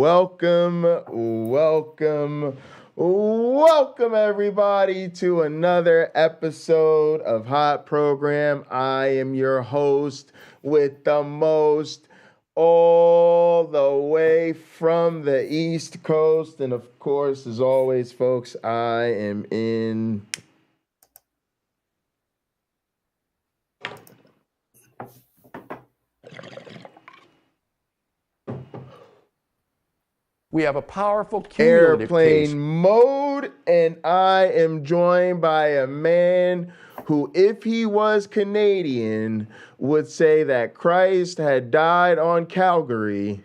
welcome everybody to another episode of Hot Program. I am your host with the most, all the way from the East Coast. And of course, as always, folks, I am in... We have a powerful cumulative airplane case. mode, and I am joined by a man who, if he was Canadian, would say that Christ had died on Calgary.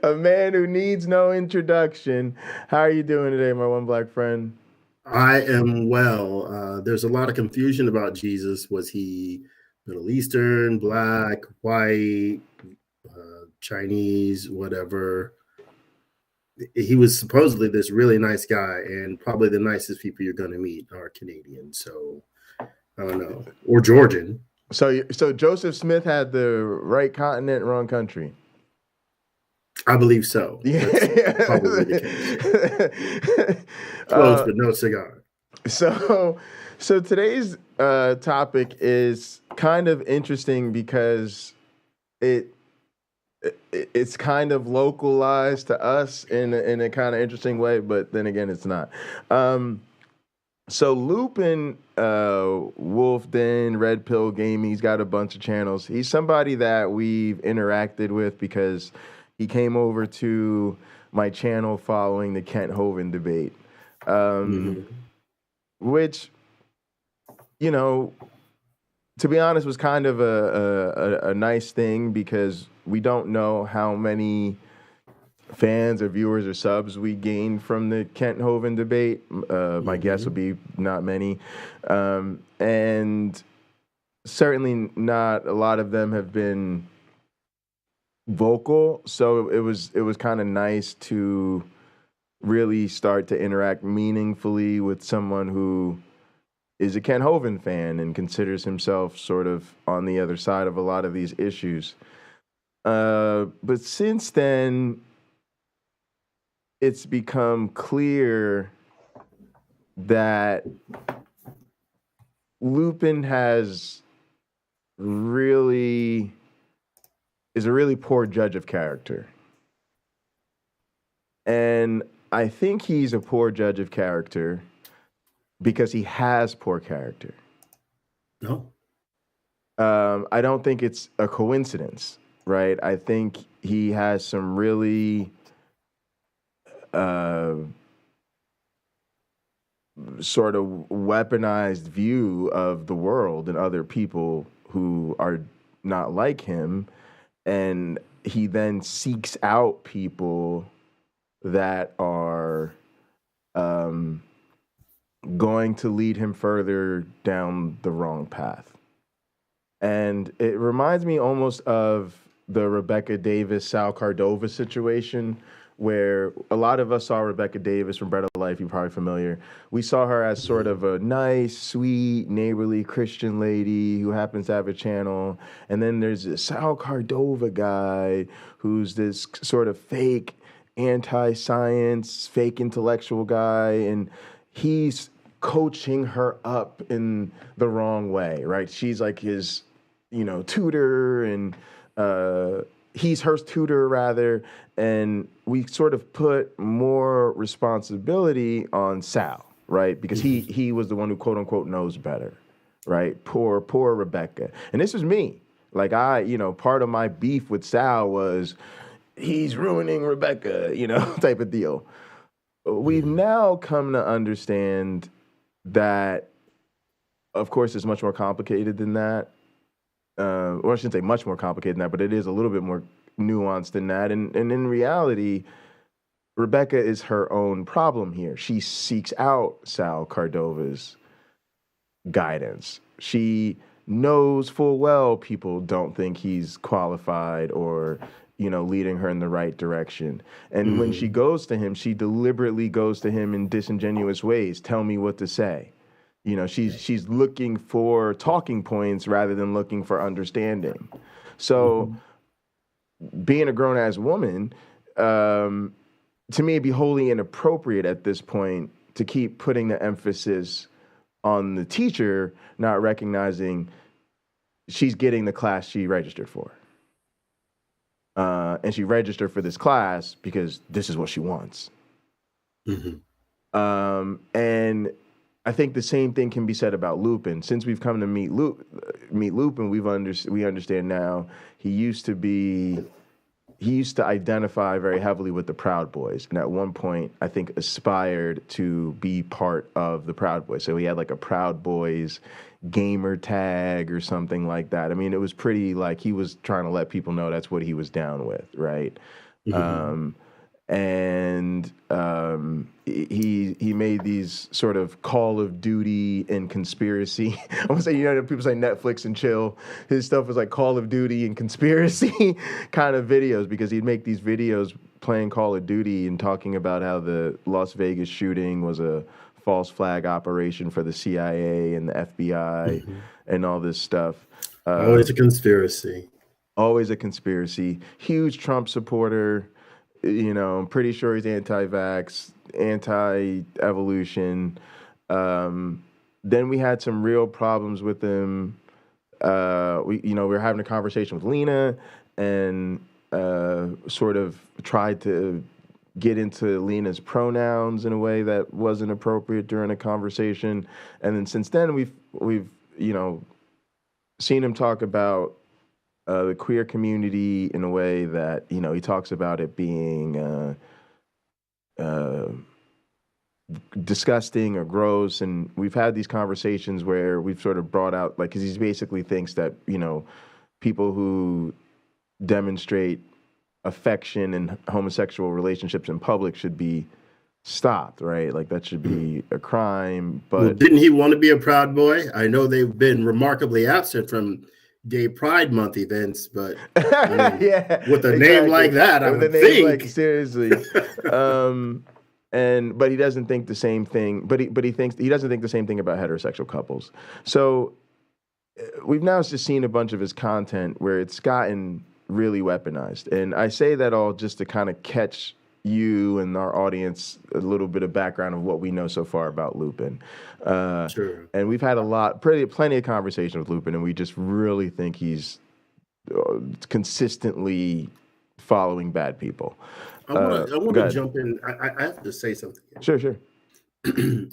A man who needs no introduction. How are you doing today, my one black friend? I am well. There's a lot of confusion about Jesus. Was he Middle Eastern, black, white, Chinese, whatever? He was supposedly this really nice guy, and probably the nicest people you're going to meet are Canadian. So I don't know, or Georgian. So Joseph Smith had the right continent, wrong country. I believe so. Yeah, that's probably the case. Close, but no cigar. So today's topic is kind of interesting because it's kind of localized to us in a kind of interesting way, but then again, it's not. So Lupin, Wolf Den, Red Pill Gaming, he's got a bunch of channels. He's somebody that we've interacted with because he came over to my channel following the Kent Hovind debate, which, you know, to be honest, was kind of a nice thing because we don't know how many fans or viewers or subs we gained from the Kent Hovind debate. My guess would be not many. And certainly not a lot of them have been vocal. So it was kind of nice to really start to interact meaningfully with someone who is a Kent Hovind fan and considers himself sort of on the other side of a lot of these issues. But since then, it's become clear that Lupin is a really poor judge of character. And I think he's a poor judge of character because he has poor character. No. I don't think it's a coincidence, right? I think he has some really sort of weaponized view of the world and other people who are not like him. And he then seeks out people that are going to lead him further down the wrong path. And it reminds me almost of the Rebecca Davis, Sal Cardova situation, where a lot of us saw Rebecca Davis from Bread of Life. You're probably familiar. We saw her as sort of a nice, sweet, neighborly Christian lady who happens to have a channel. And then there's this Sal Cardova guy who's this sort of fake anti-science, fake intellectual guy. And he's coaching her up in the wrong way, right? She's like his, tutor, and he's her tutor rather. And we sort of put more responsibility on Sal, right? Because he was the one who quote unquote knows better, right? Poor Rebecca. And this is me. Like part of my beef with Sal was he's ruining Rebecca, type of deal. We've now come to understand that, of course, it's much more complicated than that. Or I shouldn't say much more complicated than that, but it is a little bit more nuanced than that. And in reality, Rebecca is her own problem here. She seeks out Sal Cardova's guidance. She knows full well people don't think he's qualified or, leading her in the right direction. And when she goes to him, she deliberately goes to him in disingenuous ways. Tell me what to say. She's looking for talking points rather than looking for understanding. So being a grown-ass woman, to me, it'd be wholly inappropriate at this point to keep putting the emphasis on the teacher, not recognizing she's getting the class she registered for. And she registered for this class because this is what she wants. And I think the same thing can be said about Lupin. Since we've come to meet Lupin, we understand now he used to identify very heavily with the Proud Boys, and at one point, I think, aspired to be part of the Proud Boys. So he had like a Proud Boys gamer tag or something like that. I mean, it was pretty like he was trying to let people know that's what he was down with, right? He made these sort of Call of Duty and conspiracy. I want to say, people say Netflix and chill. His stuff was like Call of Duty and conspiracy kind of videos, because he'd make these videos playing Call of Duty and talking about how the Las Vegas shooting was a false flag operation for the CIA and the FBI and all this stuff. Always a conspiracy. Always a conspiracy. Huge Trump supporter. I'm pretty sure he's anti-vax, anti-evolution. Then we had some real problems with him. We were having a conversation with Lena and sort of tried to get into Lena's pronouns in a way that wasn't appropriate during a conversation. And then since then, we've seen him talk about the queer community in a way that, he talks about it being disgusting or gross. And we've had these conversations where we've sort of brought out, like, because he basically thinks that, people who demonstrate affection and homosexual relationships in public should be stopped, right? Like, that should be a crime. But well, didn't he want to be a Proud Boy? I know they've been remarkably absent from Gay Pride Month events, but yeah, with a name like that, I would think. Like, seriously. But he doesn't think the same thing. But he doesn't think the same thing about heterosexual couples. So we've now just seen a bunch of his content where it's gotten really weaponized, and I say that all just to kind of catch you and our audience a little bit of background of what we know so far about Lupin. Sure. And we've had plenty of conversation with Lupin, and we just really think he's consistently following bad people. I want to jump in. I have to say something. Sure.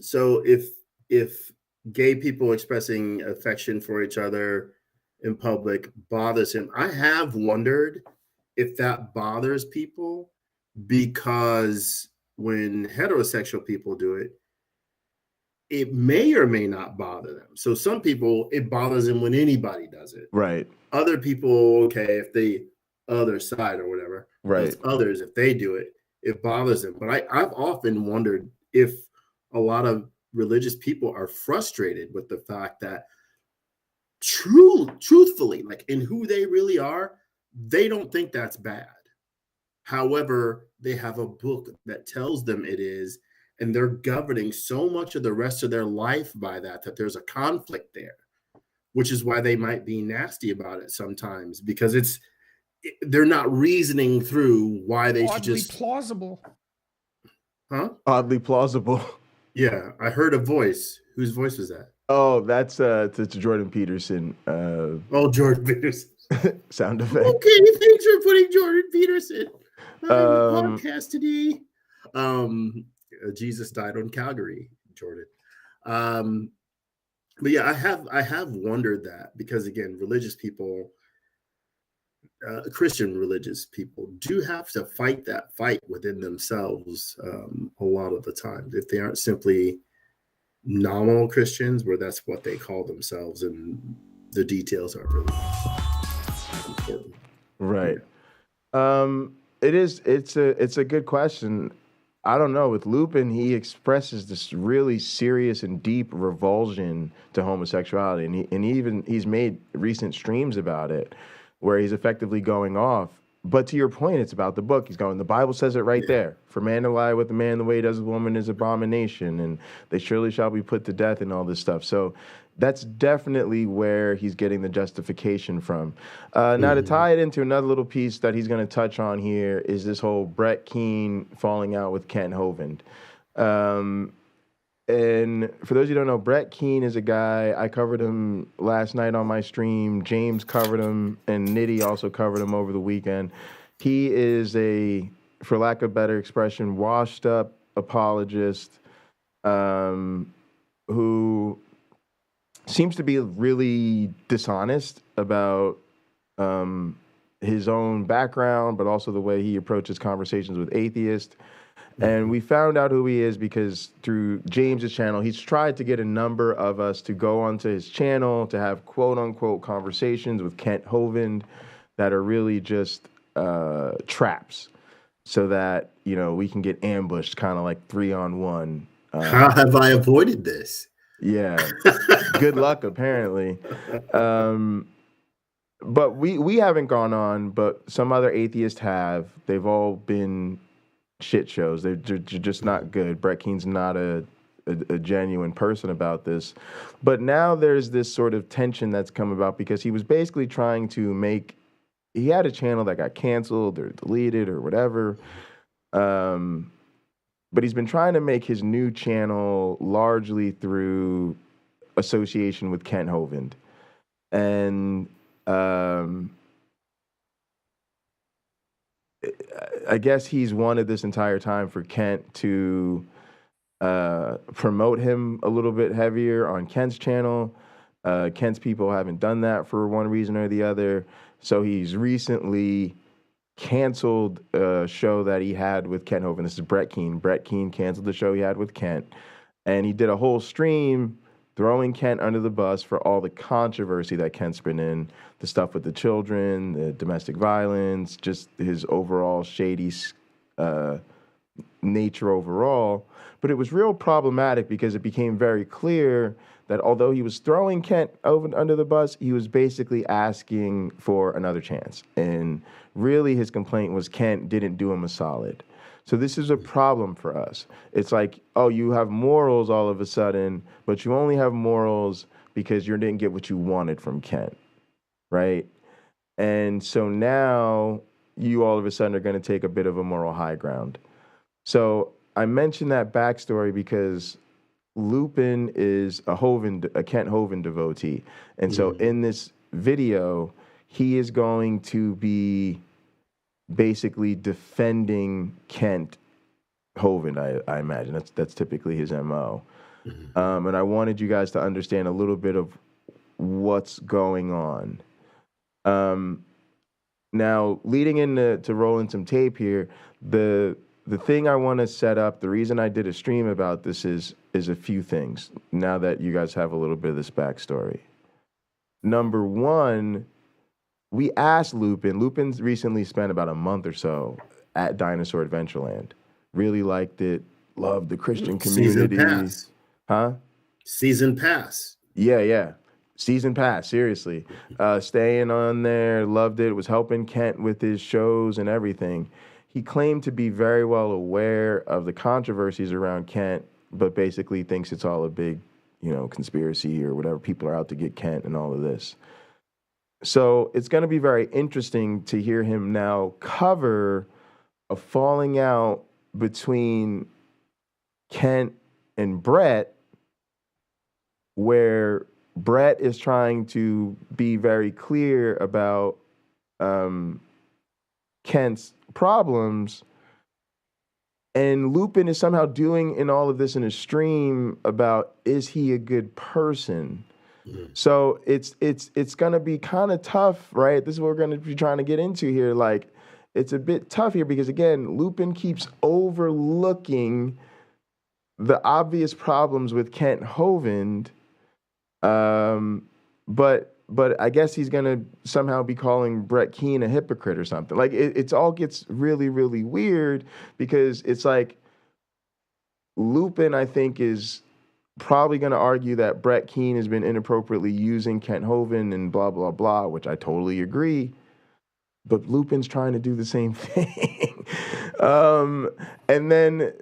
So if gay people expressing affection for each other in public bothers him, I have wondered if that bothers people, because when heterosexual people do it, it may or may not bother them. So some people, it bothers them when anybody does it. Right. Other people, okay, if the other side or whatever, right. Others, if they do it, it bothers them. But I've often wondered if a lot of religious people are frustrated with the fact that truthfully, like in who they really are, they don't think that's bad. However, they have a book that tells them it is, and they're governing so much of the rest of their life by that there's a conflict there, which is why they might be nasty about it sometimes, because they're not reasoning through why they should just... Oddly plausible. Huh? Oddly plausible. Yeah, I heard a voice. Whose voice was that? Oh, that's to Jordan Peterson. Jordan Peterson. Sound effect. Okay, thanks for putting Jordan Peterson on the podcast today. Jesus died on Calgary, Jordan. But yeah, I have wondered that, because again, religious people, Christian religious people, do have to fight that fight within themselves a lot of the time. If they aren't simply nominal Christians, where that's what they call themselves, and the details aren't really important. Right. It's a good question. I don't know. With Lupin, he expresses this really serious and deep revulsion to homosexuality, and he's made recent streams about it, where he's effectively going off But to your point, it's about the book. He's going, the Bible says it right there. For man to lie with the man the way he does with woman is abomination, and they surely shall be put to death and all this stuff. So that's definitely where he's getting the justification from. Now, to tie it into another little piece that he's going to touch on here is this whole Brett Keane falling out with Kent Hovind. And for those of you who don't know, Brett Keane is a guy, I covered him last night on my stream. James covered him, and Nitty also covered him over the weekend. He is a, for lack of better expression, washed up apologist who seems to be really dishonest about his own background, but also the way he approaches conversations with atheists. And we found out who he is because through James's channel, he's tried to get a number of us to go onto his channel to have quote unquote conversations with Kent Hovind that are really just traps, so that, you know, we can get ambushed kind of like 3-on-1. How have I avoided this? Yeah. Good luck, apparently. But we haven't gone on, but some other atheists have. They've all been shit shows. They're just not good. Brett Keane's not a genuine person about this. But now there's this sort of tension that's come about because he was basically trying to make, he had a channel that got canceled or deleted or whatever. But he's been trying to make his new channel largely through association with Kent Hovind. And I guess he's wanted this entire time for Kent to promote him a little bit heavier on Kent's channel. Kent's people haven't done that for one reason or the other. So he's recently canceled a show that he had with Kent Hovind. This is Brett Keane. Brett Keane canceled the show he had with Kent. And he did a whole stream throwing Kent under the bus for all the controversy that Kent's been in, the stuff with the children, the domestic violence, just his overall shady nature overall. But it was real problematic because it became very clear that although he was throwing Kent under the bus, he was basically asking for another chance. And really his complaint was Kent didn't do him a solid. So this is a problem for us. It's like, oh, you have morals all of a sudden, but you only have morals because you didn't get what you wanted from Kent, right? And so now you all of a sudden are going to take a bit of a moral high ground. So I mentioned that backstory because Lupin is a Kent Hovind devotee. And so in this video, he is going to be basically defending Kent Hovind, I imagine. That's typically his MO. And I wanted you guys to understand a little bit of what's going on. Now, leading into rolling some tape here, the thing I want to set up, the reason I did a stream about this is a few things, now that you guys have a little bit of this backstory. Number one, we asked Lupin. Lupin's recently spent about a month or so at Dinosaur Adventureland. Really liked it. Loved the Christian community. Season pass. Huh? Season pass. Yeah. Season pass, seriously. Staying on there, loved it. Was helping Kent with his shows and everything. He claimed to be very well aware of the controversies around Kent, but basically thinks it's all a big, conspiracy or whatever. People are out to get Kent and all of this. So it's going to be very interesting to hear him now cover a falling out between Kent and Brett, where Brett is trying to be very clear about Kent's problems, and Lupin is somehow doing in all of this in a stream about, is he a good person? So it's going to be kind of tough, right? This is what we're going to be trying to get into here. Like, it's a bit tough here because, again, Lupin keeps overlooking the obvious problems with Kent Hovind, but I guess he's going to somehow be calling Brett Keane a hypocrite or something. Like, it all gets really, really weird because it's like Lupin, I think, is probably going to argue that Brett Keane has been inappropriately using Kent Hovind and blah, blah, blah, which I totally agree. but Lupin's trying to do the same thing. And then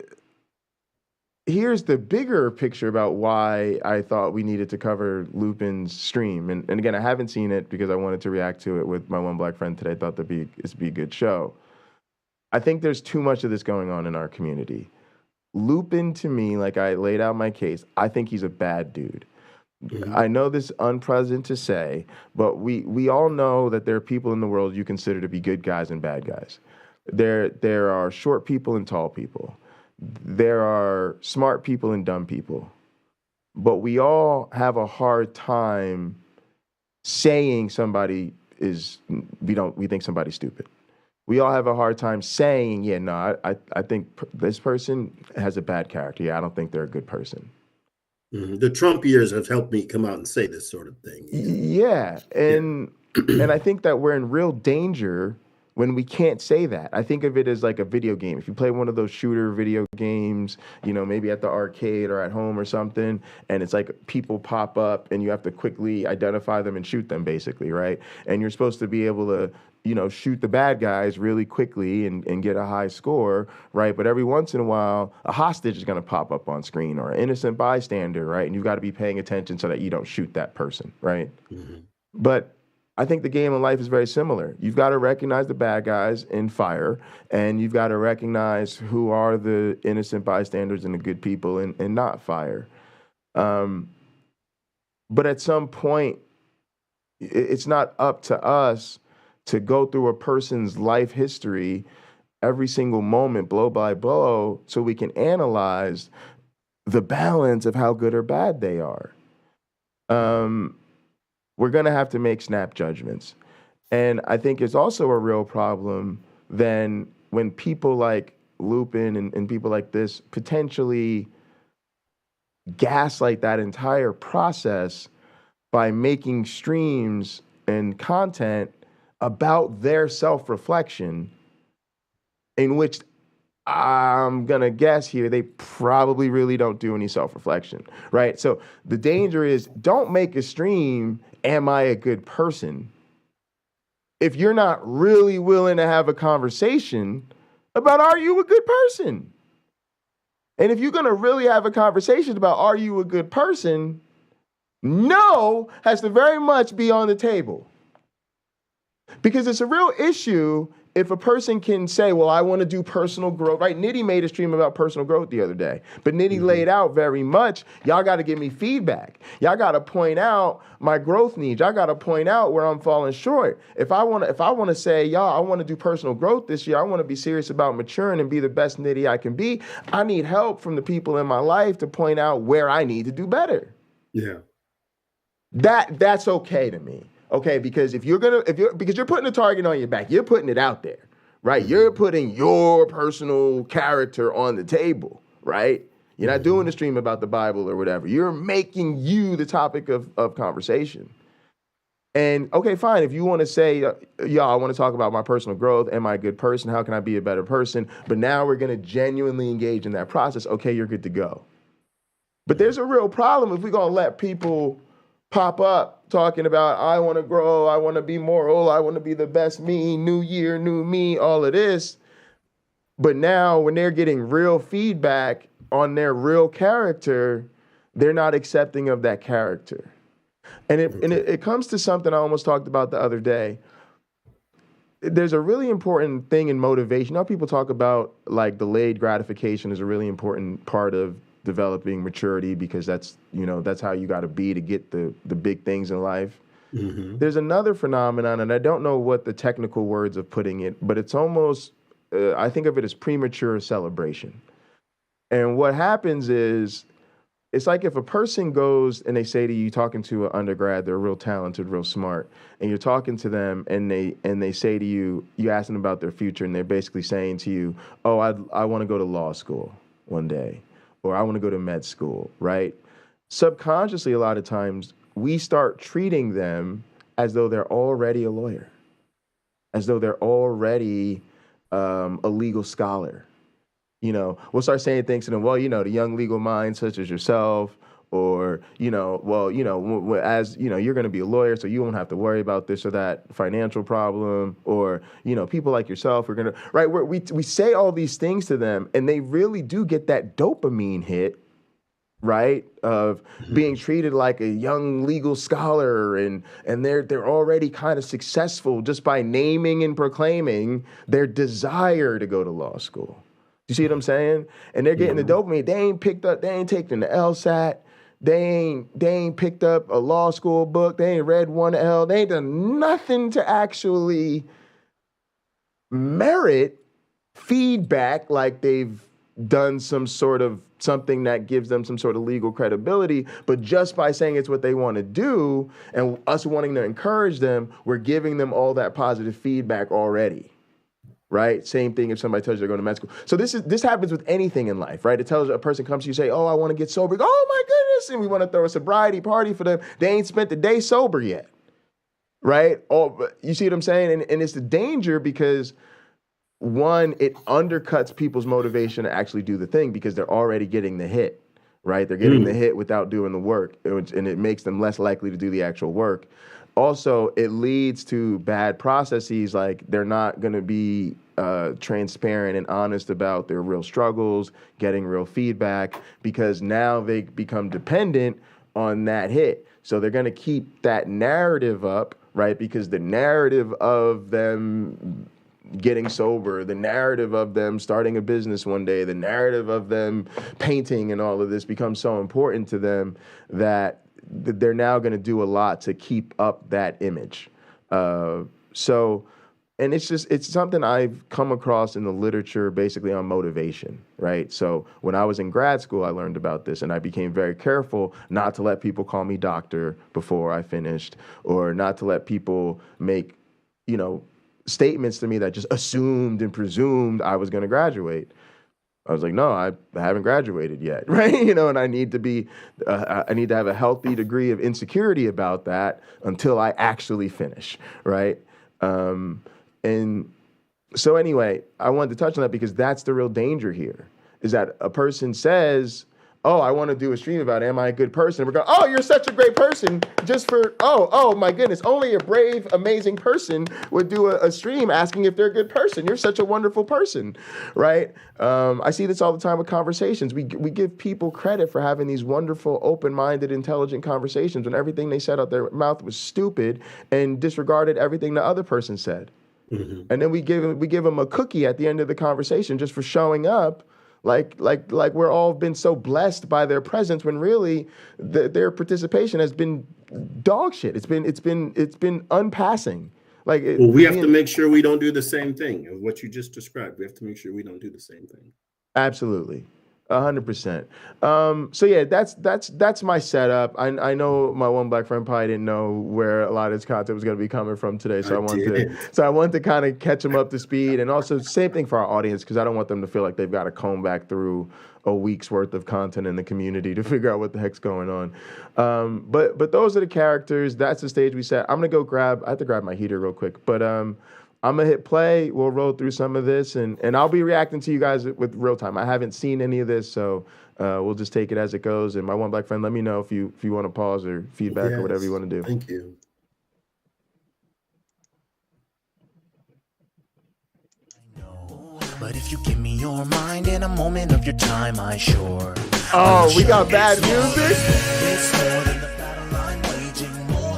here's the bigger picture about why I thought we needed to cover Lupin's stream. And again, I haven't seen it because I wanted to react to it with my one black friend today. I thought it'd be a good show. I think there's too much of this going on in our community. Lupin, to me, like I laid out my case, I think he's a bad dude. Mm-hmm. I know this is unpleasant to say, but we all know that there are people in the world you consider to be good guys and bad guys. There are short people and tall people. There are smart people and dumb people. But we all have a hard time saying somebody is, we think somebody's stupid. We all have a hard time saying, yeah, no, I think this person has a bad character. Yeah, I don't think they're a good person. Mm-hmm. The Trump years have helped me come out and say this sort of thing. Yeah, and I think that we're in real danger when we can't say that. I think of it as like a video game. If you play one of those shooter video games, you know, maybe at the arcade or at home or something, and it's like people pop up and you have to quickly identify them and shoot them, basically, right? And you're supposed to be able to, you know, shoot the bad guys really quickly and get a high score, right? But every once in a while, a hostage is going to pop up on screen or an innocent bystander, right? And you've got to be paying attention so that you don't shoot that person, right? Mm-hmm. But I think the game of life is very similar. You've got to recognize the bad guys in fire, and you've got to recognize who are the innocent bystanders and the good people and not fire. But at some point, it's not up to us to go through a person's life history every single moment, blow by blow, so we can analyze the balance of how good or bad they are. We're going to have to make snap judgments. And I think it's also a real problem then when people like Lupin and people like this potentially gaslight that entire process by making streams and content about their self-reflection, in which I'm going to guess here they probably really don't do any self-reflection, right? So the danger is, don't make a stream, am I a good person, if you're not really willing to have a conversation about, are you a good person? And if you're going to really have a conversation about, are you a good person, no has to very much be on the table. Because it's a real issue if a person can say, well, I want to do personal growth, right? Nitty made a stream about personal growth the other day, but Nitty laid out very much, y'all got to give me feedback. Y'all got to point out my growth needs. Y'all got to point out where I'm falling short. If I want to say, y'all, I want to do personal growth this year, I want to be serious about maturing and be the best Nitty I can be, I need help from the people in my life to point out where I need to do better. Yeah. That's okay to me. Okay, because because you're putting a target on your back, you're putting it out there, right? You're putting your personal character on the table, right? You're not doing a stream about the Bible or whatever. You're making you the topic of conversation. And okay, fine. If you want to say, I want to talk about my personal growth. Am I a good person? How can I be a better person? But now we're going to genuinely engage in that process. Okay, you're good to go. But there's a real problem if we're going to let people pop up talking about, I want to grow, I want to be moral, I want to be the best me, new year, new me, all of this. But now when they're getting real feedback on their real character, they're not accepting of that character. And it comes to something I almost talked about the other day. There's a really important thing in motivation. Now people talk about like delayed gratification is a really important part of developing maturity, because that's how you got to be to get the big things in life. Mm-hmm. There's another phenomenon, and I don't know what the technical words of putting it, but it's almost, I think of it as premature celebration. And what happens is, it's like if a person goes and they say to you, talking to an undergrad, they're real talented, real smart, and you're talking to them and they say to you, you ask them about their future, and they're basically saying to you, oh, I want to go to law school one day, or I want to go to med school, right? Subconsciously, a lot of times, we start treating them as though they're already a lawyer, as though they're already a legal scholar. We'll start saying things to them, well, the young legal minds such as yourself, or, as you're going to be a lawyer, so you won't have to worry about this or that financial problem, or, people like yourself are going to, right? We say all these things to them, and they really do get that dopamine hit, right, of being treated like a young legal scholar, and they're already kind of successful just by naming and proclaiming their desire to go to law school. You see what I'm saying? And they're getting the dopamine. They ain't taken the LSAT. They ain't picked up a law school book. They ain't read 1L. They ain't done nothing to actually merit feedback, like they've done something that gives them some sort of legal credibility. But just by saying it's what they want to do, and us wanting to encourage them, we're giving them all that positive feedback already. Right? Same thing if somebody tells you they're going to med school. So this happens with anything in life, right? It tells a person comes to you, say, oh, I want to get sober. Oh my goodness. And we want to throw a sobriety party for them. They ain't spent the day sober yet. Right? You see what I'm saying? And it's the danger, because one, it undercuts people's motivation to actually do the thing, because they're already getting the hit, right? They're getting the hit without doing the work, and it makes them less likely to do the actual work. Also, it leads to bad processes, like they're not going to be transparent and honest about their real struggles, getting real feedback, because now they become dependent on that hit. So they're going to keep that narrative up, right? Because the narrative of them getting sober, the narrative of them starting a business one day, the narrative of them painting and all of this becomes so important to them that they're now going to do a lot to keep up that image. And it's something I've come across in the literature, basically on motivation, right? So when I was in grad school, I learned about this, and I became very careful not to let people call me doctor before I finished, or not to let people make, statements to me that just assumed and presumed I was going to graduate. I was like, no, I haven't graduated yet, right? And I need to have a healthy degree of insecurity about that until I actually finish, right? And so anyway, I wanted to touch on that because that's the real danger here, is that a person says, oh, I want to do a stream about, am I a good person? And we're going, oh, you're such a great person, just for, oh my goodness, only a brave, amazing person would do a stream asking if they're a good person. You're such a wonderful person, right? I see this all the time with conversations. We give people credit for having these wonderful, open-minded, intelligent conversations when everything they said out their mouth was stupid and disregarded everything the other person said. Mm-hmm. And then we give them a cookie at the end of the conversation just for showing up, like we're all been so blessed by their presence, when really their participation has been dog shit. It's been unpassing. We have to make sure we don't do the same thing of what you just described. We have to make sure we don't do the same thing. Absolutely. 100%. So yeah, that's my setup. I know my one black friend probably didn't know where a lot of his content was going to be coming from today, so I wanted to kind of catch him up to speed, and also same thing for our audience, because I don't want them to feel like they've got to comb back through a week's worth of content in the community to figure out what the heck's going on. But those are the characters. That's the stage we set. I have to grab my heater real quick, but I'm going to hit play. We'll roll through some of this, and I'll be reacting to you guys with real time. I haven't seen any of this, so we'll just take it as it goes. And my one black friend, let me know if you want to pause or feedback or whatever you want to do. Thank you. But if you give me your mind in a moment of your time, I sure. Oh, we got bad music?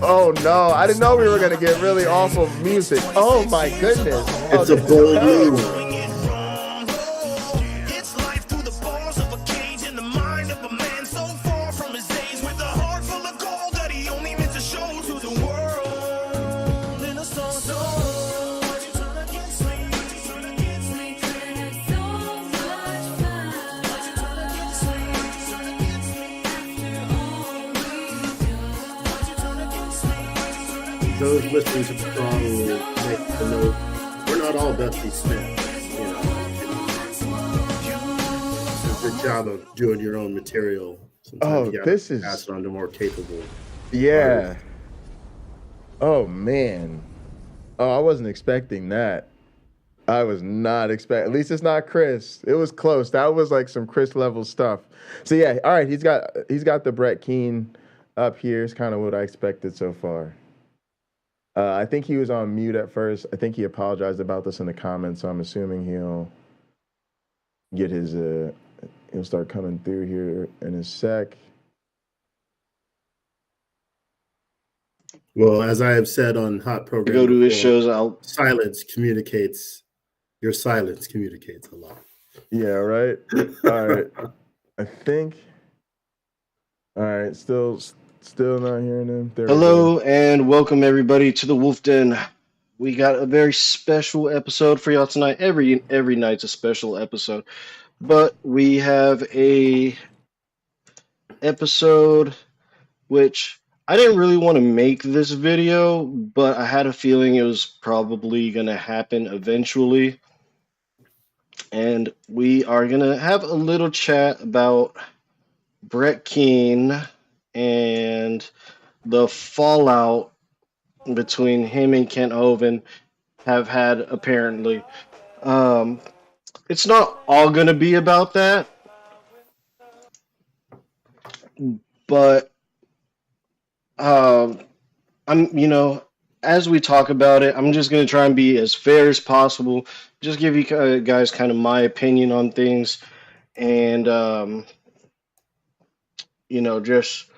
Oh no, I didn't know we were gonna get really awful music. Oh my goodness. It's a bold move. Those listening to the song will make the note, we're not all Dusty Smith. Do a good job of doing your own material. Sometimes this is pass it on to more capable. Yeah. artists. Oh man. Oh, I wasn't expecting that. I was not expecting. At least it's not Chris. It was close. That was like some Chris level stuff. So yeah, all right. He's got the Brett Keane up here. It's kind of what I expected so far. I think he was on mute at first. I think he apologized about this in the comments. So I'm assuming he'll get his. He'll start coming through here in a sec. Well, as I have said on Hot Program, go to his shows out. Silence communicates. Your silence communicates a lot. Yeah, right. All right. I think. All right. Still not hearing him. There Hello and welcome everybody to the Wolf Den. We got a very special episode for y'all tonight. Every night's a special episode, but we have a episode which I didn't really want to make this video, but I had a feeling it was probably going to happen eventually. And we are going to have a little chat about Brett Keane and the fallout between him and Kent Hovind have had, apparently. It's not all going to be about that, but as we talk about it, I'm just going to try and be as fair as possible. Just give you guys kind of my opinion on things, and just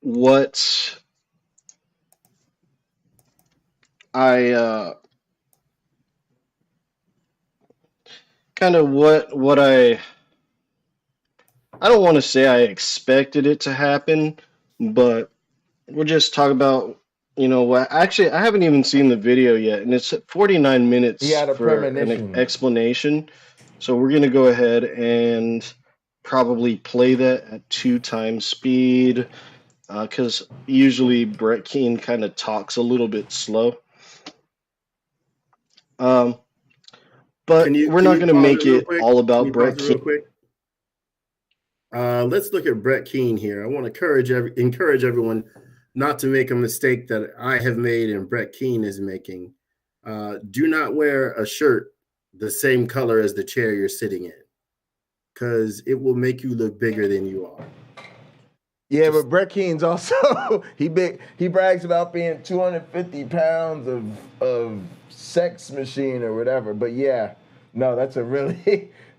what I kind of what I don't want to say I expected it to happen, but we'll just talk about, what. Actually, I haven't even seen the video yet, and it's 49 minutes for an explanation. So we're going to go ahead and probably play that at 2x speed, because usually Brett Keane kind of talks a little bit slow. But we're not going to make it all about Brett Keane. Let's look at Brett Keane here. I want to encourage everyone not to make a mistake that I have made and Brett Keane is making. Do not wear a shirt the same color as the chair you're sitting in, because it will make you look bigger than you are. Yeah, but Brett Keane's also he brags about being 250 pounds of sex machine or whatever. But yeah, no, it's a really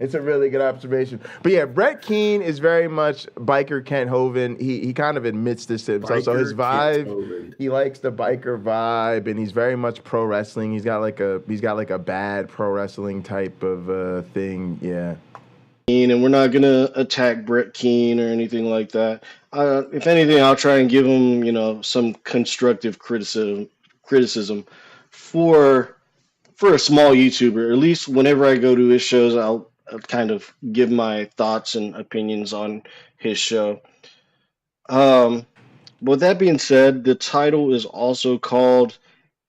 good observation. But yeah, Brett Keane is very much biker Kent Hovind. He kind of admits this to himself. So his vibe, he likes the biker vibe, and he's very much pro wrestling. He's got like a bad pro wrestling type of thing. Yeah. And we're not gonna attack Brett Keane or anything like that. If anything, I'll try and give him, some constructive criticism for a small YouTuber. At least whenever I go to his shows, I'll kind of give my thoughts and opinions on his show. With that being said, the title is also called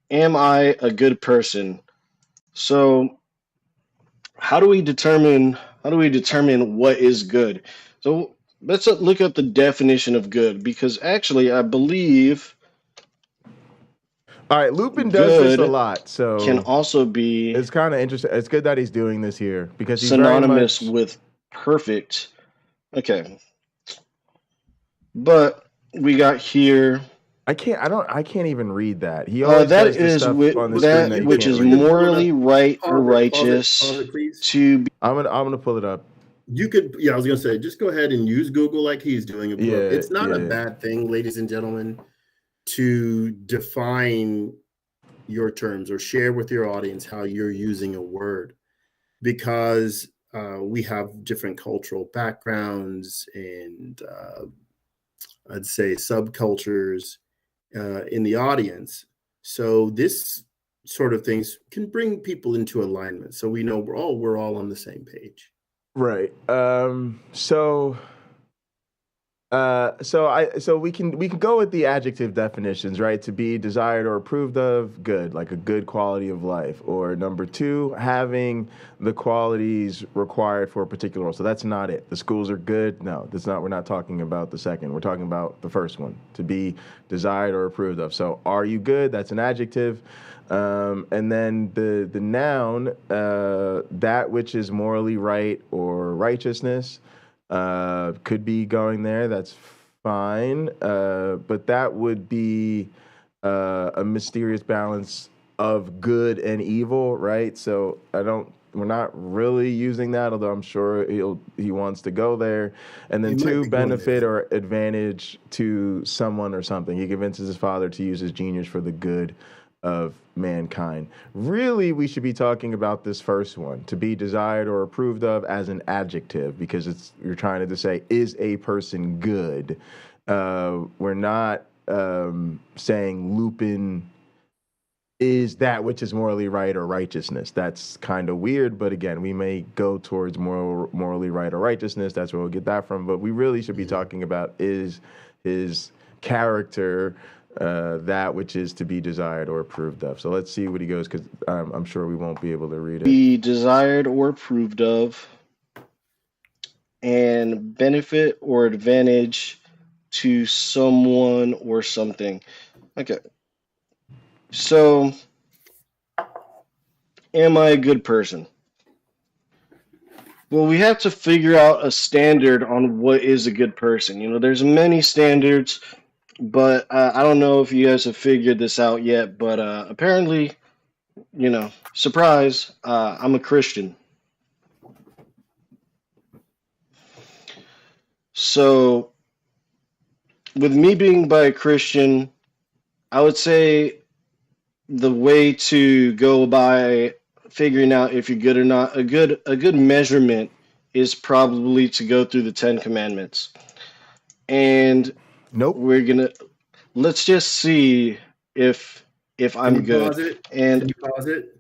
"Am I a Good Person?" So, how do we determine what is good? So let's look up the definition of good, because actually I believe. All right, Lupin does this a lot, so can also be. It's kind of interesting. It's good that he's doing this here because he's synonymous very much with perfect. Okay, but we got here. I can't even read that. He always that does is stuff on the that screen which is morally right or righteous to be. I'm gonna pull it up. You could, I was gonna say, just go ahead and use Google like he's doing. It's not a bad thing, ladies and gentlemen, to define your terms or share with your audience how you're using a word, because we have different cultural backgrounds and I'd say subcultures in the audience. So this sort of things can bring people into alignment, so we know we're all on the same page. Right. So So we can go with the adjective definitions, right? To be desired or approved of, good, like a good quality of life. Or number two, having the qualities required for a particular role. So that's not it. The schools are good. No, that's not. We're not talking about the second. We're talking about the first one, to be desired or approved of. So are you good? That's an adjective. And then the noun, that which is morally right or righteousness. Could be going there. That's fine. But that would be a mysterious balance of good and evil, right? So we're not really using that, although I'm sure he wants to go there. And then two, benefit or advantage to someone or something. He convinces his father to use his genius for the good of mankind. Really, we should be talking about this first one, to be desired or approved of, as an adjective, because you're trying to say, is a person good? We're not saying Lupin is that which is morally right or righteousness. That's kind of weird, but again, we may go towards morally right or righteousness. That's where we'll get that from. But we really should be talking about, is his character that which is to be desired or approved of. So let's see what he goes, because I'm sure we won't be able to read it. Be desired or approved of, and benefit or advantage to someone or something. Okay. So, am I a good person? Well, we have to figure out a standard on what is a good person. You know, there's many standards. But I don't know if you guys have figured this out yet, but apparently, you know, surprise, I'm a Christian. So, with me being by a Christian, I would say the way to go by figuring out if you're good or not, a good measurement is probably to go through the 10 Commandments. And nope. Let's just see if I'm good. Can you pause it?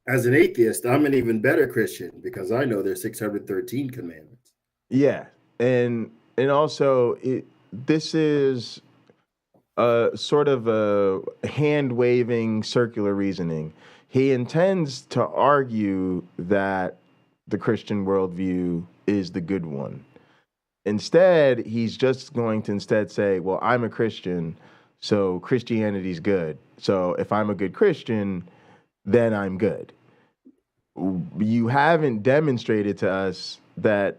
As an atheist, I'm an even better Christian because I know there's 613 commandments. Yeah, and also this is a sort of a hand-waving circular reasoning. He intends to argue that the Christian worldview is the good one. Instead, he's just going to say, well, I'm a Christian, so Christianity's good. So if I'm a good Christian, then I'm good. You haven't demonstrated to us that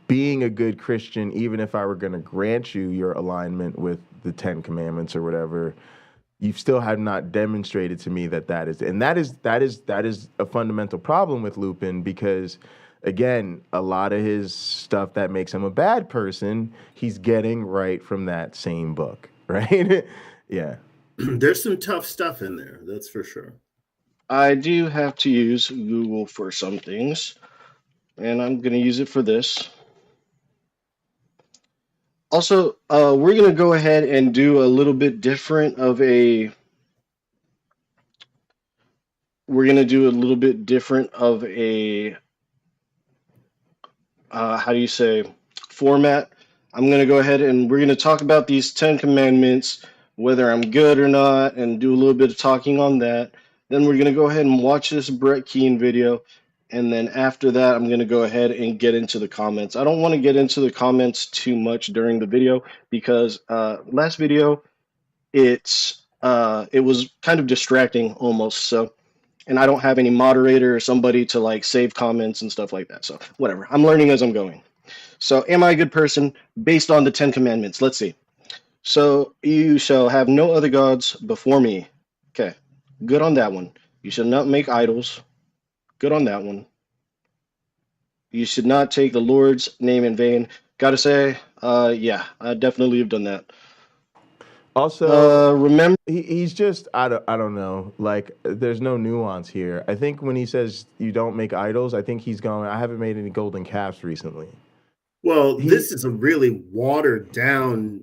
being a good Christian, even if I were going to grant you your alignment with the 10 Commandments or whatever, you still have not demonstrated to me that is. And that is a fundamental problem with Lupin, because again, a lot of his stuff that makes him a bad person, he's getting right from that same book, right? Yeah. There's some tough stuff in there, that's for sure. I do have to use Google for some things, and I'm going to use it for this. Also, we're going to go ahead and do a little bit different of a... format. I'm going to go ahead and we're going to talk about these 10 commandments, whether I'm good or not, and do a little bit of talking on that. Then we're going to go ahead and watch this Brett Keane video. And then after that, I'm going to go ahead and get into the comments. I don't want to get into the comments too much during the video because last video, it was kind of distracting almost. So, and I don't have any moderator or somebody to like save comments and stuff like that. So whatever, I'm learning as I'm going. So am I a good person based on the 10 Commandments? Let's see. So you shall have no other gods before me. Okay, good on that one. You shall not make idols. Good on that one. You should not take the Lord's name in vain. Gotta say, yeah, I definitely have done that. Also, remember, he's just I don't know. Like, there's no nuance here. I think when he says you don't make idols, I think he's going, I haven't made any golden calves recently. Well, this is a really watered down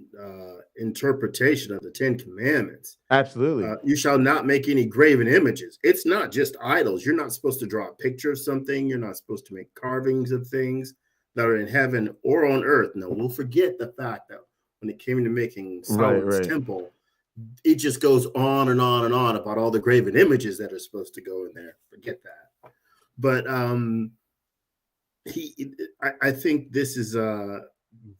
interpretation of the 10 Commandments. Absolutely. You shall not make any graven images. It's not just idols. You're not supposed to draw a picture of something. You're not supposed to make carvings of things. that are in heaven or on earth. No, we'll forget the fact that when it came to making Solomon's temple, it just goes on and on and on about all the graven images that are supposed to go in there. Forget that. But I think this is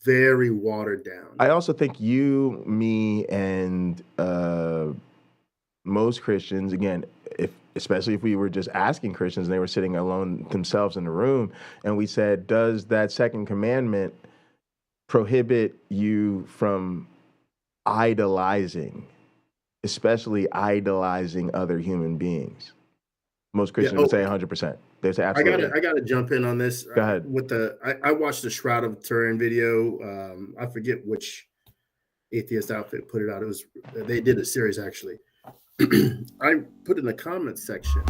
very watered down. I also think you, me, and most Christians, again, especially if we were just asking Christians and they were sitting alone themselves in the room, and we said, does that second commandment prohibit you from idolizing, especially idolizing other human beings? Most Christians would say 100%. They say absolutely. I gotta jump in on this. Go ahead. I watched the Shroud of Turin video. I forget which atheist outfit put it out. They did a series actually. I put in the comments section,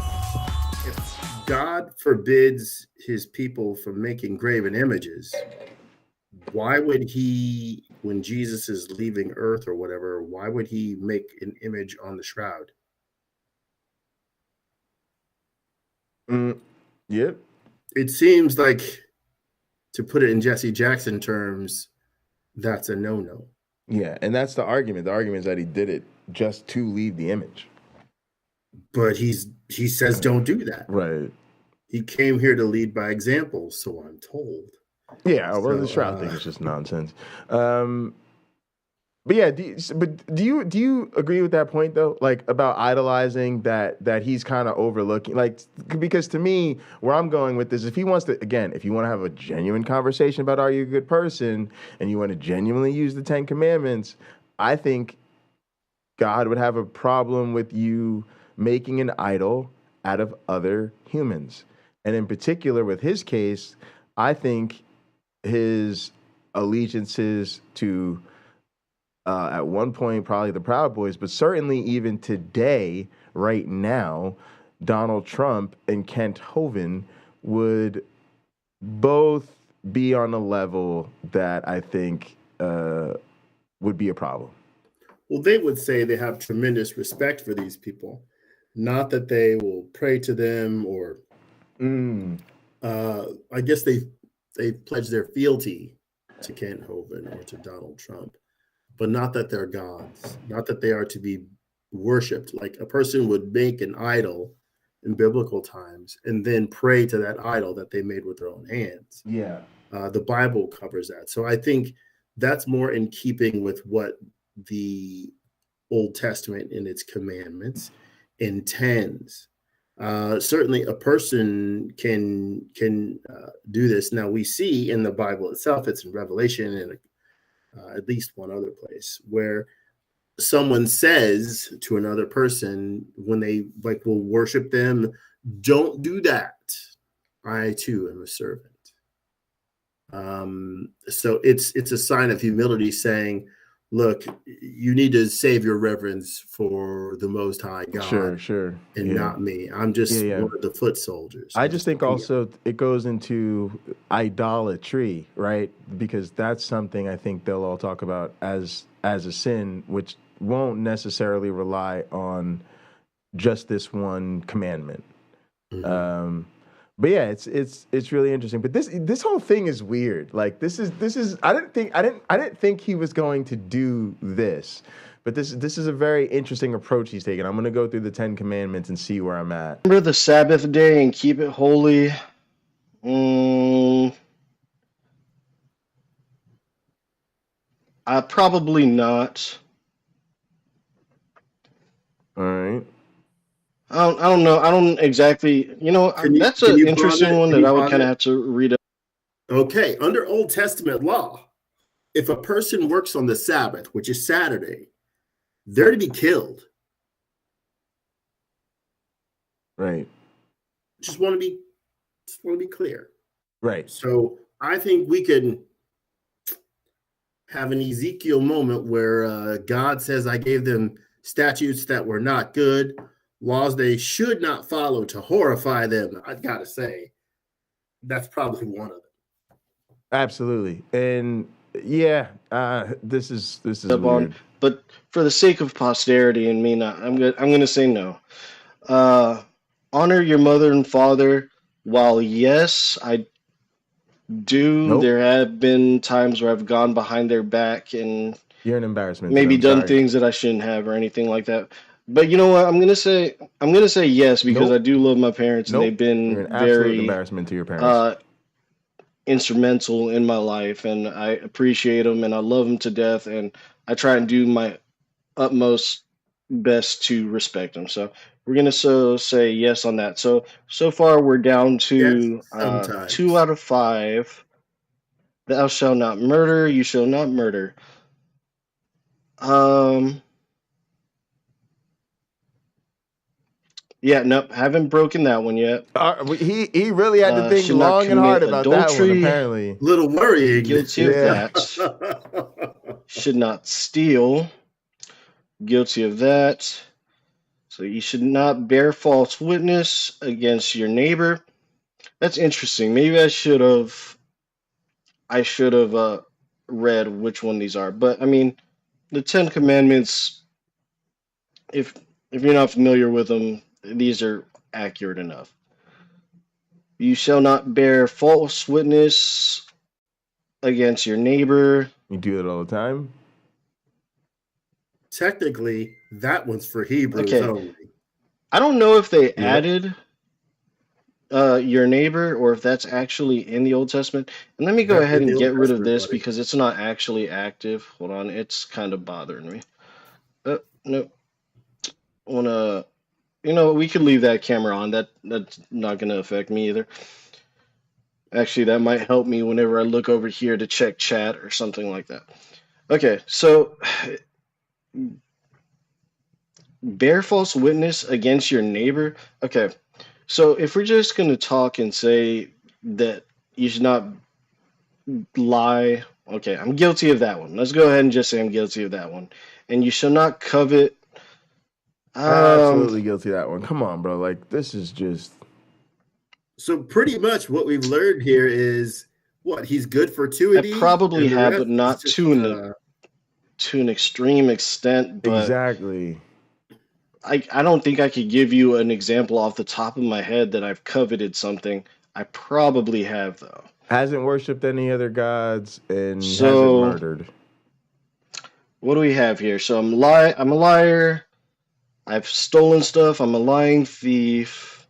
if God forbids his people from making graven images, why would he, when Jesus is leaving earth or whatever, why would he make an image on the shroud? Yep. It seems like, to put it in Jesse Jackson terms, that's a no-no. Yeah, and that's the argument. The argument is that he did it just to leave the image. But he says don't do that. Right. He came here to lead by example, so I'm told. Yeah, well, the shroud thing is just nonsense. But yeah, do you agree with that point though? Like about idolizing that he's kind of overlooking, like, because to me, where I'm going with this, if he wants to, again, if you want to have a genuine conversation about are you a good person and you want to genuinely use the 10 Commandments, I think God would have a problem with you making an idol out of other humans. And in particular with his case, I think his allegiances to at one point, probably the Proud Boys, but certainly even today, right now, Donald Trump and Kent Hovind would both be on a level that I think would be a problem. Well, they would say they have tremendous respect for these people, not that they will pray to them or I guess they pledge their fealty to Kent Hovind or to Donald Trump, but not that they're gods, not that they are to be worshipped. Like a person would make an idol in biblical times and then pray to that idol that they made with their own hands. Yeah. The Bible covers that. So I think that's more in keeping with what the Old Testament in its commandments intends. Certainly a person can do this. Now we see in the Bible itself, it's in Revelation and at least one other place, where someone says to another person when they will worship them, don't do that. I too am a servant. So it's a sign of humility saying, look, you need to save your reverence for the Most High God, sure, and not me. I'm just one of the foot soldiers. I just think also it goes into idolatry, right? Because that's something I think they'll all talk about as a sin, which won't necessarily rely on just this one commandment. Mm-hmm. But yeah, it's really interesting. But this whole thing is weird. Like this is I didn't think he was going to do this. But this is a very interesting approach he's taking. I'm going to go through the 10 Commandments and see where I'm at. Remember the Sabbath day and keep it holy. Probably not. All right. I don't know. I don't exactly. That's an interesting one that I would kind of have to read up. Okay. Under Old Testament law, if a person works on the Sabbath, which is Saturday, they're to be killed. Right. Just want to be clear. Right. So I think we can have an Ezekiel moment where God says, I gave them statutes that were not good, laws they should not follow to horrify them. I've got to say, that's probably one of them. Absolutely. And yeah, this is weird. But for the sake of posterity and me, I'm going to say no. Honor your mother and father. While yes, Nope. There have been times where I've gone behind their back and You're an embarrassment. to maybe them. done Sorry. things that I shouldn't have or anything like that. But you know what? I'm gonna say yes because Nope. I do love my parents and Nope. they've been You're an absolute very embarrassment to your parents. instrumental in my life, and I appreciate them and I love them to death, and I try and do my utmost best to respect them. So we're gonna say yes on that. So far we're down Yes, to 2 sometimes. out of 5. Thou shalt not murder. You shall not murder. Um. Yeah, nope, haven't broken that one yet. He really had to think Should not long and hard commit about that one. adultery. Apparently. Little worrying. Guilty of Yeah. that. Should not steal. Guilty of that. So you should not bear false witness against your neighbor. That's interesting. Maybe I should have read which one these are. But I mean, the 10 commandments, if you're not familiar with them, these are accurate enough. You shall not bear false witness against your neighbor. You do it all the time. Technically, that one's for Hebrews Okay. only. I don't know if they Yeah. added your neighbor or if that's actually in the Old Testament. And let me go That's ahead in and the get Old rid of Testament, this buddy. because it's not actually active. Hold on, it's kind of bothering me. No. We could leave that camera on. That's not going to affect me either. Actually, that might help me whenever I look over here to check chat or something like that. Okay, so bear false witness against your neighbor. Okay, so if we're just going to talk and say that you should not lie, okay, I'm guilty of that one. Let's go ahead and just say I'm guilty of that one. And you shall not covet. Absolutely guilty of that one. Come on, bro. Like, this is just. So pretty much what we've learned here is what he's good for fortuity. I probably and the have, rest but not is just, to an extreme extent. But Exactly. I don't think I could give you an example off the top of my head that I've coveted something. I probably have, though. Hasn't worshipped any other gods and So- hasn't murdered. What do we have here? So I'm a liar. I've stolen stuff. I'm a lying thief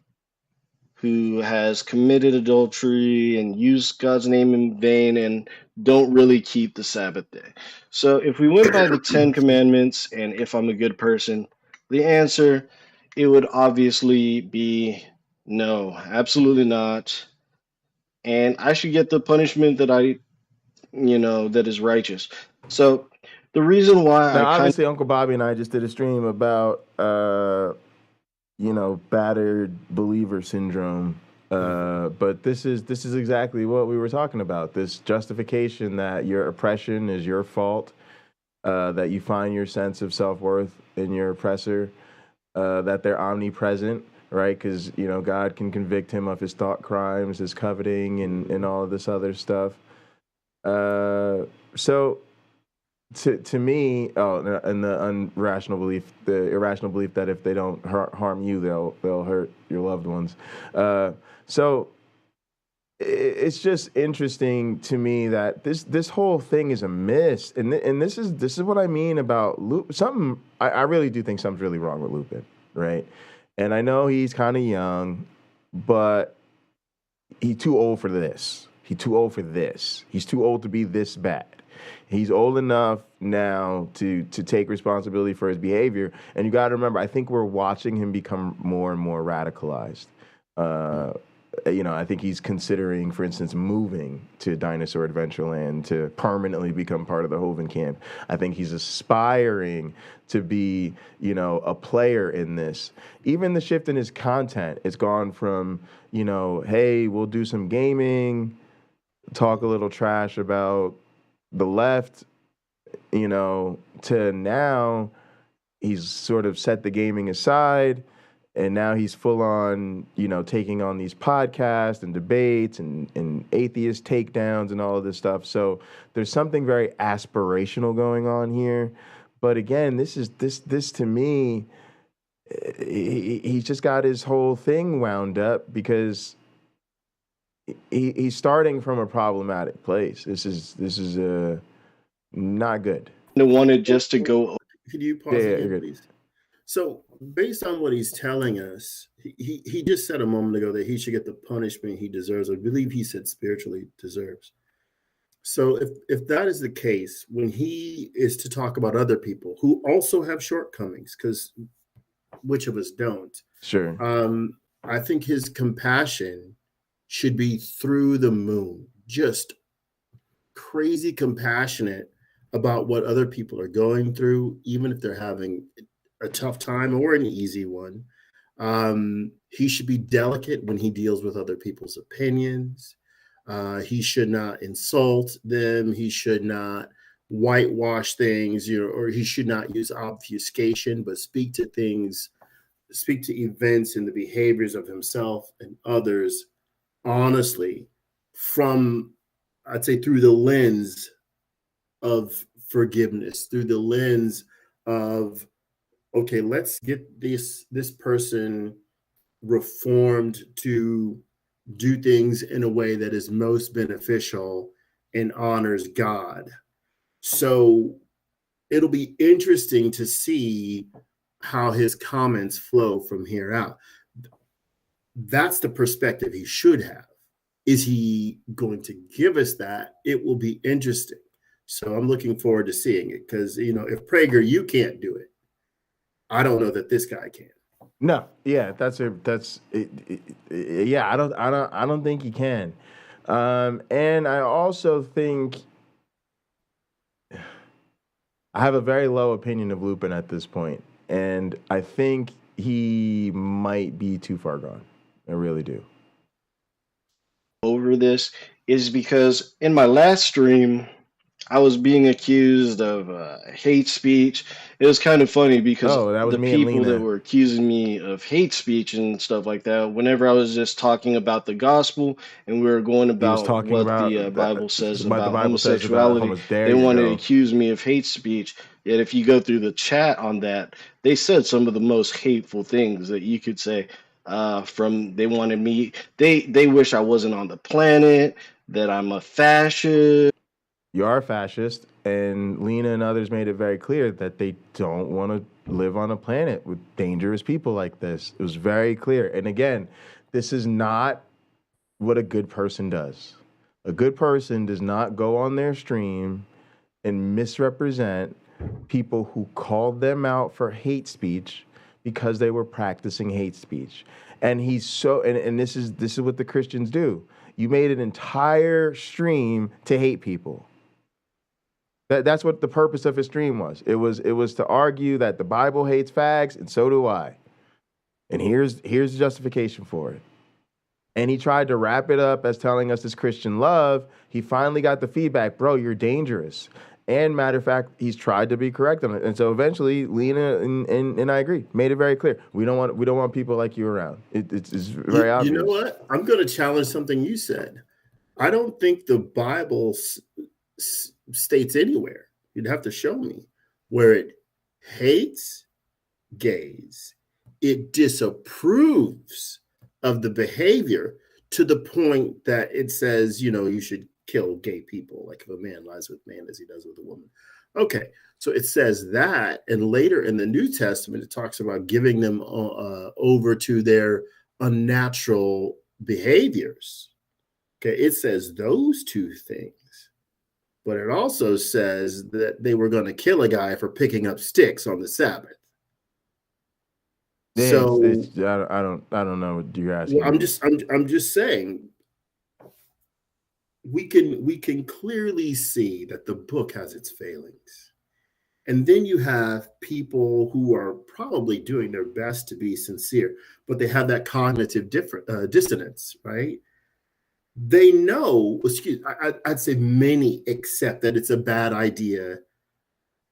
who has committed adultery and used God's name in vain and don't really keep the Sabbath day. So if we went by the 10 commandments and if I'm a good person, the answer, it would obviously be no, absolutely not. And I should get the punishment that that is righteous. So the reason why Now, obviously, Uncle Bobby and I just did a stream about, battered believer syndrome. But this is exactly what we were talking about. This justification that your oppression is your fault, that you find your sense of self-worth in your oppressor, that they're omnipresent, right? Because, God can convict him of his thought crimes, his coveting, and all of this other stuff. So to me, and the irrational belief that if they don't harm you, they'll hurt your loved ones. So it's just interesting to me that this whole thing is a miss, and this is what I mean about Lupin. I really do think something's really wrong with Lupin, right? And I know he's kind of young, but he's too old for this. He's too old for this. He's too old to be this bad. He's old enough now to take responsibility for his behavior. And you got to remember, I think we're watching him become more and more radicalized. I think he's considering, for instance, moving to Dinosaur Adventureland to permanently become part of the Hovind camp. I think he's aspiring to be, a player in this. Even the shift in his content, it's gone from, hey, we'll do some gaming, talk a little trash about the left, to now he's sort of set the gaming aside, and now he's full on, taking on these podcasts and debates and atheist takedowns and all of this stuff. So there's something very aspirational going on here. But again, this to me, he's just got his whole thing wound up because he's starting from a problematic place. This is not good. I wanted just to go. Could you Yeah, pause yeah, again, you're good. please? So, based on what he's telling us, he just said a moment ago that he should get the punishment he deserves. I believe he said spiritually deserves. So, if that is the case, when he is to talk about other people who also have shortcomings, because which of us don't? Sure. I think his compassion should be through the moon, just crazy compassionate about what other people are going through, even if they're having a tough time or an easy one. He should be delicate when he deals with other people's opinions. He should not insult them. He should not whitewash things, or he should not use obfuscation, but speak to things, speak to events and the behaviors of himself and others honestly, from, I'd say, through the lens of forgiveness, through the lens of, okay, let's get this person reformed to do things in a way that is most beneficial and honors God. So it'll be interesting to see how his comments flow from here out. That's the perspective he should have. Is he going to give us that? It will be interesting. So I'm looking forward to seeing it, because, if Prager, you can't do it, I don't know that this guy can. No, yeah, yeah, I don't think he can. And I also think I have a very low opinion of Lupin at this point, and I think he might be too far gone. I really do. Over this is because in my last stream, I was being accused of hate speech. It was kind of funny because that was the me and people that Lena. were accusing me of hate speech and stuff like that, whenever I was just talking about the gospel and we were going about talking what about the Bible says what the about Bible says about homosexuality, they wanted to accuse me of hate speech. Yet if you go through the chat on that, they said some of the most hateful things that you could say. They wanted me, they wish I wasn't on the planet, that I'm a fascist. You are a fascist, and Lena and others made it very clear that they don't want to live on a planet with dangerous people like this. It was very clear. And again, this is not what a good person does. A good person does not go on their stream and misrepresent people who called them out for hate speech because they were practicing hate speech. And he's so, and this is what the Christians do. You made an entire stream to hate people. That's what the purpose of his stream was. It was to argue that the Bible hates fags, and so do I. And here's the justification for it. And he tried to wrap it up as telling us this Christian love. He finally got the feedback, bro, you're dangerous. And matter of fact, he's tried to be correct on it. And so eventually, Lena and I agree, made it very clear. We don't want people like you around. It's very obvious. You know what? I'm going to challenge something you said. I don't think the Bible states anywhere, you'd have to show me, where it hates gays. It disapproves of the behavior to the point that it says, you should kill gay people, like if a man lies with man as he does with a woman. Okay, so it says that, and later in the New Testament, it talks about giving them over to their unnatural behaviors. Okay, it says those two things. But it also says that they were going to kill a guy for picking up sticks on the Sabbath. Yeah, so I don't know what you're asking. Well, I'm just saying, we can clearly see that the book has its failings. And then you have people who are probably doing their best to be sincere, but they have that cognitive dissonance, right? They know, I'd say many accept that it's a bad idea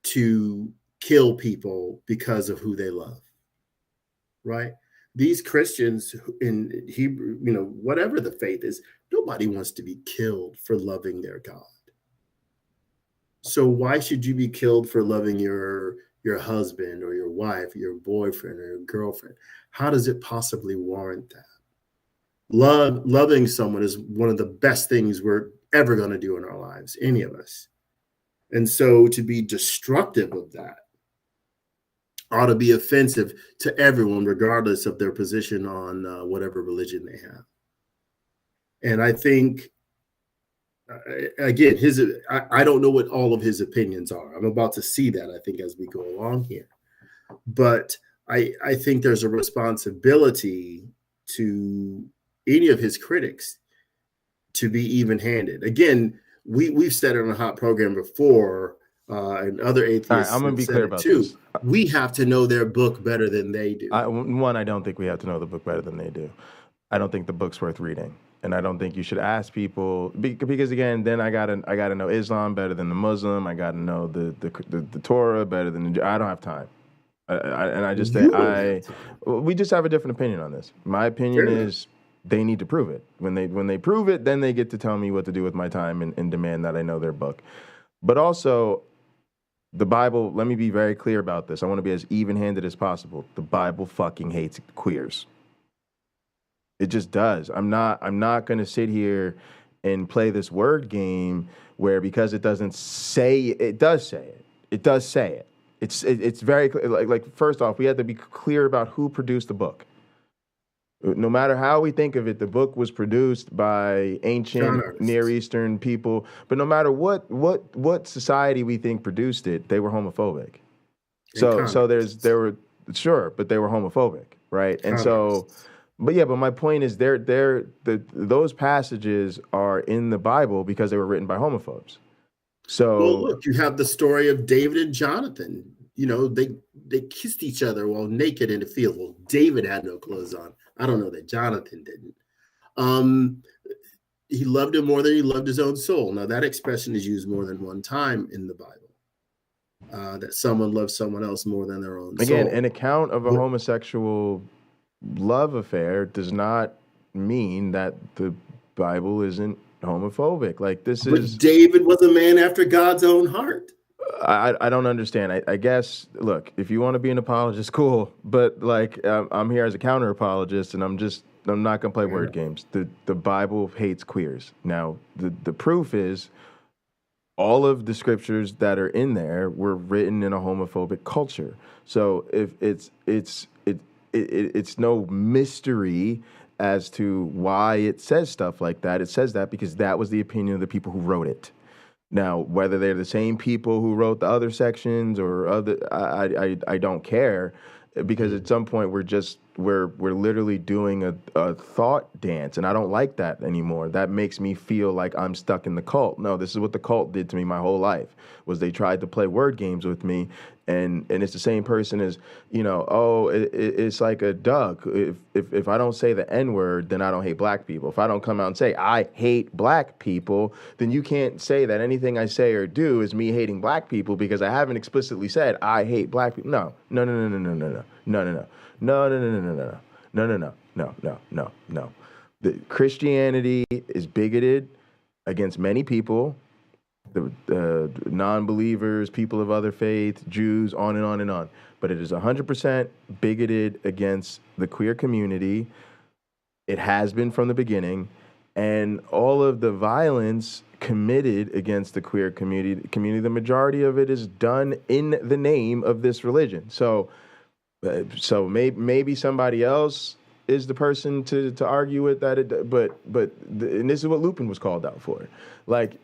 to kill people because of who they love, right? These Christians in Hebrew, whatever the faith is, nobody wants to be killed for loving their God. So why should you be killed for loving your husband or your wife, your boyfriend or your girlfriend? How does it possibly warrant that? Loving someone is one of the best things we're ever going to do in our lives, any of us. And so to be destructive of that ought to be offensive to everyone, regardless of their position on whatever religion they have. And I think, again, I don't know what all of his opinions are. I'm about to see that, I think, as we go along here. But I think there's a responsibility to any of his critics to be even-handed. Again, we've said it on a hot program before, and other atheists. All right, I'm going to be clear about too. this. We have to know their book better than they do. I don't think we have to know the book better than they do. I don't think the book's worth reading, and I don't think you should ask people because again, then I gotta know Islam better than the Muslim. I gotta know the Torah better than I don't have time. We just have a different opinion on this. My opinion is they need to prove it. When they prove it, then they get to tell me what to do with my time and demand that I know their book. But also, the Bible, let me be very clear about this. I want to be as even-handed as possible. The Bible fucking hates queers. It just does. I'm not going to sit here and play this word game where because it doesn't say it does say it. It does say it. It's very clear. Like first off, we have to be clear about who produced the book. No matter how we think of it, the book was produced by ancient Near Eastern people. But no matter what society we think produced it, they were homophobic. So there were but they were homophobic, right? And so, but my point is those passages are in the Bible because they were written by homophobes. So well, look, you have the story of David and Jonathan. You know, they kissed each other while naked in the field. Well, David had no clothes on. I don't know that Jonathan didn't. He loved him more than he loved his own soul. Now, that expression is used more than one time in the Bible, that someone loves someone else more than their own soul. Again, an account of a homosexual love affair does not mean that the Bible isn't homophobic. Like but David was a man after God's own heart. I don't understand. I guess, look, if you want to be an apologist, cool. But like, I'm here as a counter apologist, and I'm not gonna play word games. The Bible hates queers. Now, the proof is all of the scriptures that are in there were written in a homophobic culture. So if it's no mystery as to why it says stuff like that. It says that because that was the opinion of the people who wrote it. Now, whether they're the same people who wrote the other sections or other, I don't care, because at some point we're literally doing a thought dance, and I don't like that anymore. That makes me feel like I'm stuck in the cult. No, this is what the cult did to me my whole life, was they tried to play word games with me, and it's the same person as, it's like a duck. If I don't say the N-word, then I don't hate black people. If I don't come out and say I hate black people, then you can't say that anything I say or do is me hating black people because I haven't explicitly said I hate black people. No. The Christianity is bigoted against many people, the non-believers, people of other faiths, Jews, on and on and on. But it is 100% bigoted against the queer community. It has been from the beginning. And all of the violence committed against the queer community, the majority of it is done in the name of this religion. So maybe somebody else is the person to argue with that. And this is what Lupin was called out for. Like,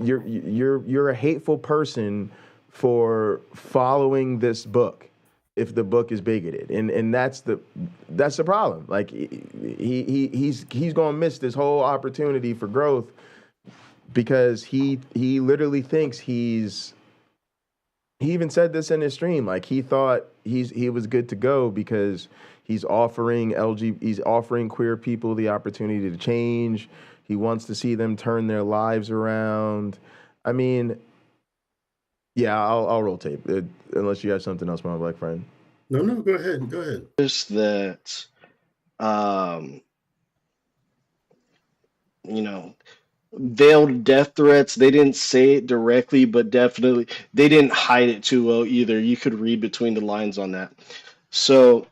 you're a hateful person for following this book if the book is bigoted, and that's the problem. Like, he's gonna miss this whole opportunity for growth because he literally thinks he even said this in his stream. Like, he thought he was good to go because he's offering queer people the opportunity to change. He wants to see them turn their lives around. I mean, yeah, I'll rotate unless you have something else, my black friend. No, go ahead. Just that, veiled death threats. They didn't say it directly, but definitely they didn't hide it too well either. You could read between the lines on that. So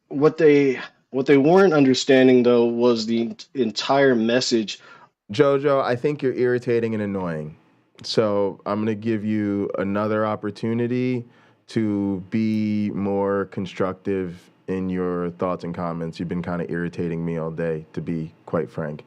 what they weren't understanding though was the entire message. Jojo, I think you're irritating and annoying. So I'm gonna give you another opportunity to be more constructive in your thoughts and comments. You've been kind of irritating me all day, to be quite frank.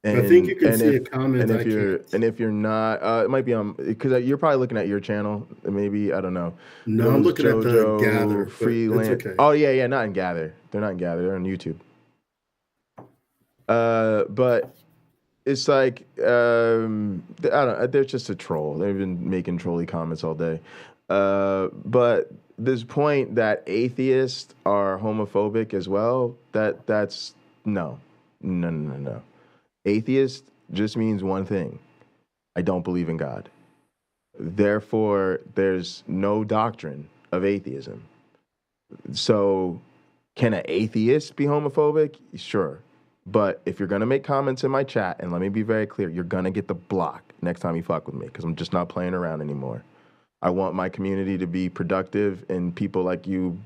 I think you can see a comment. If you're not, it might be on because you're probably looking at your channel. Maybe I don't know. No, I'm looking at the Gather. Freelance. It's okay. Oh yeah, not in Gather. They're not in Gather. They're on YouTube. But it's like I don't know. They're just a troll. They've been making trolly comments all day. But this point that atheists are homophobic as well. That's no. Atheist just means one thing. I don't believe in God. Therefore, there's no doctrine of atheism. So, can an atheist be homophobic? Sure. But if you're going to make comments in my chat, and let me be very clear, you're going to get the block next time you fuck with me because I'm just not playing around anymore. I want my community to be productive, and people like you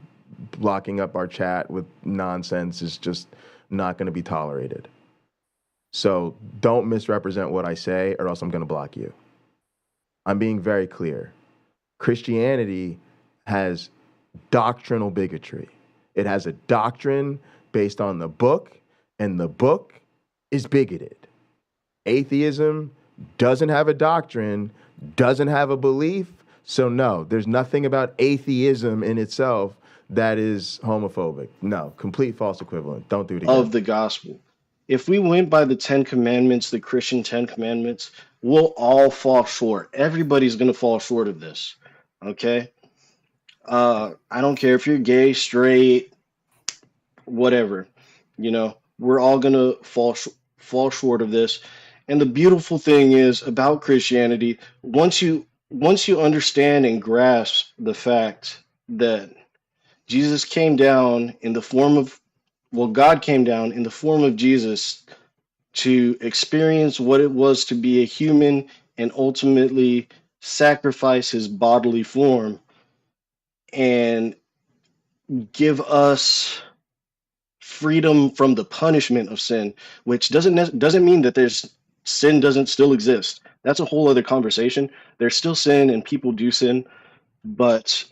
blocking up our chat with nonsense is just not going to be tolerated. So don't misrepresent what I say or else I'm going to block you. I'm being very clear. Christianity has doctrinal bigotry. It has a doctrine based on the book, and the book is bigoted. Atheism doesn't have a doctrine, doesn't have a belief, so no, there's nothing about atheism in itself that is homophobic. No, complete false equivalent. Don't do it again. Of the gospel. If we went by the 10 Commandments, the Christian 10 Commandments, we'll all fall short. Everybody's going to fall short of this. Okay? I don't care if you're gay, straight, whatever. You know, we're all going to fall short of this. And the beautiful thing is about Christianity, once you understand and grasp the fact that Jesus came down in the form of God came down in the form of Jesus to experience what it was to be a human and ultimately sacrifice his bodily form and give us freedom from the punishment of sin, which doesn't mean that sin doesn't still exist. That's a whole other conversation. There's still sin and people do sin, but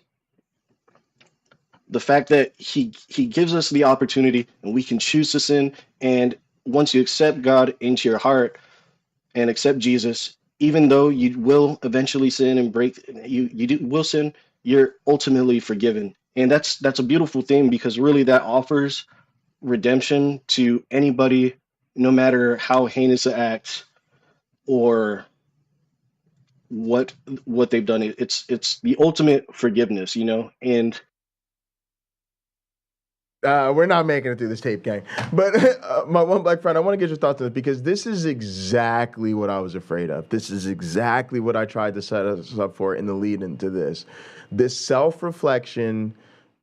the fact that he gives us the opportunity and we can choose to sin, and once you accept God into your heart and accept Jesus, even though you will eventually sin and will sin, you're ultimately forgiven. And that's a beautiful thing, because really that offers redemption to anybody, no matter how heinous an act or what they've done. It's the ultimate forgiveness, you know. And we're not making it through this tape, gang. But my one black friend, I want to get your thoughts on this, because this is exactly what I was afraid of. This is exactly what I tried to set us up for in the lead into this. This self-reflection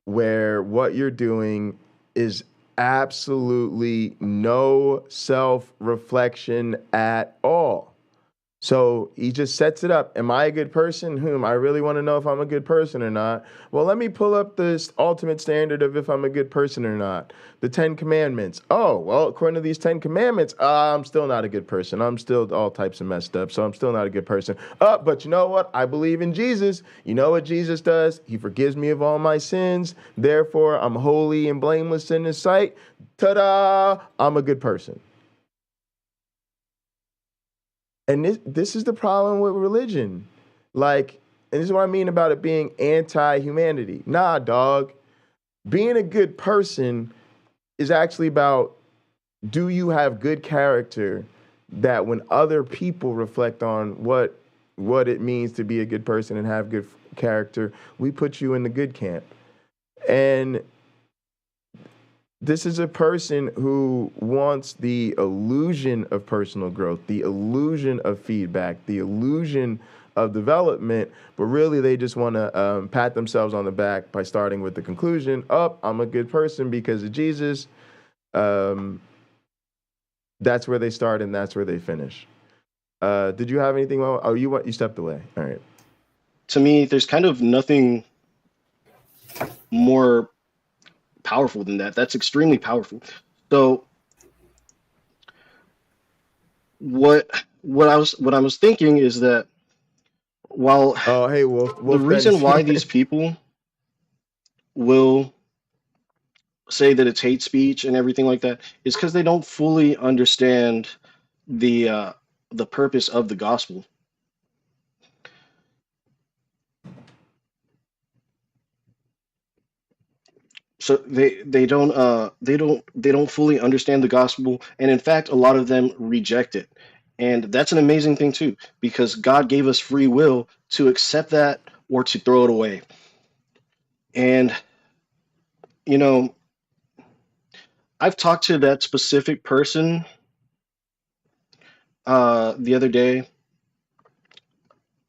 where what you're doing is absolutely no self-reflection at all. So he just sets it up. Am I a good person? I really want to know if I'm a good person or not. Well, let me pull up this ultimate standard of if I'm a good person or not. The 10 Commandments. Oh, well, according to these 10 Commandments, I'm still not a good person. I'm still all types of messed up, so I'm still not a good person. But you know what? I believe in Jesus. You know what Jesus does? He forgives me of all my sins. Therefore, I'm holy and blameless in his sight. Ta-da! I'm a good person. And this is the problem with religion. Like, and this is what I mean about it being anti-humanity. Nah, dog. Being a good person is actually about, do you have good character that when other people reflect on what it means to be a good person and have good character, we put you in the good camp. And this is a person who wants the illusion of personal growth, the illusion of feedback, the illusion of development, but really they just want to pat themselves on the back by starting with the conclusion, I'm a good person because of Jesus. That's where they start and that's where they finish. Did you have anything? Oh, you stepped away. All right. To me, there's kind of nothing more powerful than that. That's extremely powerful. So what I was thinking is that while Oh, hey, the reason Wolfpenny's why here. these people will say that it's hate speech and everything like that is because they don't fully understand the the purpose of the gospel. So they don't fully understand the gospel, and in fact, a lot of them reject it, and that's an amazing thing too, because God gave us free will to accept that or to throw it away. And you know, I've talked to that specific person the other day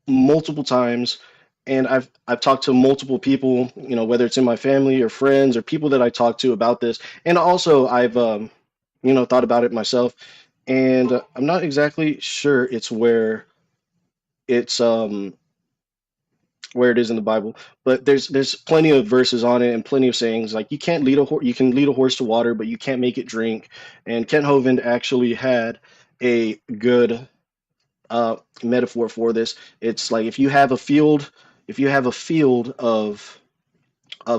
multiple times, and I've talked to multiple people, you know, whether it's in my family or friends or people that I talk to about this, and also I've you know, thought about it myself, and I'm not exactly sure it's where it is in the Bible, but there's plenty of verses on it and plenty of sayings like you can lead a horse to water, but you can't make it drink. And Kent Hovind actually had a good metaphor for this. It's like if you have a field of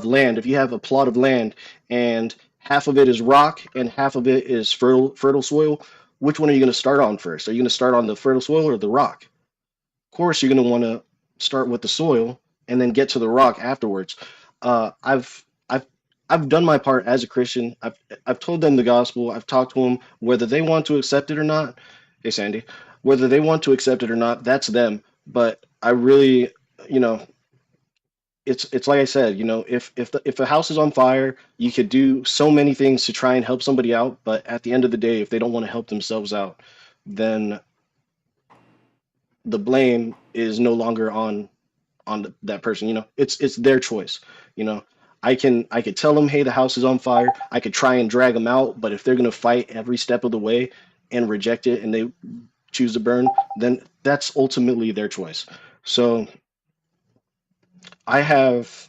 land, if you have a plot of land and half of it is rock and half of it is fertile soil, which one are you going to start on first? Are you going to start on the fertile soil or the rock? Of course, you're going to want to start with the soil and then get to the rock afterwards. Uh, I've I've I've done my part as a Christian. I've told them the gospel. I've talked to them whether they want to accept it or not. Hey, Sandy, whether they want to accept it or not, that's them. But I really, you know, it's like I said, you know, if a house is on fire, you could do so many things to try and help somebody out, but at the end of the day, if they don't want to help themselves out, then the blame is no longer on that person. You know, it's their choice. You know, I could tell them, hey, the house is on fire. I could try and drag them out, but if they're gonna fight every step of the way and reject it, and they choose to burn, then that's ultimately their choice. So I have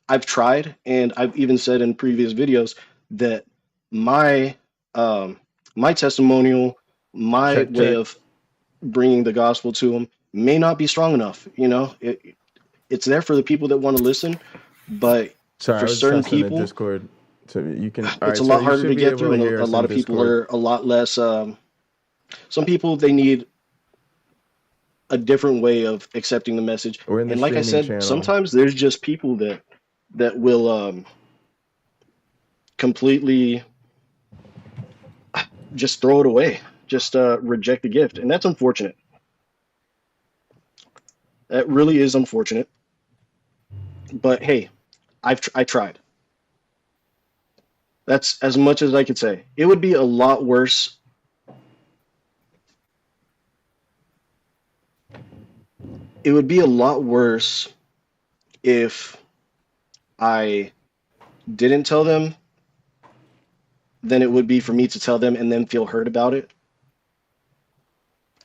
I've tried, and I've even said in previous videos that my my testimonial, my Check, way check. of bringing the gospel to them may not be strong enough. You know, it's there for the people that want to listen, but Sorry, for I was certain testing the people, Discord. So you can. All it's right, a so lot you harder should to be get able through, to and hear a us in lot of people Discord. are a lot less. Some people they need a different way of accepting the message, We're in the and like I streaming said, channel. sometimes there's just people that will completely just throw it away, just reject the gift, and that's unfortunate. That really is unfortunate. But hey, I tried. That's as much as I could say. It would be a lot worse. It would be a lot worse if I didn't tell them than it would be for me to tell them and then feel hurt about it.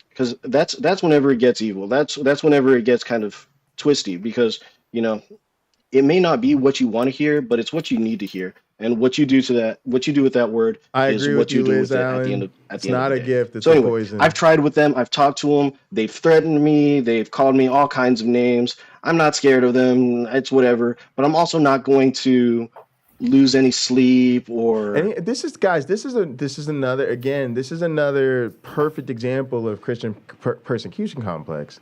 Because that's whenever it gets evil. That's whenever it gets kind of twisty. Because you know it may not be what you want to hear, but it's what you need to hear. And what you do to that, what you do with that word, I is agree with what you you, do Liz with it Allen. at It's the end of not the a day. gift; it's So a anyway, I've poison. tried with them. I've talked to them. They've threatened me. They've called me all kinds of names. I'm not scared of them. It's whatever. But I'm also not going to lose any sleep or This is, guys. This is another, again. This is another perfect example of Christian persecution complex.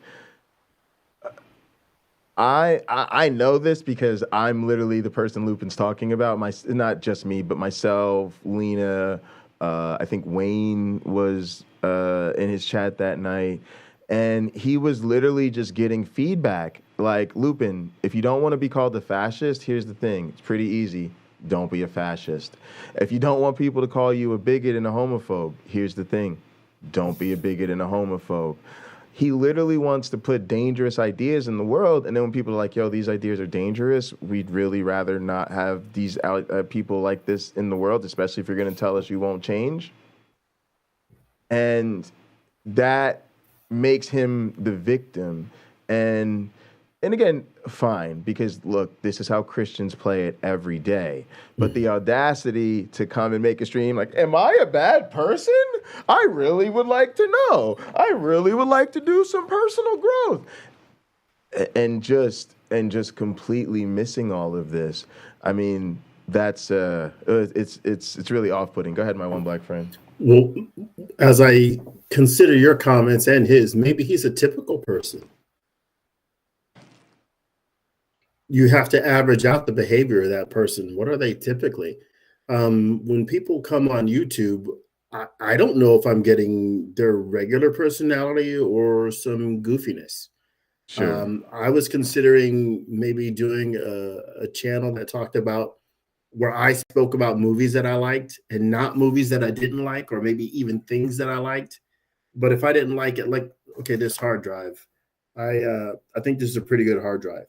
I know this because I'm literally the person Lupin's talking about. Not just me, but myself, Lena. I think Wayne was in his chat that night, and he was literally just getting feedback. Like, Lupin, if you don't want to be called a fascist, here's the thing. It's pretty easy. Don't be a fascist. If you don't want people to call you a bigot and a homophobe, here's the thing. Don't be a bigot and a homophobe. He literally wants to put dangerous ideas in the world, and then when people are like, yo, these ideas are dangerous, we'd really rather not have these people like this in the world, especially if you're going to tell us you won't change. And that makes him the victim. And and again, fine, because look, this is how Christians play it every day. But the audacity to come and make a stream like, am I a bad person? I really would like to know. I really would like to do some personal growth. And just completely missing all of this. I mean, that's it's really off-putting. Go ahead, my one black friend. Well, as I consider your comments and his, maybe he's a typical person. You have to average out the behavior of that person. What are they typically? When people come on YouTube, I don't know if I'm getting their regular personality or some goofiness. Sure. I was considering maybe doing a channel that talked about where I spoke about movies that I liked and not movies that I didn't like, or maybe even things that I liked. But if I didn't like it, like, okay, this hard drive, I think this is a pretty good hard drive.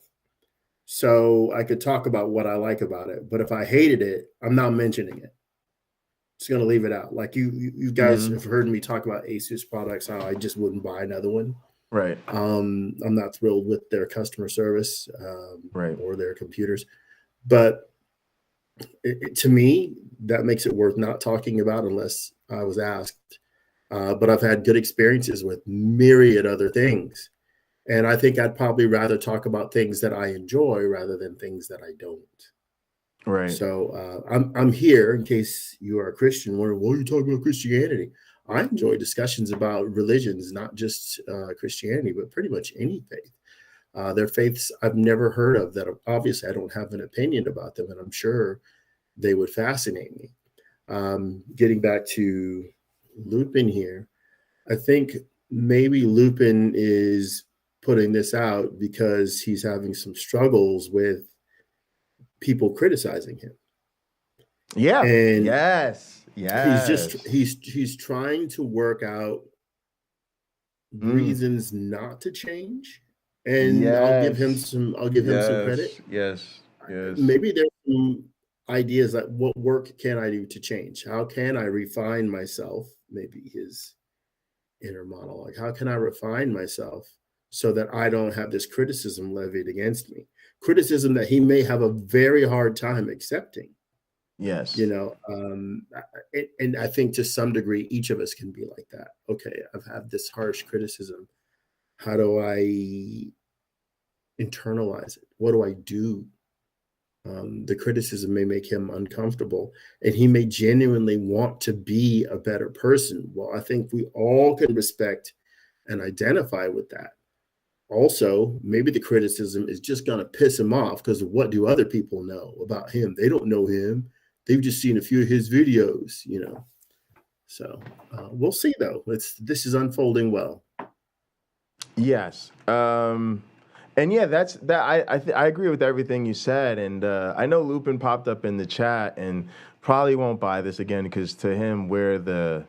So I could talk about what I like about it. But if I hated it, I'm not mentioning it. Just gonna leave it out. Like you guys have heard me talk about Asus products, how I just wouldn't buy another one. Right. I'm not thrilled with their customer service Right. or their computers. But to me, that makes it worth not talking about unless I was asked. But I've had good experiences with myriad other things. And I think I'd probably rather talk about things that I enjoy rather than things that I don't. Right. So I'm here in case you are a Christian. Wondering, what are you talking about Christianity? I enjoy discussions about religions, not just Christianity, but pretty much any faith. There are faiths I've never heard of that obviously I don't have an opinion about them, and I'm sure they would fascinate me. Getting back to Lupin here, I think maybe Lupin is putting this out because he's having some struggles with people criticizing him. Yeah. And yes. He's trying to work out reasons not to change. And I'll give him some credit. Yes. Maybe there's some ideas like, what work can I do to change? How can I refine myself? Maybe his inner monologue. How can I refine myself so that I don't have this criticism levied against me? Criticism that he may have a very hard time accepting. Yes. And I think to some degree, each of us can be like that. Okay, I've had this harsh criticism. How do I internalize it? What do I do? The criticism may make him uncomfortable, and he may genuinely want to be a better person. Well, I think we all can respect and identify with that. Also, maybe the criticism is just going to piss him off because what do other people know about him? They don't know him. They've just seen a few of his videos, So we'll see, though. This is unfolding well. Yes. And yeah, that's that. I agree with everything you said, and I know Lupin popped up in the chat and probably won't buy this again because to him, we're the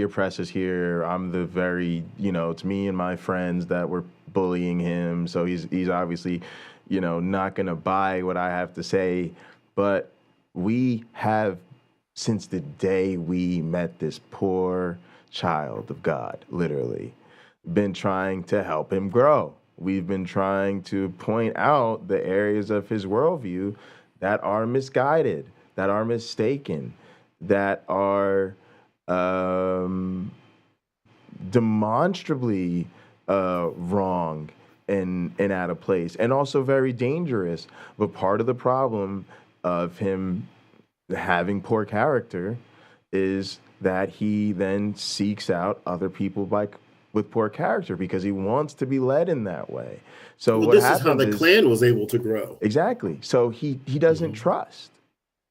oppressors here. I'm the very, it's me and my friends that were bullying him. So he's obviously, not gonna buy what I have to say. But we have, since the day we met this poor child of God, literally, been trying to help him grow. We've been trying to point out the areas of his worldview that are misguided, that are mistaken, that are demonstrably wrong and out of place, and also very dangerous. But part of the problem of him having poor character is that he then seeks out other people with poor character because he wants to be led in that way. So this is how the clan was able to grow. Exactly. So he doesn't trust.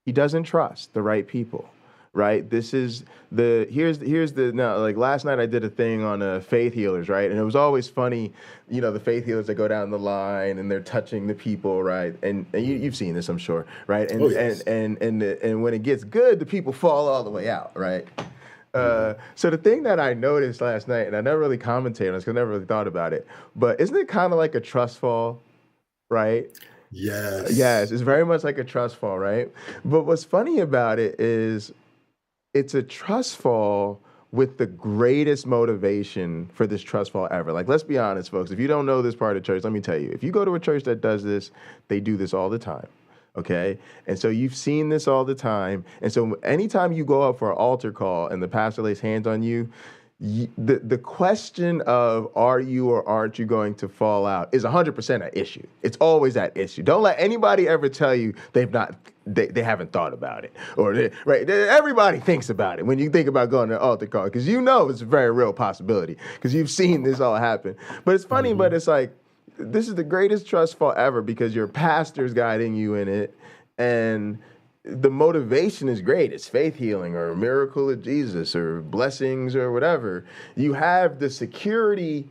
He doesn't trust the right people. Right. This is like last night I did a thing on faith healers. Right. And it was always funny, the faith healers that go down the line and they're touching the people. Right. And you've seen this, I'm sure. Right. And, yes. and when it gets good, the people fall all the way out. Right. So the thing that I noticed last night, and I never really commented on this because I never really thought about it, but isn't it kind of like a trust fall? Right. Yes. It's very much like a trust fall. Right. But what's funny about it is, it's a trust fall with the greatest motivation for this trust fall ever. Like, let's be honest, folks. If you don't know this part of church, let me tell you. If you go to a church that does this, they do this all the time. Okay? And so you've seen this all the time. And so anytime you go up for an altar call and the pastor lays hands on you, the question of are you or aren't you going to fall out is 100% an issue. It's always that issue. Don't let anybody ever tell you they haven't thought about it. Right? Everybody thinks about it when you think about going to an altar call, because you know it's a very real possibility because you've seen this all happen. But it's funny, but it's like, this is the greatest trust fall ever because your pastor's guiding you in it, and the motivation is great. It's faith healing or a miracle of Jesus or blessings or whatever. You have the security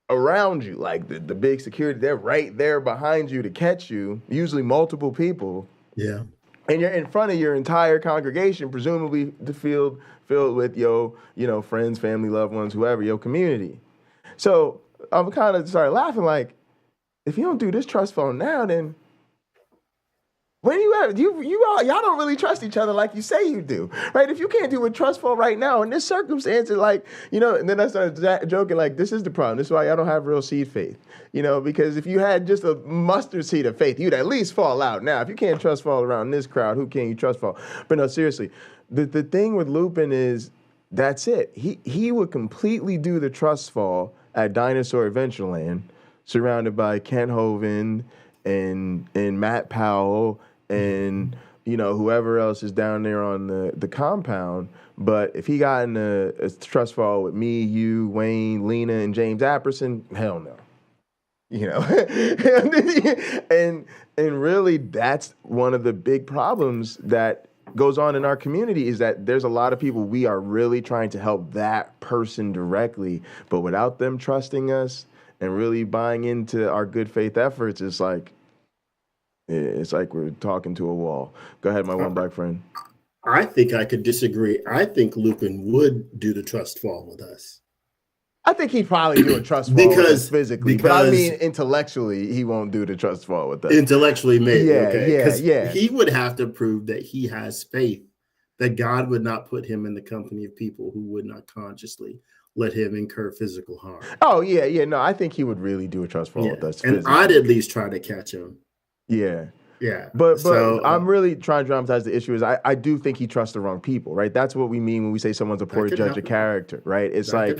around you, like the big security. They're right there behind you to catch you, usually multiple people. Yeah. And you're in front of your entire congregation, presumably filled with your, friends, family, loved ones, whoever, your community. So I'm kind of started laughing like, if you don't do this trust fall now, then when y'all don't really trust each other like you say you do, right? If you can't do a trust fall right now in this circumstance, like, and then I started joking like, this is the problem. This is why y'all don't have real seed faith, because if you had just a mustard seed of faith, you'd at least fall out. Now, if you can't trust fall around this crowd, who can you trust fall? But no, seriously, the thing with Lupin is that's it. He would completely do the trust fall at Dinosaur Adventureland, surrounded by Ken Hovind and Matt Powell and whoever else is down there on the compound. But if he got in a trust fall with me, you, Wayne, Lena, and James Apperson, hell no. And really that's one of the big problems that goes on in our community, is that there's a lot of people we are really trying to help that person directly, but without them trusting us and really buying into our good faith efforts, it's like we're talking to a wall. Go ahead, my one black friend. I think I could disagree. I think Lupin would do the trust fall with us. I think he'd probably do a trust fall with us physically, but I mean intellectually, he won't do the trust fall with us. Intellectually, maybe. Yeah. He would have to prove that he has faith, that God would not put him in the company of people who would not consciously let him incur physical harm. Oh, yeah. No, I think he would really do a trust fall with us. And I'd at least try to catch him. Yeah. Yeah. But I'm really trying to dramatize the issue is I do think he trusts the wrong people, right? That's what we mean when we say someone's a poor judge of character, right? It's like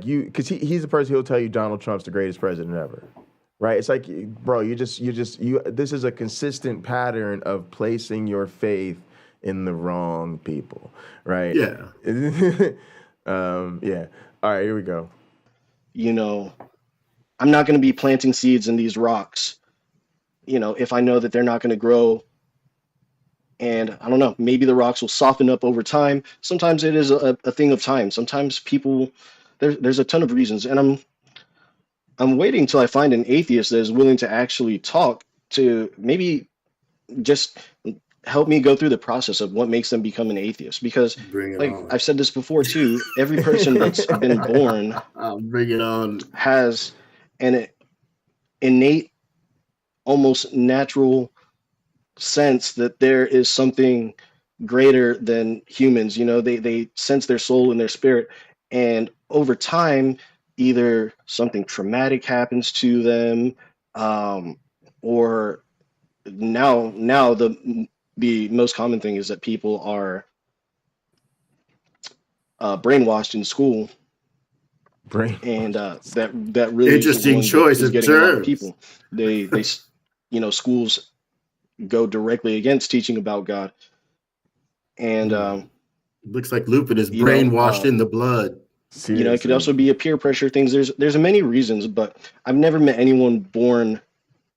you, because he's the person who'll tell you Donald Trump's the greatest president ever, right? It's like, bro, you this is a consistent pattern of placing your faith in the wrong people, right? Yeah. Yeah. All right, here we go. I'm not going to be planting seeds in these rocks, if I know that they're not going to grow. And I don't know, maybe the rocks will soften up over time. Sometimes it is a thing of time. Sometimes people, there's a ton of reasons. And I'm waiting till I find an atheist that is willing to actually talk to maybe just help me go through the process of what makes them become an atheist. Because I've said this before too, every person that's been born bring it on has an innate, almost natural sense that there is something greater than humans. They sense their soul and their spirit, and over time either something traumatic happens to them, or now the most common thing is that people are brainwashed in school. And that really interesting choice of terms. People they schools go directly against teaching about God, and looks like Lupin is brainwashed in the blood. Seriously. It could also be a peer pressure things. There's many reasons, but I've never met anyone born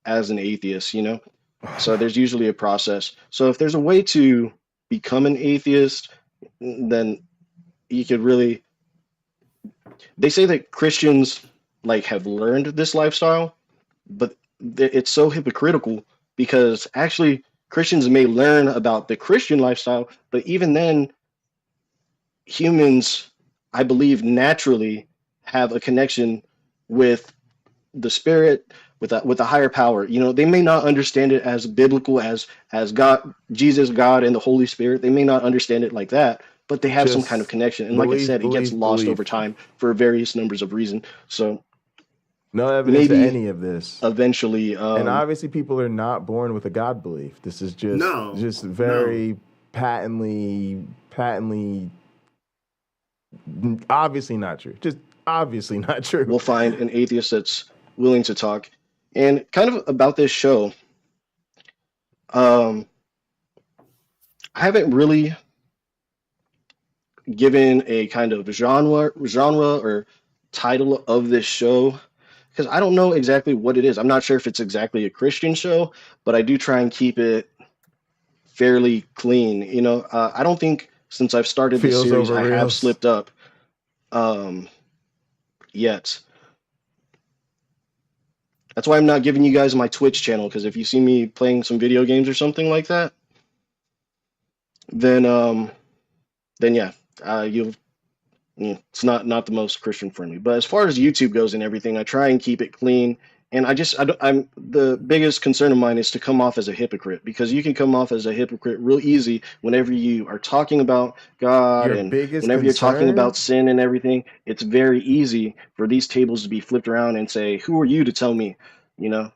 as an atheist. So there's usually a process. So if there's a way to become an atheist, then you could really. They say that Christians have learned this lifestyle, but it's so hypocritical, because actually Christians may learn about the Christian lifestyle, but even then humans, I believe, naturally have a connection with the spirit, with a higher power. They may not understand it as biblical as God, Jesus, God, and the Holy Spirit. They may not understand it like that, but they have some Just kind of connection. And like I said, it gets lost belief. over time for various numbers of reasons. So No evidence of maybe any of this. eventually, And obviously, people are not born with a God belief. This is just very patently, obviously not true. Just obviously not true. we'll find an atheist that's willing to talk. And kind of about this show, I haven't really given a kind of genre or title of this show because I don't know exactly what it is. I'm not sure if it's exactly a Christian show, but I do try and keep it fairly clean. You know, I don't think since I've started this Feels series over I have rails. slipped up yet. That's why I'm not giving you guys my Twitch channel, because if you see me playing some video games or something like that, then yeah, it's not the most Christian friendly. But as far as YouTube goes and everything, I try and keep it clean. And I'm the biggest concern of mine is to come off as a hypocrite, because you can come off as a hypocrite real easy whenever you are talking about God Your and biggest whenever you're talking concern? about sin and everything. It's very easy for these tables to be flipped around and say, "Who are you to tell me, you know,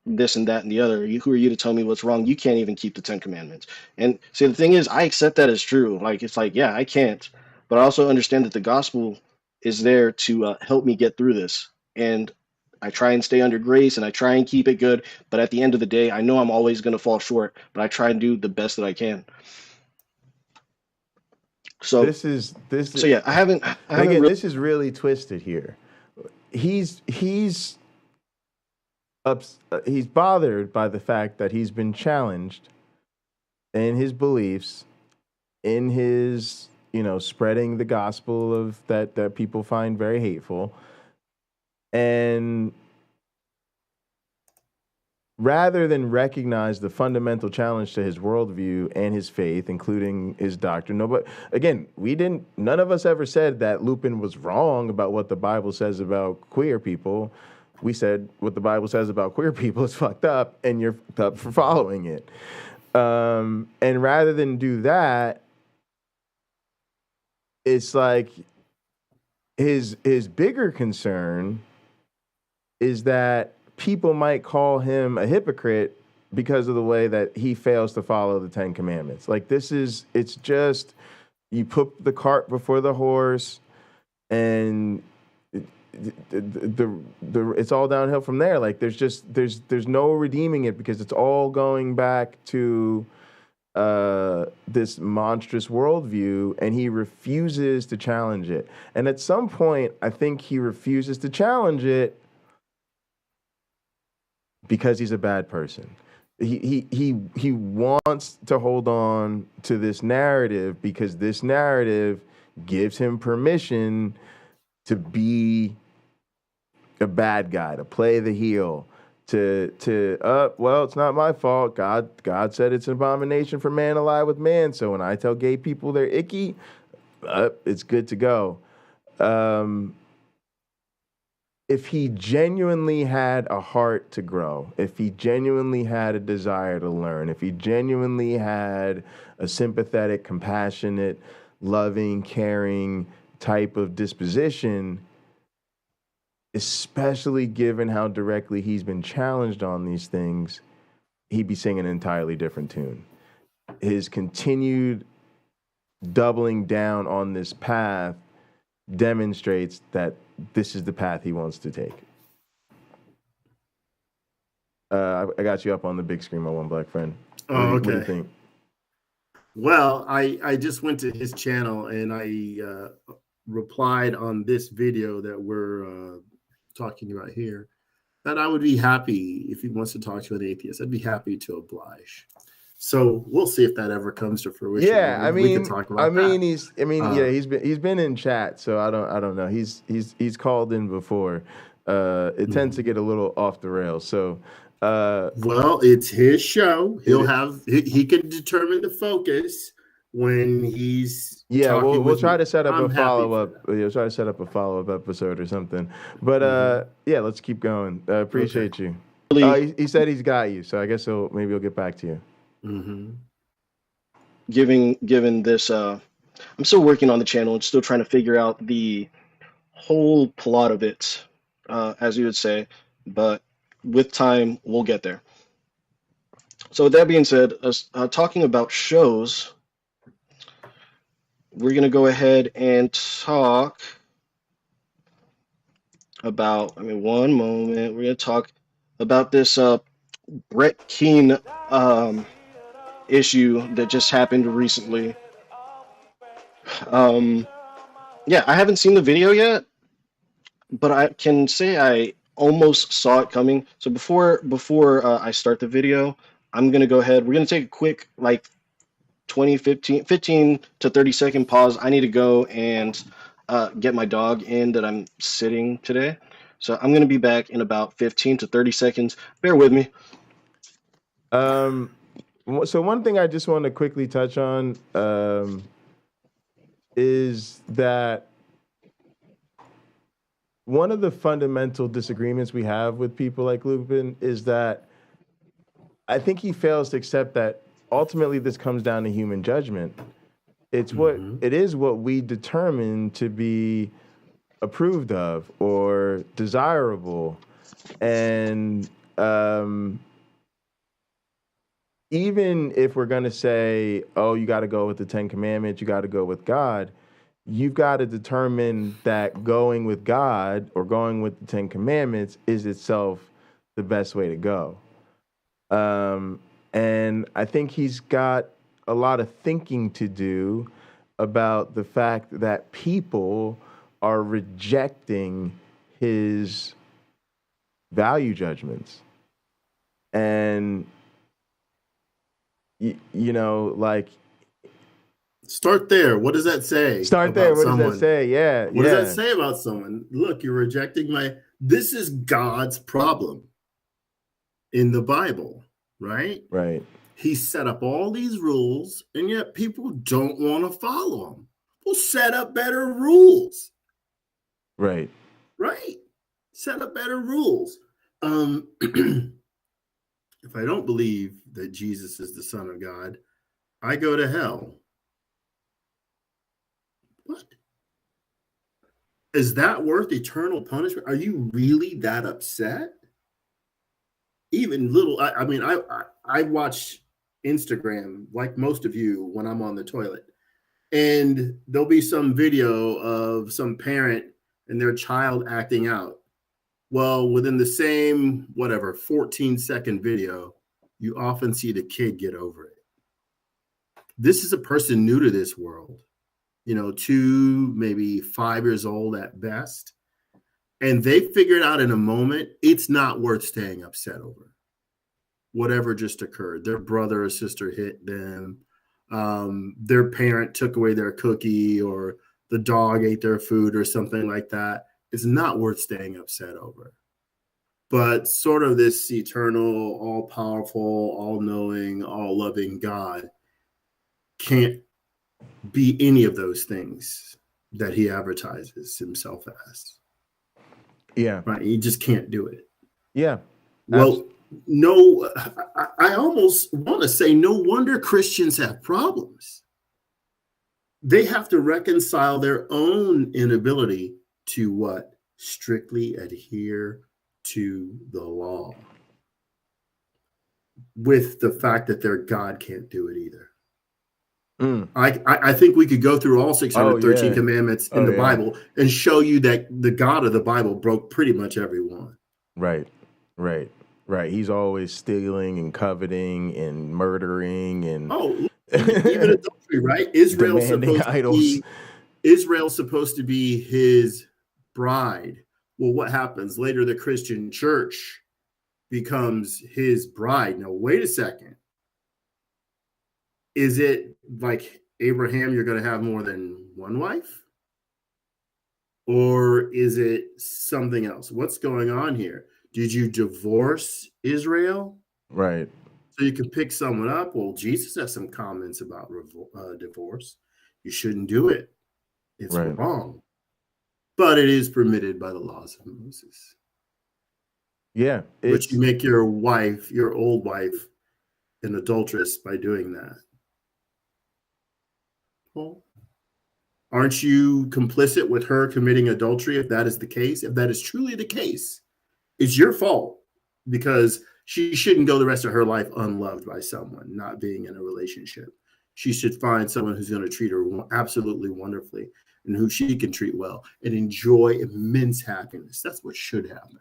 this and that and the other? Who are you to tell me what's wrong? You can't even keep the 10 Commandments." And see, the thing is, I accept that as true. Like, it's like, yeah, I can't, but I also understand that the gospel is there to help me get through this. And I try and stay under grace and I try and keep it good. But at the end of the day, I know I'm always going to fall short, but I try and do the best that I can. So This is yeah, I haven't again, really... this is really twisted here. He's bothered by the fact that he's been challenged in his beliefs, in his, spreading the gospel of that people find very hateful. And rather than recognize the fundamental challenge to his worldview and his faith, including his doctrine, none of us ever said that Lupin was wrong about what the Bible says about queer people. We said what the Bible says about queer people is fucked up, and you're fucked up for following it. And rather than do that, it's like his bigger concern is that people might call him a hypocrite because of the way that he fails to follow the 10 Commandments. Like, it's just, you put the cart before the horse, and it's all downhill from there. Like, there's no redeeming it, because it's all going back to this monstrous worldview, and he refuses to challenge it. And at some point, I think he refuses to challenge it because he's a bad person. He wants to hold on to this narrative because this narrative gives him permission to be a bad guy, to play the heel, well, it's not my fault. God said it's an abomination for man to lie with man. So when I tell gay people they're icky, it's good to go. If he genuinely had a heart to grow, if he genuinely had a desire to learn, if he genuinely had a sympathetic, compassionate, loving, caring type of disposition, especially given how directly he's been challenged on these things, he'd be singing an entirely different tune. His continued doubling down on this path demonstrates that this is the path he wants to take. I got you up on the big screen, my one black friend. Oh, okay. What do you think? Well, I just went to his channel and I replied on this video that we're talking about here, that I would be happy if he wants to talk to an atheist. I'd be happy to oblige. So we'll see if that ever comes to fruition. Yeah, we can talk about that. He's been in chat, so I don't know. He's called in before. It tends to get a little off the rails. So well, it's his show. He can determine the focus when he's we'll try to set up a follow-up. We'll try to set up a follow-up episode or something. But let's keep going. I appreciate you. He said he's got you, so I guess maybe he'll get back to you. Given this I'm still working on the channel and still trying to figure out the whole plot of it, as you would say. But with time, we'll get there. So with that being said, talking about shows, we're going to go ahead and talk about, one moment, we're going to talk about this Brett Keane issue that just happened recently. Yeah, I haven't seen the video yet, but I can say I almost saw it coming. So before I start the video, I'm going to go ahead. We're going to take a quick, like, 15 to 30-second pause. I need to go and get my dog in that I'm sitting today. So I'm going to be back in about 15 to 30 seconds. Bear with me. So one thing I just want to quickly touch on is that one of the fundamental disagreements we have with people like Lupin is that I think he fails to accept that ultimately this comes down to human judgment. It is what we determine to be approved of or desirable. And even if we're going to say, oh, you got to go with the 10 Commandments, you got to go with God, you've got to determine that going with God or going with the 10 Commandments is itself the best way to go. And I think he's got a lot of thinking to do about the fact that people are rejecting his value judgments. And, you know, like... Start there. What does that say? Start there. What does that say? Yeah. What does that say about someone? Look, you're rejecting my... This is God's problem in the Bible, right? Right. He set up all these rules, and yet people don't want to follow them. We'll set up better rules. Right. Right. Set up better rules. If I don't believe that Jesus is the Son of God, I go to hell. What? Is that worth eternal punishment? Are you really that upset? Even little, I watch Instagram like most of you when I'm on the toilet, and there'll be some video of some parent and their child acting out. Well, within the same 14-second video, you often see the kid get over it. This is a person new to this world, 2, maybe 5 years old at best. And they figured out in a moment, it's not worth staying upset over. Whatever just occurred. Their brother or sister hit them. Their parent took away their cookie, or the dog ate their food or something like that. It's not worth staying upset over. But sort of this eternal, all-powerful, all-knowing, all-loving God can't be any of those things that he advertises himself as. Yeah. Right. You just can't do it. Yeah. Well, no, I almost want to say no wonder Christians have problems. They have to reconcile their own inability to what? Strictly adhere to the law with the fact that their God can't do it either. I think we could go through all 613 commandments in the Bible and show you that the God of the Bible broke pretty much every one. Right. He's always stealing and coveting and murdering and even adultery, right? Israel's supposed to be his bride. Well, what happens later? The Christian church becomes his bride. Now, wait a second. Is it like Abraham, you're going to have more than one wife? Or is it something else? What's going on here? Did you divorce Israel? Right. So you can pick someone up. Well, Jesus has some comments about divorce. You shouldn't do it. It's wrong. But it is permitted by the laws of Moses. Yeah. But you make your wife, your old wife, an adulteress by doing that. Well, Aren't you complicit with her committing adultery if that is the case? If that is truly the case, it's your fault because she shouldn't go the rest of her life unloved by someone, not being in a relationship. She should find someone who's going to treat her absolutely wonderfully and who she can treat well and enjoy immense happiness. That's what should happen.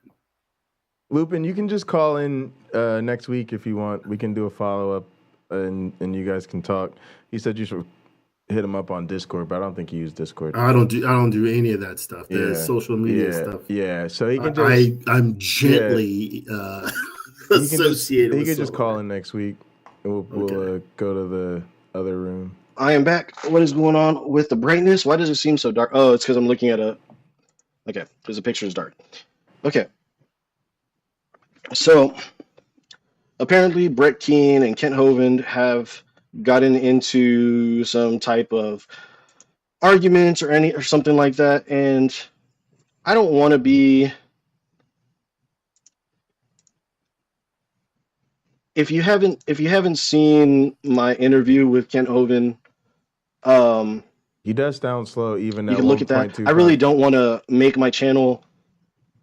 Lupin, you can just call in next week if you want. We can do a follow-up and you guys can talk. He said you should hit him up on Discord, but I don't think he used Discord. I don't do any of that stuff. The social media stuff. Yeah, so he can just I'm gently associated. He could just call in next week and we'll go to the other room. I am back. What is going on with the brightness? Why does it seem so dark? Oh, it's because I'm looking at okay, because the picture is dark. Okay. So apparently Brett Keane and Kent Hovind have gotten into some type of arguments or something like that, and I don't want to be. If you haven't seen my interview with Kent Hovind, he does sound slow. Even you can look at that. I really don't want to make my channel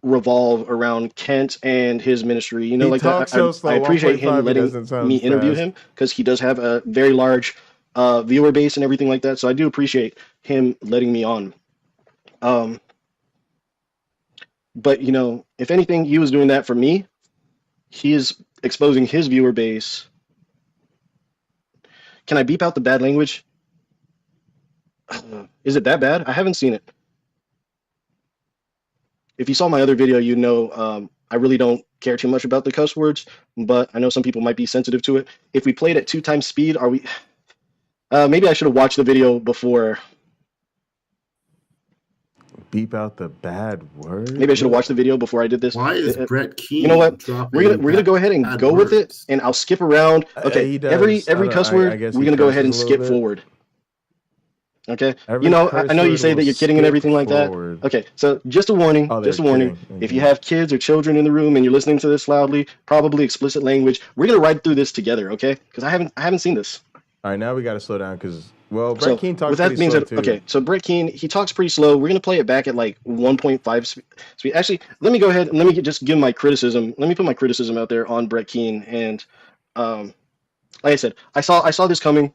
revolve around Kent and his ministry. You know, he like that. I appreciate him letting me interview him because he does have a very large viewer base and everything like that. So I do appreciate him letting me on. But you know, if anything, he was doing that for me. He is exposing his viewer base. Can I beep out the bad language? Is it that bad? I haven't seen it. If you saw my other video, you know I really don't care too much about the cuss words, but I know some people might be sensitive to it. If we played at 2 times speed, are we... maybe I should have watched the video before. Beep out the bad word? Maybe I should have watched the video before I did this. Why is Brett Keane? You know what? We're gonna go ahead and go with it, and I'll skip around. Okay, every cuss word, we're gonna go ahead and skip forward. Okay, you know, I know you say that you're kidding and everything like that. Okay, so just a warning, just a warning. If you have kids or children in the room and you're listening to this loudly, probably explicit language, we're gonna ride through this together, okay? Because I haven't seen this. All right, now we got to slow down because Brett Keane talks pretty slow too. Okay, so Brett Keane, he talks pretty slow. We're gonna play it back at like 1.5 speed. Actually, let me go ahead and just give my criticism. Let me put my criticism out there on Brett Keane. And like I said, I saw this coming.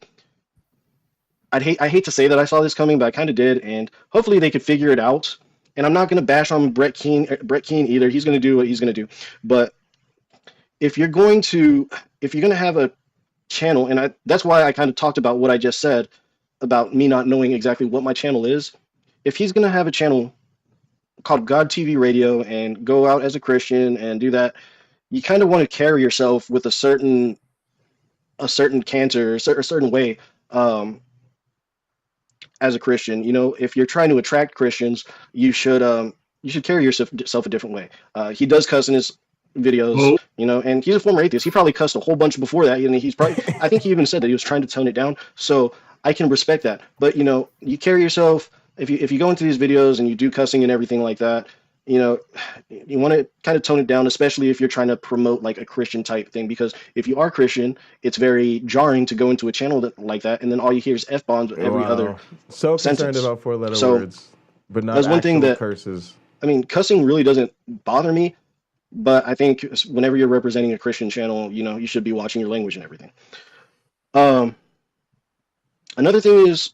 I hate to say that I saw this coming, but I kind of did, and hopefully they could figure it out. And I'm not going to bash on Brett Keane either. He's going to do what he's going to do. But if you're going to have a channel, and that's why I kind of talked about what I just said about me not knowing exactly what my channel is. If he's going to have a channel called God TV Radio and go out as a Christian and do that, you kind of want to carry yourself with a certain canter, a certain way. As a Christian, you know, if you're trying to attract Christians, you should carry yourself a different way. He does cuss in his videos, you know, and he's a former atheist. He probably cussed a whole bunch before that, and he's probably, I think he even said that he was trying to tone it down. So I can respect that. But you know, you carry yourself. If you go into these videos and you do cussing and everything like that, you know, you want to kind of tone it down, especially if you're trying to promote like a Christian type thing, because if you are Christian, it's very jarring to go into a channel like that, and then all you hear is F-bombs every other so sentence. Concerned about 4-letter words, but not that's one thing that curses. I mean, cussing really doesn't bother me, but I think whenever you're representing a Christian channel, you know, you should be watching your language and everything. Another thing is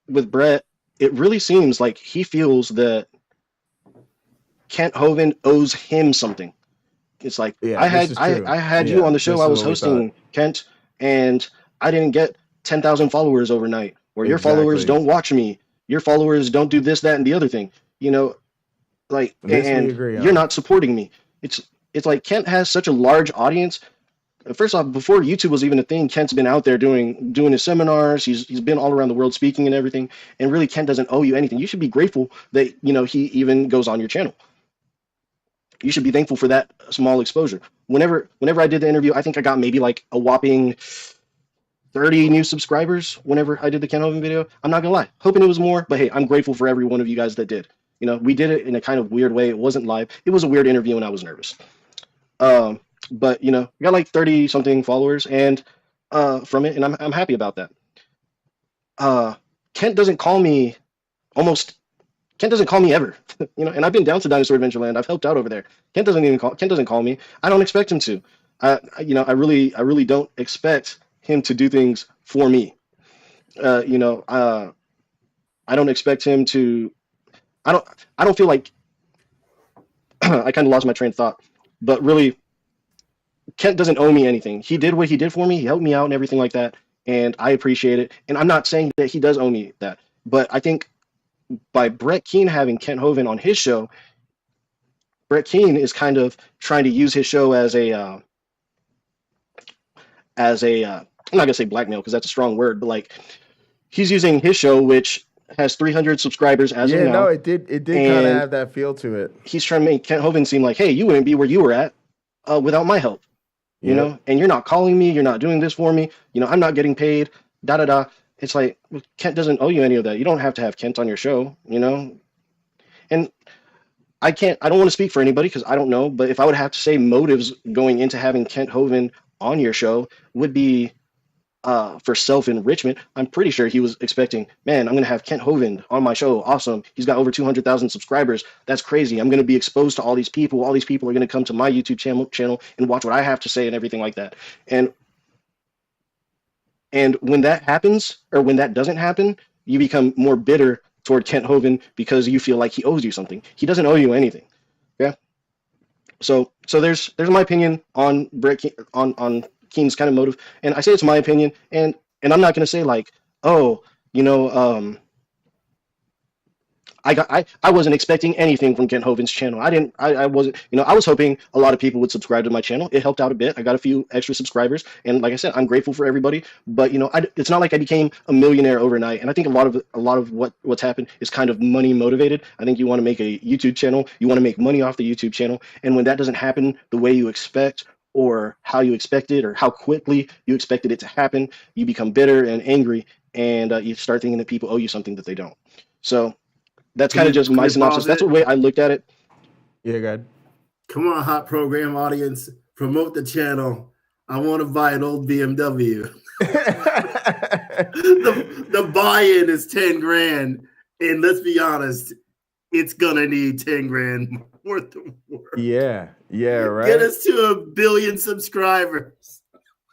with Brett, it really seems like he feels that Kent Hovind owes him something. It's like, I had you on the show I was hosting, Kent, and I didn't get 10,000 followers overnight, or your followers don't watch me, your followers don't do this, that, and the other thing, you know, like, and you're not supporting me. It's like Kent has such a large audience. First off, before YouTube was even a thing, Kent's been out there doing his seminars. He's been all around the world speaking and everything. And really, Kent doesn't owe you anything. You should be grateful that, you know, he even goes on your channel. You should be thankful for that small exposure. Whenever I did the interview, I think I got maybe like a whopping 30 new subscribers whenever I did the Kent Hovind video. I'm not gonna lie, hoping it was more, but hey, I'm grateful for every one of you guys that did. You know, we did it in a kind of weird way. It wasn't live. It was a weird interview and I was nervous. But you know, we got like 30 something followers and from it, and I'm happy about that. Kent doesn't call me almost Kent doesn't call me ever, and I've been down to Dinosaur Adventureland. I've helped out over there. Kent doesn't call me. I don't expect him to. I really don't expect him to do things for me. I don't expect him to. I don't feel like I kind of lost my train of thought, but really, Kent doesn't owe me anything. He did what he did for me. He helped me out and everything like that, and I appreciate it. And I'm not saying that he does owe me that, but I think by Brett Keane having Kent Hovind on his show, Brett Keane is kind of trying to use his show as a I'm not gonna say blackmail because that's a strong word, but like he's using his show, which has 300 subscribers as of now. Yeah, no, it did kind of have that feel to it. He's trying to make Kent Hovind seem like, hey, you wouldn't be where you were at without my help, and you're not calling me, you're not doing this for me, I'm not getting paid, da da da. It's like, well, Kent doesn't owe you any of that. You don't have to have Kent on your show, and I don't want to speak for anybody because I don't know, but if I would have to say motives going into having Kent Hovind on your show would be for self-enrichment. I'm pretty sure he was expecting, man, I'm going to have Kent Hovind on my show. Awesome. He's got over 200,000 subscribers. That's crazy. I'm going to be exposed to all these people. All these people are going to come to my YouTube channel and watch what I have to say and everything like that. And when that happens, or when that doesn't happen, you become more bitter toward Kent Hovind because you feel like he owes you something. He doesn't owe you anything. Yeah. So there's my opinion on Brett on Keane's kind of motive, and I say it's my opinion, and I'm not going to say like, oh, I wasn't expecting anything from Kent Hovind's channel. I wasn't, I was hoping a lot of people would subscribe to my channel. It helped out a bit. I got a few extra subscribers, and like I said, I'm grateful for everybody. But it's not like I became a millionaire overnight. And I think a lot of what's happened is kind of money motivated. I think you want to make a YouTube channel, you want to make money off the YouTube channel, and when that doesn't happen the way you expect, or how you expected, or how quickly you expected it to happen, you become bitter and angry, and you start thinking that people owe you something that they don't. So that's kind of just my synopsis. That's the way I looked at it. Yeah, good. Come on, hot program audience, promote the channel. I want to buy an old BMW. the buy-in is 10 grand, and let's be honest, it's gonna need 10 grand worth of work. Yeah, right. Get us to 1 billion subscribers.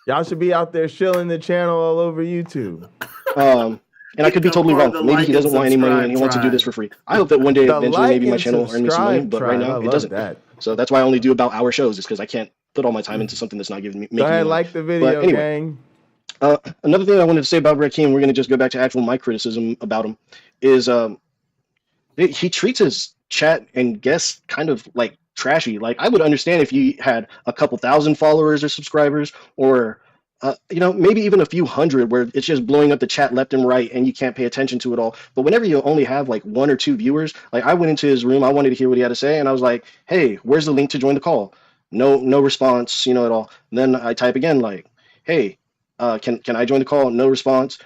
Y'all should be out there shilling the channel all over YouTube. And I could be totally wrong. Maybe he doesn't want any money and he wants to do this for free. I hope that one day, eventually, maybe my channel will earn me some money, but right now, it doesn't. So that's why I only do about hour shows, is because I can't put all my time into something that's not giving me. Go ahead, like the video, gang. Another thing I wanted to say about Brett Keane, we're going to just go back to my criticism about him, is he treats his chat and guests kind of like trashy. Like, I would understand if you had a couple thousand followers or subscribers, or maybe even a few hundred, where it's just blowing up the chat left and right and you can't pay attention to it all. But whenever you only have like 1 or 2 viewers, like I went into his room, I wanted to hear what he had to say, and I was like, hey, where's the link to join the call? No response, at all. And then I type again, like, hey, can I join the call? No response.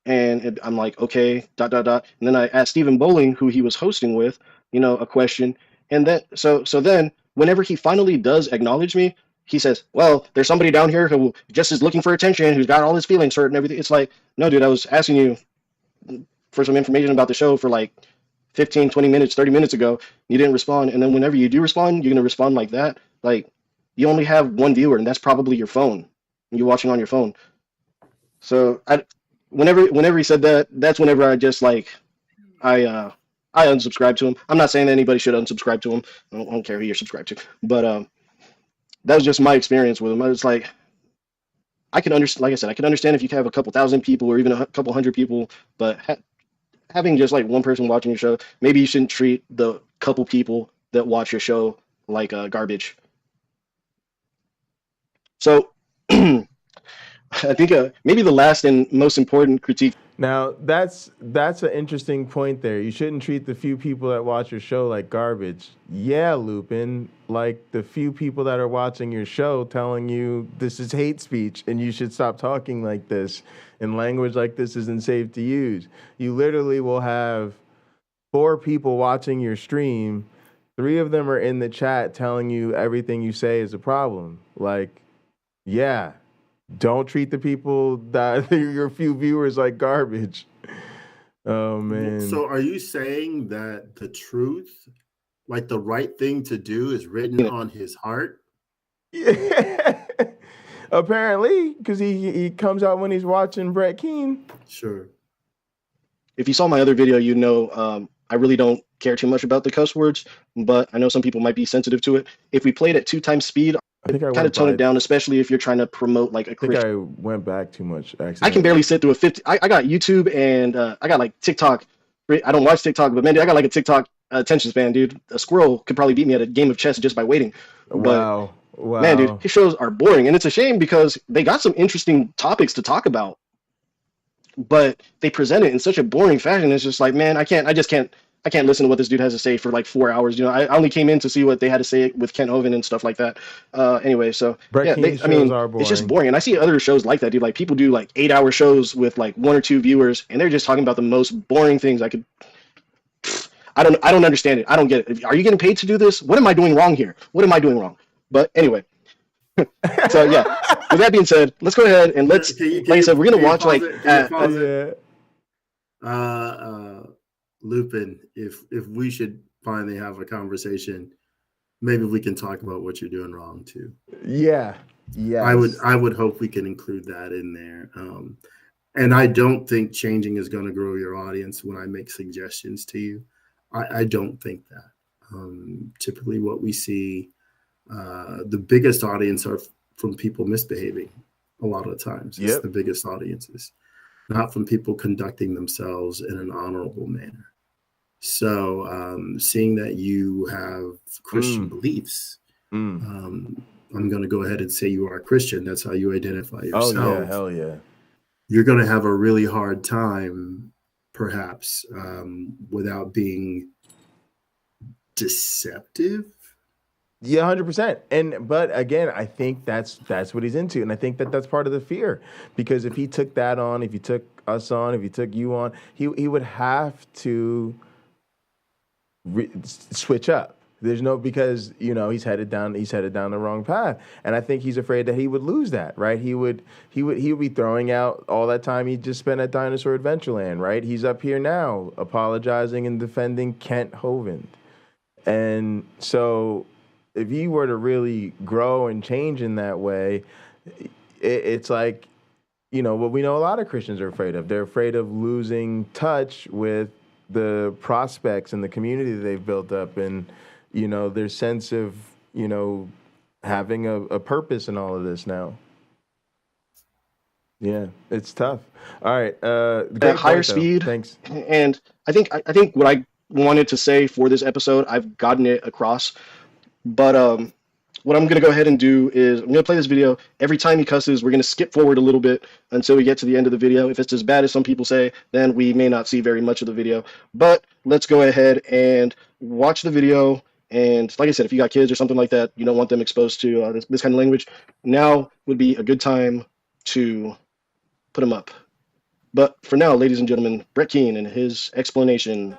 And I'm like, okay, ... And then I asked Stephen Bowling, who he was hosting with, a question. And then, so then whenever he finally does acknowledge me, he says, well, there's somebody down here who just is looking for attention, who's got all his feelings hurt and everything. It's like, no, dude, I was asking you for some information about the show for like 15, 20 minutes, 30 minutes ago. You didn't respond. And then whenever you do respond, you're going to respond like that. Like, you only have 1 viewer, and that's probably your phone. You're watching on your phone. So whenever he said that, that's whenever I just like, I unsubscribed to him. I'm not saying that anybody should unsubscribe to him. I don't care who you're subscribed to, but that was just my experience with him. I was like, I can understand. Like I said, I can understand if you have a couple thousand people or even a couple hundred people, but having just like one person watching your show, maybe you shouldn't treat the couple people that watch your show like garbage. So I think maybe the last and most important critique. Now, that's an interesting point there. You shouldn't treat the few people that watch your show like garbage. Yeah, Lupin, like the few people that are watching your show telling you this is hate speech and you should stop talking like this and language like this isn't safe to use. You literally will have 4 people watching your stream. 3 of them are in the chat telling you everything you say is a problem. Like, yeah. Don't treat the people that your few viewers like garbage. Oh man. So are you saying that the truth, like the right thing to do, is written on his heart? Yeah. Apparently, because he comes out when he's watching Brett Keane. Sure. If you saw my other video, you know I really don't care too much about the cuss words, but I know some people might be sensitive to it. If we played at 2 times speed, I think I kind of tone it down, especially if you're trying to promote like a I think Christian. I went back too much. I can barely sit through a 50. I got YouTube and I got like TikTok. I don't watch TikTok, but man, dude, I got like a TikTok attention span, dude. A squirrel could probably beat me at a game of chess just by waiting. Wow. But, man, dude, his shows are boring, and it's a shame because they got some interesting topics to talk about, but they present it in such a boring fashion. It's just like, man, I just can't listen to what this dude has to say for like 4 hours. You know, I only came in to see what they had to say with Kent Hovind and stuff like that. Anyway, so Brett yeah, it's just boring. And I see other shows like that, dude. Like people do like 8-hour shows with like 1 or 2 viewers, and they're just talking about the most boring things. I don't understand it. I don't get it. Are you getting paid to do this? What am I doing wrong here? What am I doing wrong? But anyway, so yeah. With that being said, let's go ahead and let's. Like I said, we're gonna watch like. Lupin, if we should finally have a conversation, maybe we can talk about what you're doing wrong too. Yeah. I would hope we can include that in there. And I don't think changing is going to grow your audience when I make suggestions to you. I don't think that. Typically what we see, the biggest audience are from people misbehaving a lot of the times. It's the biggest audiences, not from people conducting themselves in an honorable manner. So seeing that you have Christian beliefs, I'm going to go ahead and say you are a Christian. That's how you identify yourself. Oh, yeah, hell yeah. You're going to have a really hard time, perhaps, without being deceptive. Yeah, 100%. But again, I think that's what he's into, and I think that's part of the fear. Because if he took that on, if he took us on, if he took you on, he would have to switch up. There's no, because he's headed down the wrong path, and I think he's afraid that he would lose that. Right? He would be throwing out all that time he just spent at Dinosaur Adventureland. Right? He's up here now apologizing and defending Kent Hovind, and so if he were to really grow and change in that way, it's like, what we know a lot of Christians are afraid of. They're afraid of losing touch with the prospects and the community that they've built up, and their sense of having a purpose in all of this now. Yeah, it's tough. All right, at higher speed. Thanks. And I think what I wanted to say for this episode, I've gotten it across. But what I'm going to go ahead and do is I'm going to play this video. Every time he cusses, we're going to skip forward a little bit until we get to the end of the video. If it's as bad as some people say, then we may not see very much of the video. But let's go ahead and watch the video. And like I said, if you got kids or something like that, you don't want them exposed to this kind of language, now would be a good time to put them up. But for now, ladies and gentlemen, Brett Keane and his explanation.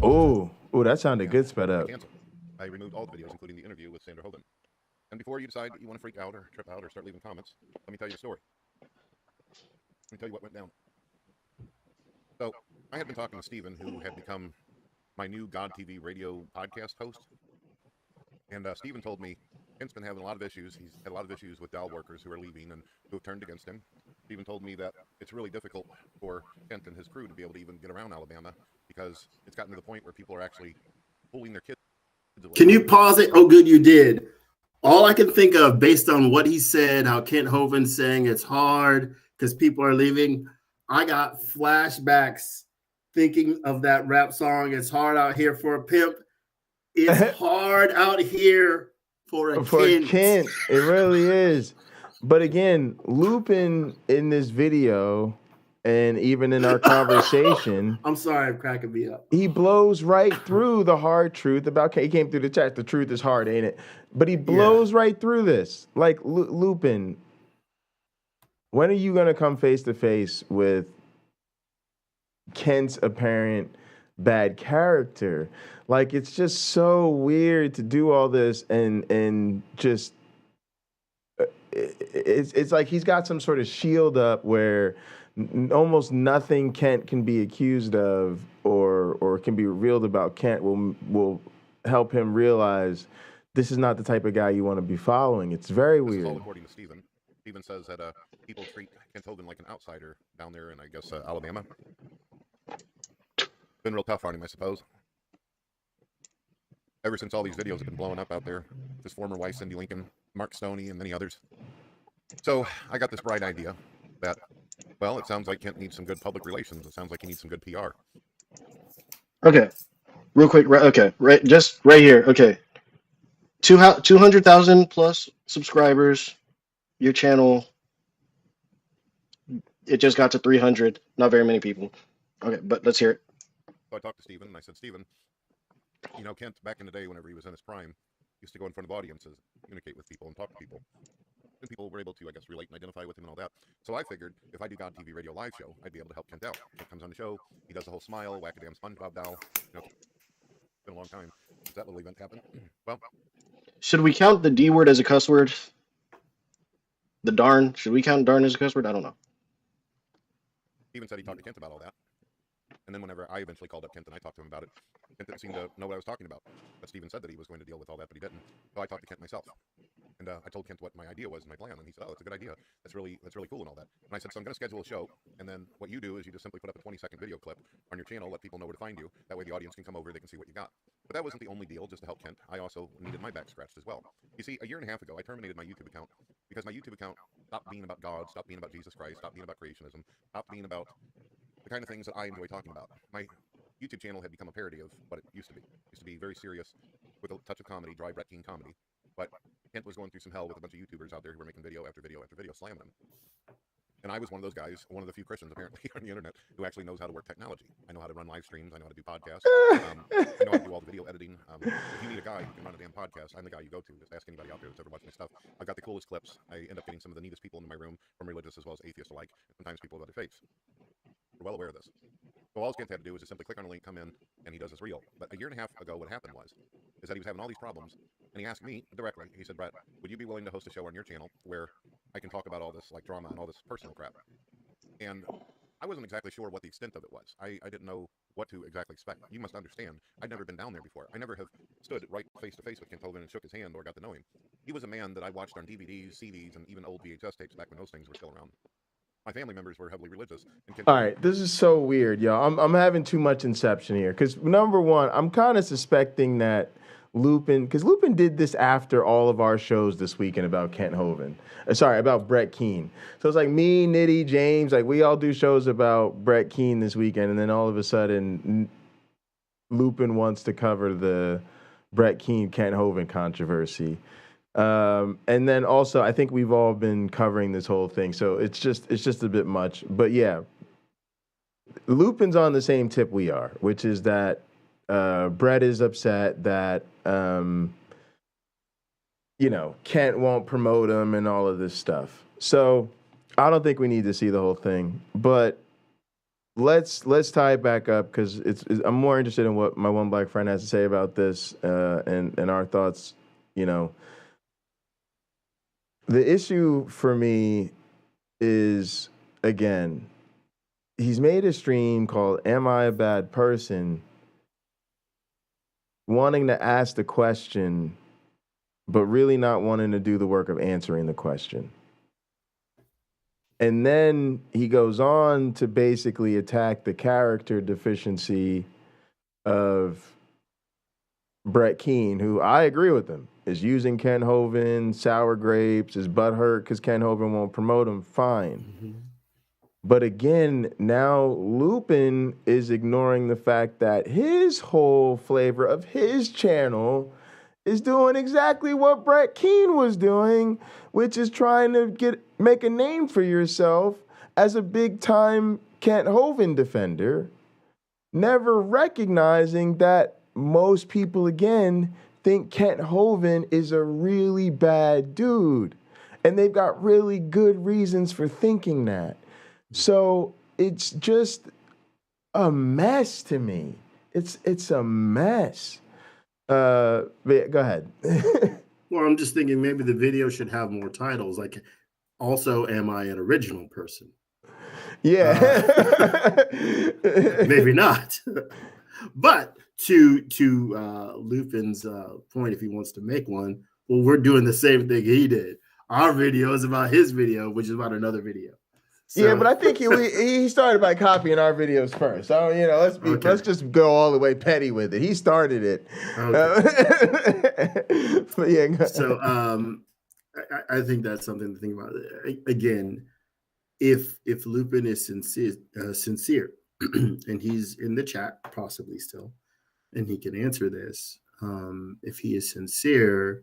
Oh, that sounded good sped up. I removed all the videos, including the interview with Sandra Hovind. And before you decide that you want to freak out or trip out or start leaving comments, let me tell you a story. Let me tell you what went down. So, I had been talking to Steven, who had become my new God TV radio podcast host. And Steven told me Kent's been having a lot of issues. He's had a lot of issues with doll workers who are leaving and who have turned against him. Steven told me that it's really difficult for Kent and his crew to be able to even get around Alabama because it's gotten to the point where people are actually pulling their kids away. Can you pause it? Oh, good, you did. All I can think of, based on what he said, how Kent Hovind's saying it's hard because people are leaving, I got flashbacks thinking of that rap song, It's Hard Out Here for a Pimp. It's hard out here for a Kent. It really is. But again, Lupin in this video and even in our conversation, I'm sorry, I'm cracking me up. He blows right through the hard truth about Kent. He came through the chat. The truth is hard, ain't it? But he blows right through this. Like, Lupin, when are you going to come face to face with Kent's apparent bad character? Like, it's just so weird to do all this and just it's like he's got some sort of shield up where almost nothing Kent can be accused of or can be revealed about Kent will help him realize this is not the type of guy you want to be following. It's very This is weird. all according to Stephen. Stephen says that people treat Kent Hovind like an outsider down there in, I guess, Alabama. Been real tough on him, I suppose. Ever since all these videos have been blowing up out there, his former wife, Cindy Lincoln, Mark Stoney, and many others. So I got this bright idea that, well, it sounds like Kent needs some good public relations. It sounds like he needs some good PR. Okay, real quick. Just right here. Okay, 200,000 plus subscribers. Your channel, it just got to 300. Not very many people. Okay, but let's hear it. So I talked to Stephen, and I said, Stephen, you know, Kent, back in the day, whenever he was in his prime, used to go in front of audiences, communicate with people, and talk to people. And people were able to, I guess, relate and identify with him and all that. So I figured if I do God TV Radio live show, I'd be able to help Kent out. Kent comes on the show, he does the whole smile, whack-a-damn SpongeBob doll. You know, it's been a long time since that little event happened. Well, Should we count the D word as a cuss word? The darn? Should we count darn as a cuss word? I don't know. Stephen said he talked to Kent about all that. And then whenever I eventually called up Kent and I talked to him about it, Kent didn't seem to know what I was talking about. But Stephen said that he was going to deal with all that, but he didn't. So I talked to Kent myself. And I told Kent what my idea was and my plan, and he said, "Oh, that's a good idea. That's really cool and all that." And I said, "So I'm going to schedule a show, and then what you do is you just simply put up a 20-second video clip on your channel, let people know where to find you. That way the audience can come over, they can see what you got." But that wasn't the only deal, just to help Kent. I also needed my back scratched as well. You see, a year and a half ago, I terminated my YouTube account because my YouTube account stopped being about God, stopped being about Jesus Christ, stopped being about creationism, stopped being about the kind of things that I enjoy talking about. My YouTube channel had become a parody of what it used to be. It used to be very serious with a touch of comedy, dry Brett King comedy. But Kent was going through some hell with a bunch of YouTubers out there who were making video after video after video slamming him. And I was one of those guys, one of the few Christians apparently on the internet who actually knows how to work technology. I know how to run live streams. I know how to do podcasts. I know how to do all the video editing. If you need a guy who can run a damn podcast, I'm the guy you go to. Just ask anybody out there that's ever watched my stuff. I've got the coolest clips. I end up getting some of the neatest people into my room, from religious as well as atheists alike, and sometimes people of other faiths. We're well aware of this. So all Kent had to do was just simply click on a link, come in, and he does this reel. But a year and a half ago, what happened was that he was having all these problems, and he asked me directly. He said, "Brett, would you be willing to host a show on your channel where I can talk about all this like drama and all this personal crap?" And I wasn't exactly sure what the extent of it was. I didn't know what to exactly expect. You must understand, I'd never been down there before. I never have stood right face to face with Kent Hovind and shook his hand or got to know him. He was a man that I watched on DVDs, CDs, and even old VHS tapes back when those things were still around. My family members were heavily religious. And all right, this is so weird, y'all. I'm having too much inception here because number one, I'm kind of suspecting that Lupin, because Lupin did this after all of our shows this weekend about Kent Hovind. About Brett Keane. So it's like me, Nitty, James, like we all do shows about Brett Keane this weekend, and then all of a sudden, Lupin wants to cover the Brett Keane Kent Hovind controversy. And then also, I think we've all been covering this whole thing, so it's just a bit much. But yeah, Lupin's on the same tip we are, which is that Brett is upset that Kent won't promote him and all of this stuff. So I don't think we need to see the whole thing, but let's tie it back up because I'm more interested in what my one black friend has to say about this and our thoughts. The issue for me is, again, he's made a stream called "Am I a Bad Person?" wanting to ask the question, but really not wanting to do the work of answering the question. And then he goes on to basically attack the character deficiency of Brett Keane, who I agree with him, is using Kent Hovind, sour grapes, is butthurt because Kent Hovind won't promote him, fine. Mm-hmm. But again, now Lupin is ignoring the fact that his whole flavor of his channel is doing exactly what Brett Keane was doing, which is trying to make a name for yourself as a big-time Kent Hovind defender, never recognizing that most people, again, think Kent Hovind is a really bad dude. And they've got really good reasons for thinking that. So it's just a mess to me. It's a mess. Go ahead. Well, I'm just thinking maybe the video should have more titles, like also, am I an original person? Yeah. Maybe not. But to Lupin's point, if he wants to make one, well, we're doing the same thing he did. Our video is about his video, which is about another video. So, yeah, but I think he started by copying our videos first. So let's just go all the way petty with it. He started it. Okay. But yeah. So I think that's something to think about. Again, if Lupin is sincere, and he's in the chat possibly still, and he can answer this. If he is sincere,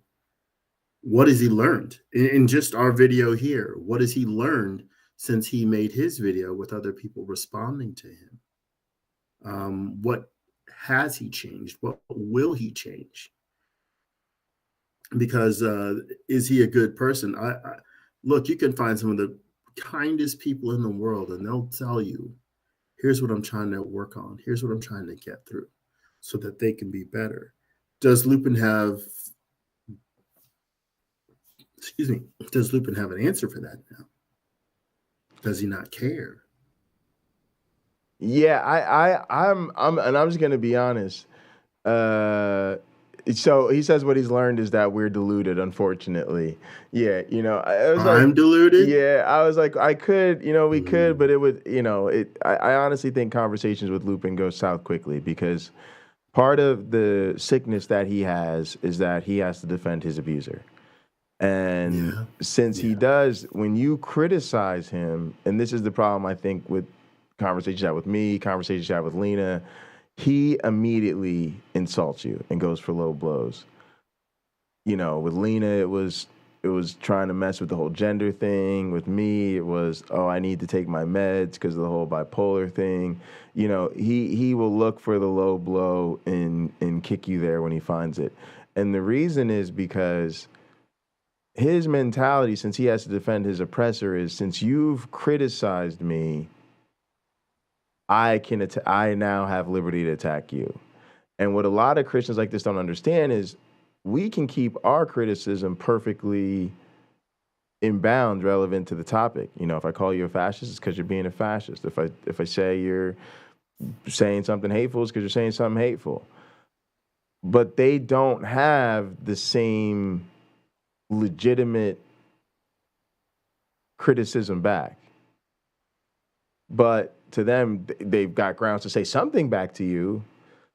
what has he learned in just our video here? What has he learned since he made his video with other people responding to him? What has he changed? What will he change? Because is he a good person? Look, you can find some of the kindest people in the world, and they'll tell you, here's what I'm trying to work on. Here's what I'm trying to get through so that they can be better. Does Lupin have an answer for that now? Does he not care? Yeah, I'm just gonna be honest. So he says what he's learned is that we're deluded, unfortunately. Yeah, I'm deluded? Yeah, I was like, I could, we could, but it would, I honestly think conversations with Lupin go south quickly because part of the sickness that he has is that he has to defend his abuser. And since he does, when you criticize him, and this is the problem, I think, with conversations you have with me, conversations you have with Lena, he immediately insults you and goes for low blows. With Lena, it was trying to mess with the whole gender thing. With me, it was, I need to take my meds because of the whole bipolar thing. He will look for the low blow and kick you there when he finds it. And the reason is because his mentality, since he has to defend his oppressor, is since you've criticized me, I now have liberty to attack you. And what a lot of Christians like this don't understand is we can keep our criticism perfectly in bounds relevant to the topic. If I call you a fascist, it's because you're being a fascist. If I say you're saying something hateful, it's because you're saying something hateful. But they don't have the same legitimate criticism back. But to them, they've got grounds to say something back to you,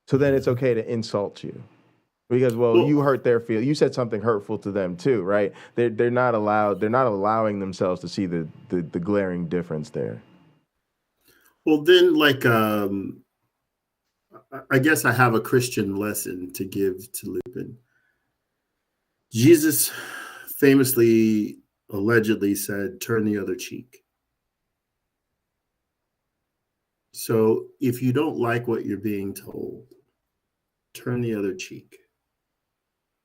so then it's okay to insult you. Because, you hurt their feelings. You said something hurtful to them too, right? They're not allowing themselves to see the glaring difference there. Well, then, I guess I have a Christian lesson to give to Lupin. Jesus famously, allegedly said, turn the other cheek. So if you don't like what you're being told, turn the other cheek.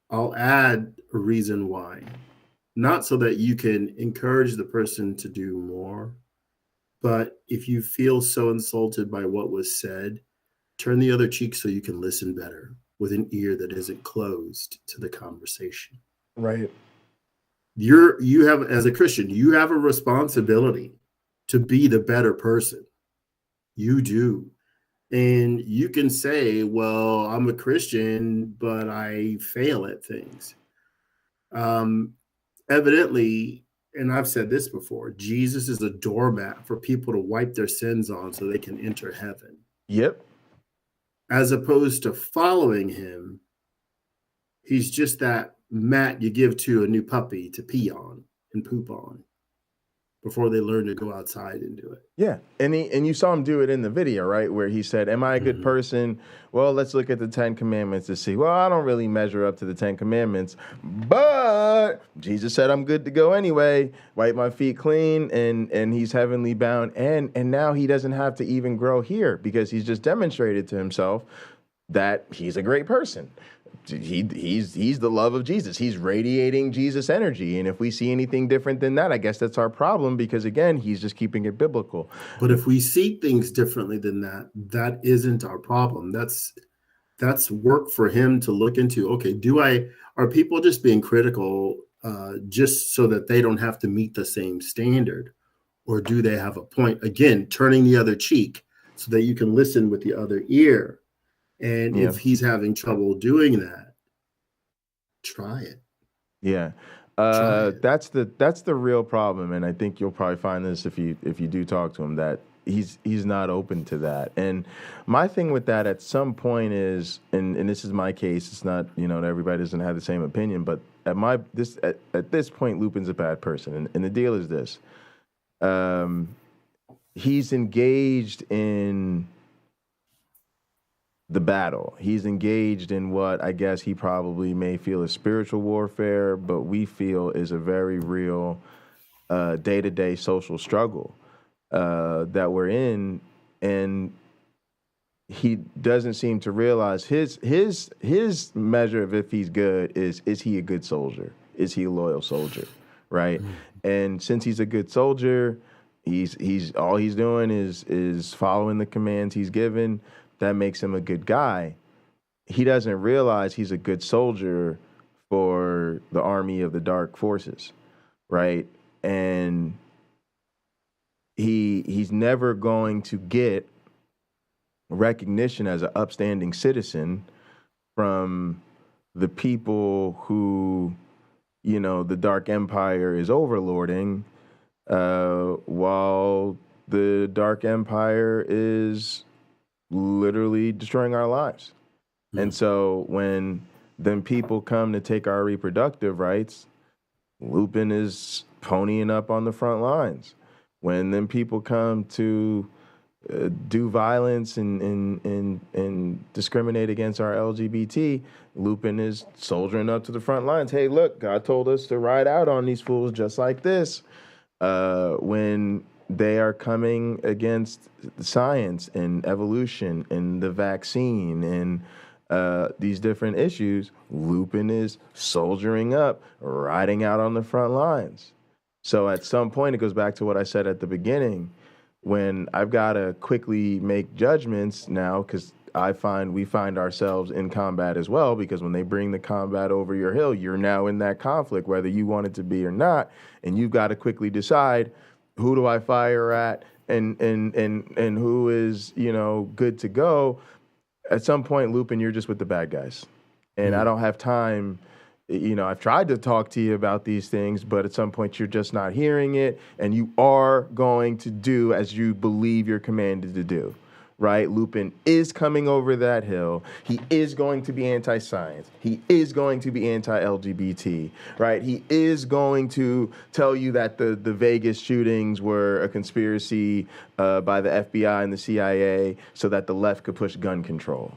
I'll add a reason why. Not so that you can encourage the person to do more, but if you feel so insulted by what was said, turn the other cheek so you can listen better with an ear that isn't closed to the conversation. Right. You have, as a Christian, you have a responsibility to be the better person. You do. And you can say, well, I'm a Christian, but I fail at things. Evidently, and I've said this before, Jesus is a doormat for people to wipe their sins on so they can enter heaven. Yep. As opposed to following him, he's just that mat you give to a new puppy to pee on and poop on before they learn to go outside and do it. Yeah. And you saw him do it in the video, right? Where he said, am I a good person? Well, let's look at the 10 Commandments to see. Well, I don't really measure up to the 10 Commandments, but Jesus said I'm good to go anyway. Wipe my feet clean, and he's heavenly bound. And now he doesn't have to even grow here because he's just demonstrated to himself that he's a great person. He's the love of Jesus. He's radiating Jesus energy. And if we see anything different than that, I guess that's our problem because, again, he's just keeping it biblical. But if we see things differently than that, that isn't our problem. that's work for him to look into. Okay, are people just being critical just so that they don't have to meet the same standard? Or do they have a point? Again, turning the other cheek so that you can listen with the other ear. And Yeah. if he's having trouble doing that, try it. Yeah. Try it. That's the real problem, and I think you'll probably find this if you do talk to him, that he's not open to that. And my thing with that at some point is, and this is my case, it's not, everybody doesn't have the same opinion, but at this point, Lupin's a bad person, and the deal is this: he's engaged in the battle. He's engaged in what I guess he probably may feel is spiritual warfare, but we feel is a very real day-to-day social struggle that we're in, and he doesn't seem to realize his measure of if he's good is he a good soldier? Is he a loyal soldier? Right? And since he's a good soldier, he's all he's doing is following the commands he's given. That makes him a good guy. He doesn't realize he's a good soldier for the army of the dark forces, right? And he's never going to get recognition as an upstanding citizen from the people who, the Dark Empire is overlording, while the Dark Empire is literally destroying our lives. And so when then people come to take our reproductive rights, Lupin is ponying up on the front lines. When then people come to do violence and discriminate against our LGBT, Lupin is soldiering up to the front lines. Hey, look, God told us to ride out on these fools just like this. When they are coming against science and evolution and the vaccine and these different issues, Lupin is soldiering up, riding out on the front lines. So at some point, it goes back to what I said at the beginning, when I've got to quickly make judgments now, because we find ourselves in combat as well, because when they bring the combat over your hill, you're now in that conflict, whether you want it to be or not, and you've got to quickly decide, who do I fire at, and who is, good to go. At some point, Lupin, you're just with the bad guys. And I don't have time. I've tried to talk to you about these things, but at some point you're just not hearing it, and you are going to do as you believe you're commanded to do. Right? Lupin is coming over that hill. He is going to be anti-science. He is going to be anti-LGBT, right? He is going to tell you that the Vegas shootings were a conspiracy by the FBI and the CIA so that the left could push gun control.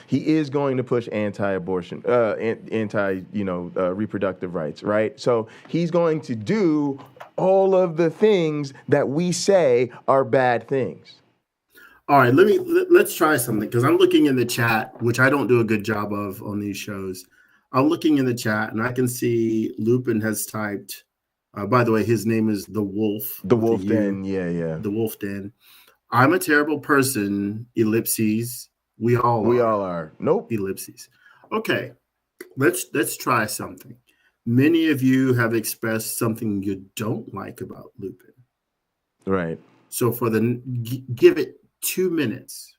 He is going to push anti-abortion, reproductive rights, right? So he's going to do all of the things that we say are bad things. All right, let's try something, because I'm looking in the chat, which I don't do a good job of on these shows. I'm looking in the chat, and I can see Lupin has typed. By the way, his name is the Wolf. The Wolf Den, yeah. The Wolf Den. I'm a terrible person. Ellipses. We all are. Nope. Ellipses. Okay, let's try something. Many of you have expressed something you don't like about Lupin. Right. So give it 2 minutes.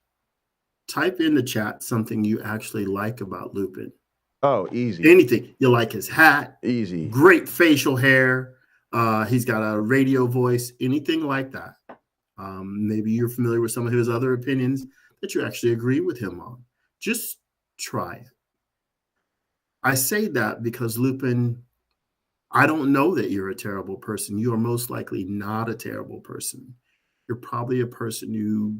Type in the chat something you actually like about Lupin. Oh, easy. Anything. You like his hat. Easy. Great facial hair. He's got a radio voice. Anything like that. Maybe you're familiar with some of his other opinions that you actually agree with him on. Just try it. I say that because, Lupin, I don't know that you're a terrible person. You are most likely not a terrible person. You're probably a person who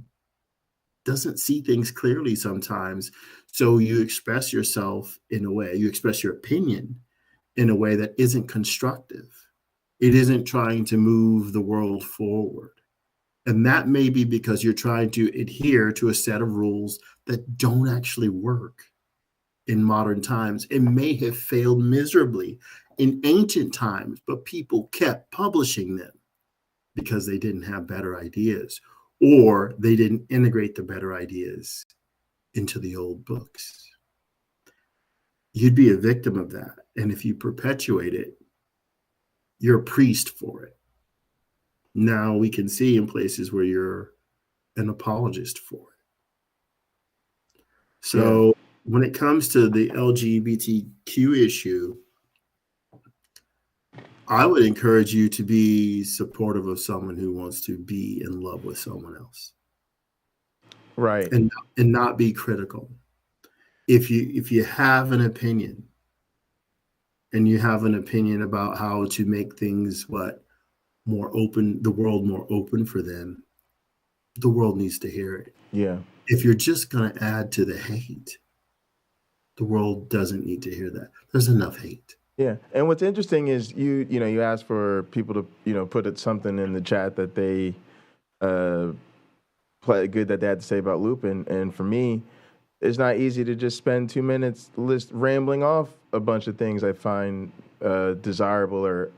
doesn't see things clearly sometimes. So you express yourself in a way, you express your opinion in a way that isn't constructive. It isn't trying to move the world forward. And that may be because you're trying to adhere to a set of rules that don't actually work in modern times. It may have failed miserably in ancient times, but people kept publishing them because they didn't have better ideas, or they didn't integrate the better ideas into the old books. You'd be a victim of that. And if you perpetuate it, you're a priest for it. Now we can see in places where you're an apologist for it. So when it comes to the LGBTQ issue, I would encourage you to be supportive of someone who wants to be in love with someone else. Right. And not be critical. If you have an opinion, and you have an opinion about how to make things more open, the world more open for them, the world needs to hear it. Yeah. If you're just going to add to the hate, the world doesn't need to hear that. There's enough hate. Yeah, and what's interesting is you asked for people to put something in the chat that they good that they had to say about Lupin, and for me, it's not easy to just spend 2 minutes rambling off a bunch of things I find desirable or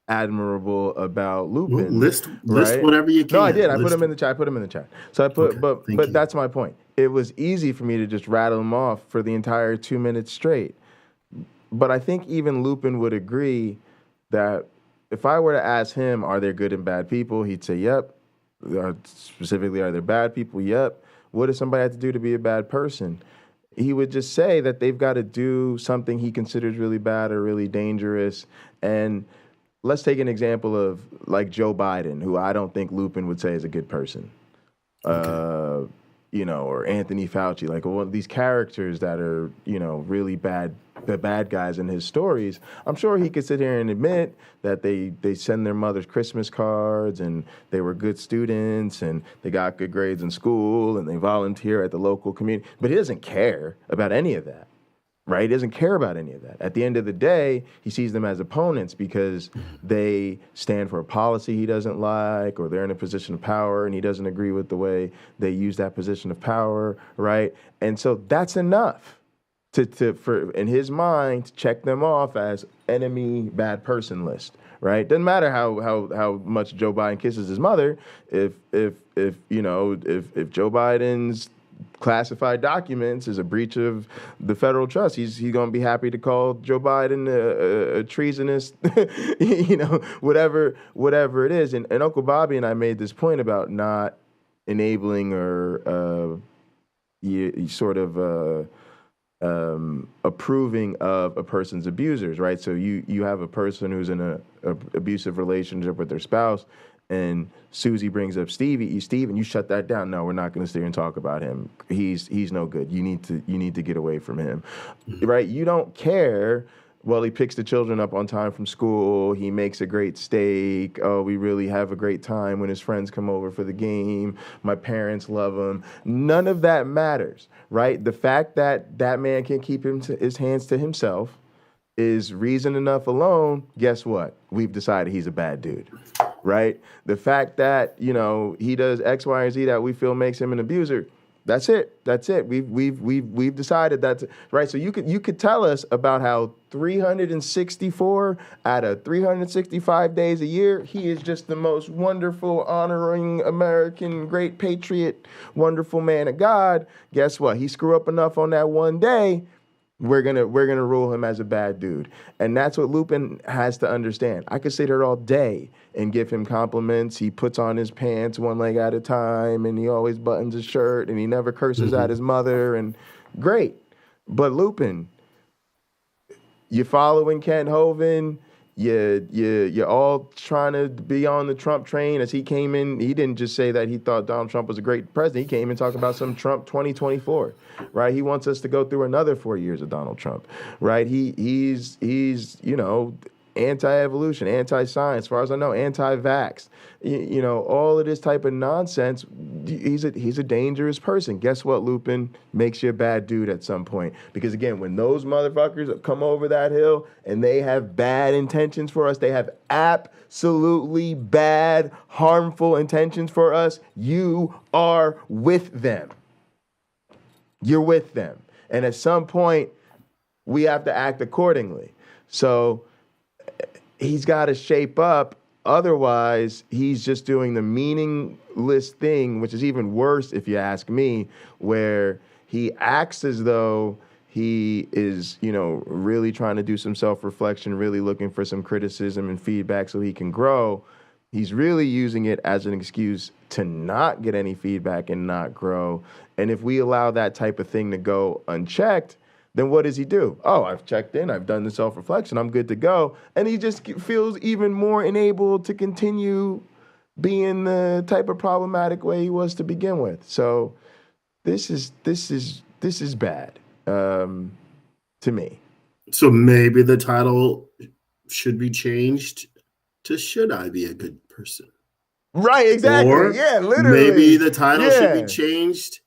admirable about Lupin. Well, list right? whatever you can. No, I did. I put them in the chat. So I put, Okay, but that's my point. It was easy for me to just rattle them off for the entire 2 minutes straight. But I think even Lupin would agree that if I were to ask him, are there good and bad people? He'd say, yep. Specifically, are there bad people? Yep. What does somebody have to do to be a bad person? He would just say that they've got to do something he considers really bad or really dangerous. And let's take an example of like Joe Biden, who I don't think Lupin would say is a good person. Okay. Or Anthony Fauci, like one of these characters that are, really bad, the bad guys in his stories. I'm sure he could sit here and admit that they send their mothers Christmas cards and they were good students and they got good grades in school and they volunteer at the local community. But he doesn't care about any of that. Right? He doesn't care about any of that. At the end of the day, he sees them as opponents because they stand for a policy he doesn't like, or they're in a position of power and he doesn't agree with the way they use that position of power, right? And so that's enough for in his mind to check them off as enemy, bad person list, right? Doesn't matter how much Joe Biden kisses his mother. If Joe Biden's classified documents is a breach of the federal trust, he's going to be happy to call Joe Biden a treasonous, whatever it is. And Uncle Bobby and I made this point about not enabling or approving of a person's abusers, right? So you have a person who's in a abusive relationship with their spouse, and Susie brings up Steve, and you shut that down. No, we're not going to sit here and talk about him. He's no good. You need to get away from him, right? You don't care. Well, he picks the children up on time from school. He makes a great steak. Oh, we really have a great time when his friends come over for the game. My parents love him. None of that matters, right? The fact that that man can keep his hands to himself is reason enough alone. Guess what? We've decided he's a bad dude, right? The fact that, he does X, Y, or Z that we feel makes him an abuser. That's it. We've decided that's right. So you could tell us about how 364 out of 365 days a year, he is just the most wonderful, honoring American, great patriot, wonderful man of God. Guess what? He screw up enough on that one day. We're gonna rule him as a bad dude. And that's what Lupin has to understand. I could sit here all day and give him compliments. He puts on his pants one leg at a time, and he always buttons his shirt, and he never curses at his mother, and great. But Lupin, you're following Ken Hovind. You're all trying to be on the Trump train. As he came in, he didn't just say that he thought Donald Trump was a great president. He came in talking about some Trump 2024, right? He wants us to go through another 4 years of Donald Trump, right? He's anti-evolution, anti-science, as far as I know, anti-vax, all of this type of nonsense. He's a dangerous person. Guess what, Lupin? Makes you a bad dude at some point. Because again, when those motherfuckers come over that hill and they have bad intentions for us, they have absolutely bad, harmful intentions for us, you are with them. You're with them. And at some point, we have to act accordingly. So he's got to shape up Otherwise, he's just doing the meaningless thing, which is even worse if you ask me, where he acts as though he is, really trying to do some self-reflection, really looking for some criticism and feedback so he can grow. He's really using it as an excuse to not get any feedback and not grow. And if we allow that type of thing to go unchecked, then what does he do? Oh, I've checked in, I've done the self-reflection, I'm good to go. And he just feels even more enabled to continue being the type of problematic way he was to begin with. So this is bad to me. So maybe the title should be changed to "Should I Be a Good Person?" Right, exactly. Or yeah, literally. maybe the title should be changed.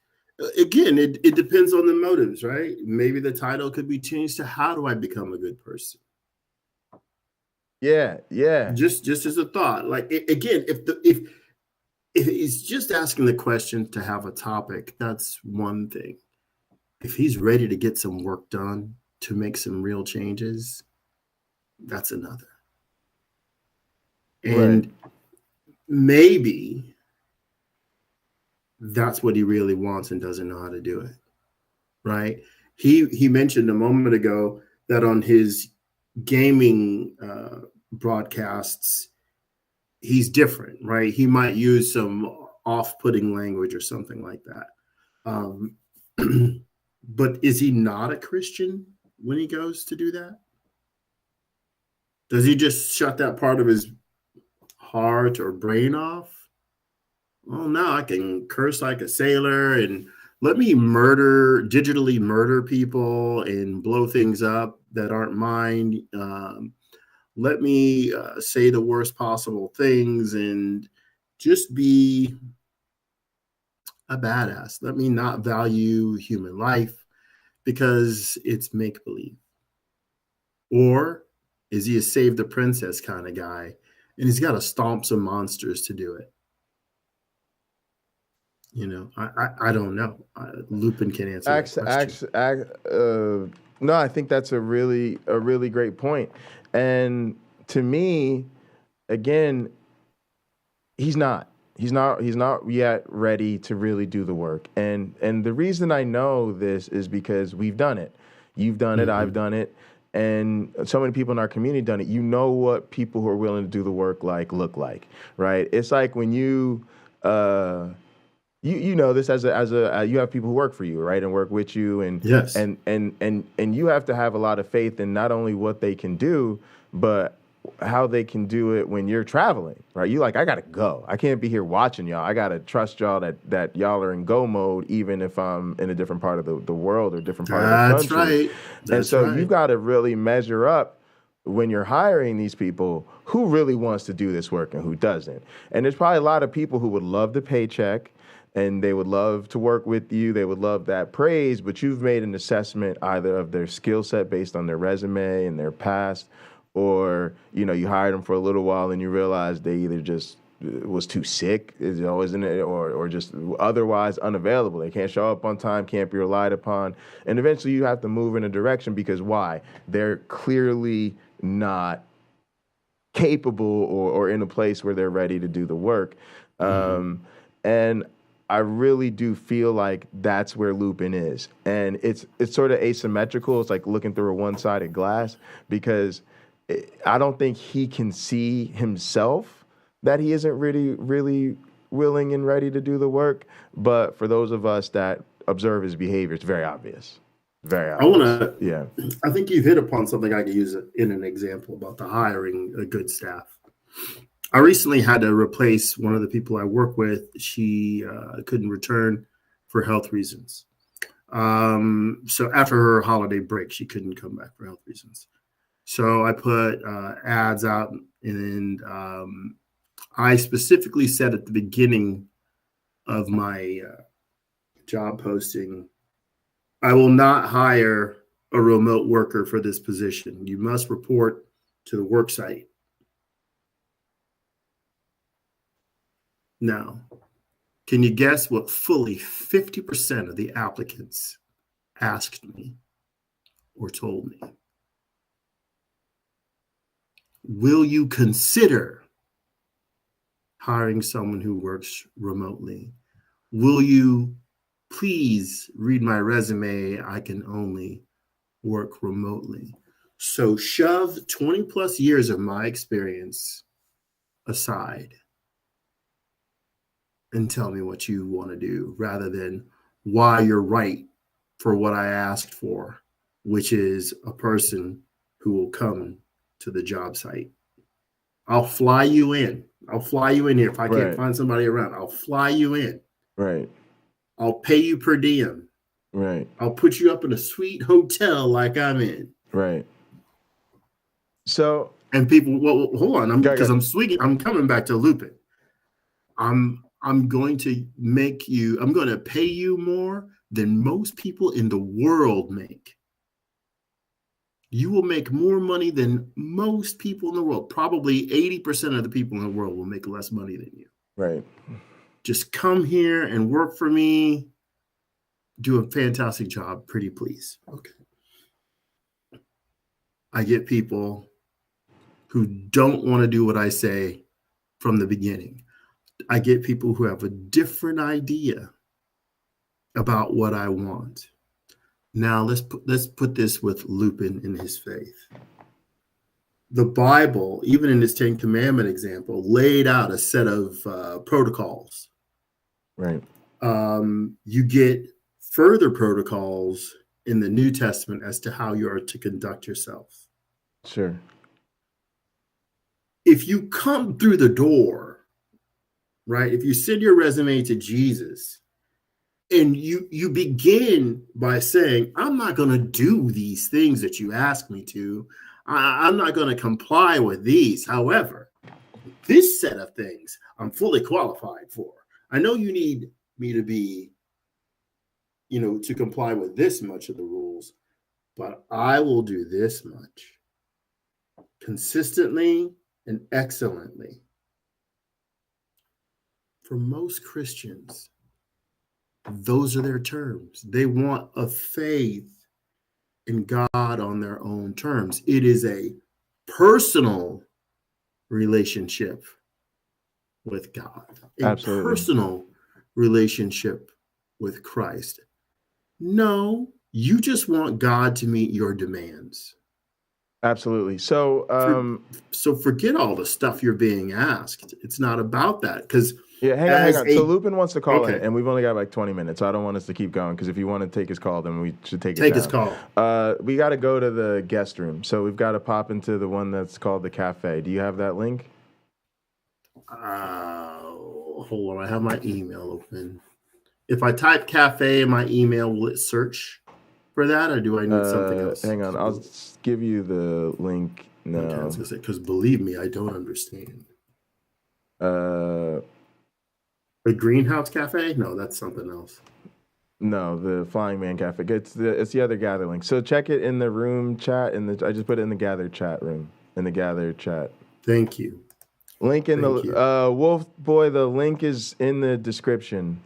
Again, it depends on the motives, right? Maybe the title could be changed to "How do I become a good person?" Yeah. Just as a thought. Like again, if he's just asking the question to have a topic, that's one thing. If he's ready to get some work done to make some real changes, that's another. And maybe that's what he really wants and doesn't know how to do it, right? He mentioned a moment ago that on his gaming broadcasts, he's different, right? He might use some off-putting language or something like that. But is he not a Christian when he goes to do that? Does he just shut that part of his heart or brain off? Well, now I can curse like a sailor and let me digitally murder people and blow things up that aren't mine. Let me say the worst possible things and just be a badass. Let me not value human life because it's make-believe. Or is he a save the princess kind of guy and he's got to stomp some monsters to do it? I don't know. Lupin can answer that question. No, I think that's a really great point. And to me, again, he's not yet ready to really do the work. And the reason I know this is because we've done it. You've done it. I've done it. And so many people in our community done it. You know what people who are willing to do the work look like, right? It's like when you you know this as a you have people who work for you, right, and work with you, and yes, and you have to have a lot of faith in not only what they can do, but how they can do it when you're traveling, right? You like, I gotta go. I can't be here watching y'all. I gotta trust y'all that y'all are in go mode, even if I'm in a different part of the world or different part of the country. Right. And so you got to really measure up when you're hiring these people who really wants to do this work and who doesn't. And there's probably a lot of people who would love the paycheck and they would love to work with you. They would love that praise, but you've made an assessment either of their skill set based on their resume and their past, or, you hired them for a little while and you realize they either just was too sick, isn't it, or just otherwise unavailable. They can't show up on time, can't be relied upon. And eventually you have to move in a direction because why? They're clearly not capable or in a place where they're ready to do the work. And I really do feel like that's where Lupin is. And it's sort of asymmetrical. It's like looking through a one-sided glass because I don't think he can see himself that he isn't really willing and ready to do the work. But for those of us that observe his behavior, it's very obvious. Very obvious. I think you've hit upon something I could use in an example about the hiring a good staff. I recently had to replace one of the people I work with. She couldn't return for health reasons. So after her holiday break, she couldn't come back for health reasons. So I put ads out, and I specifically said at the beginning of my job posting, I will not hire a remote worker for this position. You must report to the work site. Now, can you guess what fully 50% of the applicants asked me or told me? Will you consider hiring someone who works remotely. Will you please read my resume? I can only work remotely. So shove 20 plus years of my experience aside and tell me what you want to do rather than why you're right for what I asked for, which is a person who will come to the job site. I'll fly you in. I'll fly you in here. If I can't find somebody around, I'll fly you in. Right. I'll pay you per diem. Right. I'll put you up in a sweet hotel like I'm in. Right. So, and people, well, hold on, because I'm coming back to Lupin. I'm going to I'm going to pay you more than most people in the world make. You will make more money than most people in the world. Probably 80% of the people in the world will make less money than you. Right. Just come here and work for me. Do a fantastic job, pretty please. Okay. I get people who don't want to do what I say from the beginning. I get people who have a different idea about what I want. Now let's put this with Lupin in his faith. The Bible, even in this 10 Commandment example, laid out a set of protocols. Right. You get further protocols in the New Testament as to how you are to conduct yourself. Sure. If you come through the door, right? If you send your resume to Jesus and you begin by saying, I'm not going to do these things that you ask me to. I'm not going to comply with these. However, this set of things I'm fully qualified for. I know you need me to be, to comply with this much of the rules, but I will do this much consistently and excellently. For most Christians, those are their terms. They want a faith in God on their own terms. It is a personal relationship with God, a personal relationship with Christ. No, you just want God to meet your demands. Absolutely. So, so forget all the stuff you're being asked. It's not about that. Because hang on. So Lupin wants to call in, and we've only got like 20 minutes. So I don't want us to keep going, because if you want to take his call, then we should take his call. We got to go to the guest room. So we've got to pop into the one that's called the cafe. Do you have that link? Hold on. I have my email open. If I type cafe in my email, will it search for that, or do I need something else? Hang on. I'll give you the link now. Okay, I was going to say, because believe me, I don't understand. The Greenhouse Cafe? No, that's something else. No, the Flying Man Cafe. It's the other Gather link. So check it in the room chat. I just put it in the Gather chat room. In the Gather chat. Thank you. Link in Wolf Boy. The link is in the description.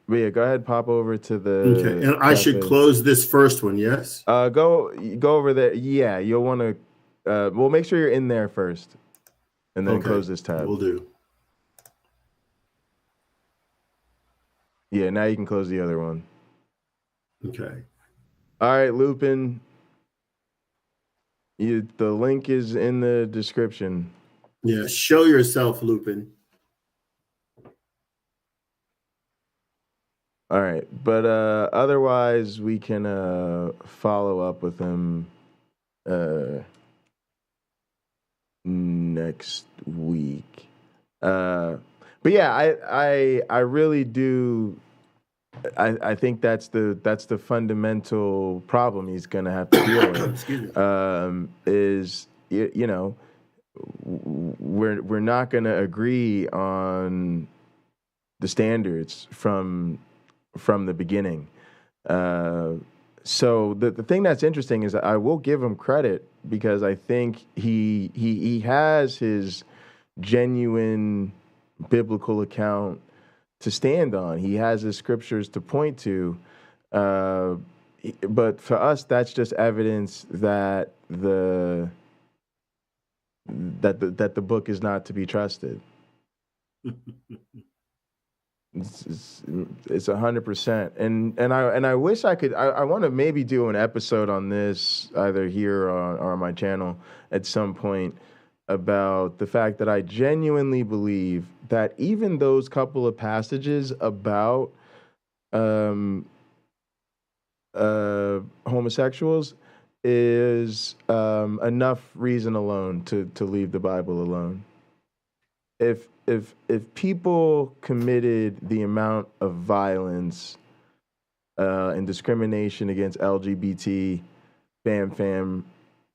But yeah, go ahead, pop over to the. Okay, and I should close this first one, yes? Go over there. Yeah, you'll want to. Well, make sure you're in there first, and then close this tab. We'll do. Yeah, now you can close the other one. Okay. All right, Lupin. The link is in the description. Yeah, show yourself, Lupin. All right, but otherwise we can follow up with him next week. But yeah, I really do. I think that's the fundamental problem he's gonna have to deal with. Is we're not gonna agree on the standards from the beginning. So the thing that's interesting is that I will give him credit, because I think he has his genuine biblical account to stand on. He has his scriptures to point to. But for us, that's just evidence that the that the book is not to be trusted. It's 100%, and I wish I could. I want to maybe do an episode on this either here or on my channel at some point about the fact that I genuinely believe that even those couple of passages about homosexuals is enough reason alone to leave the Bible alone. If people committed the amount of violence and discrimination against LGBT fam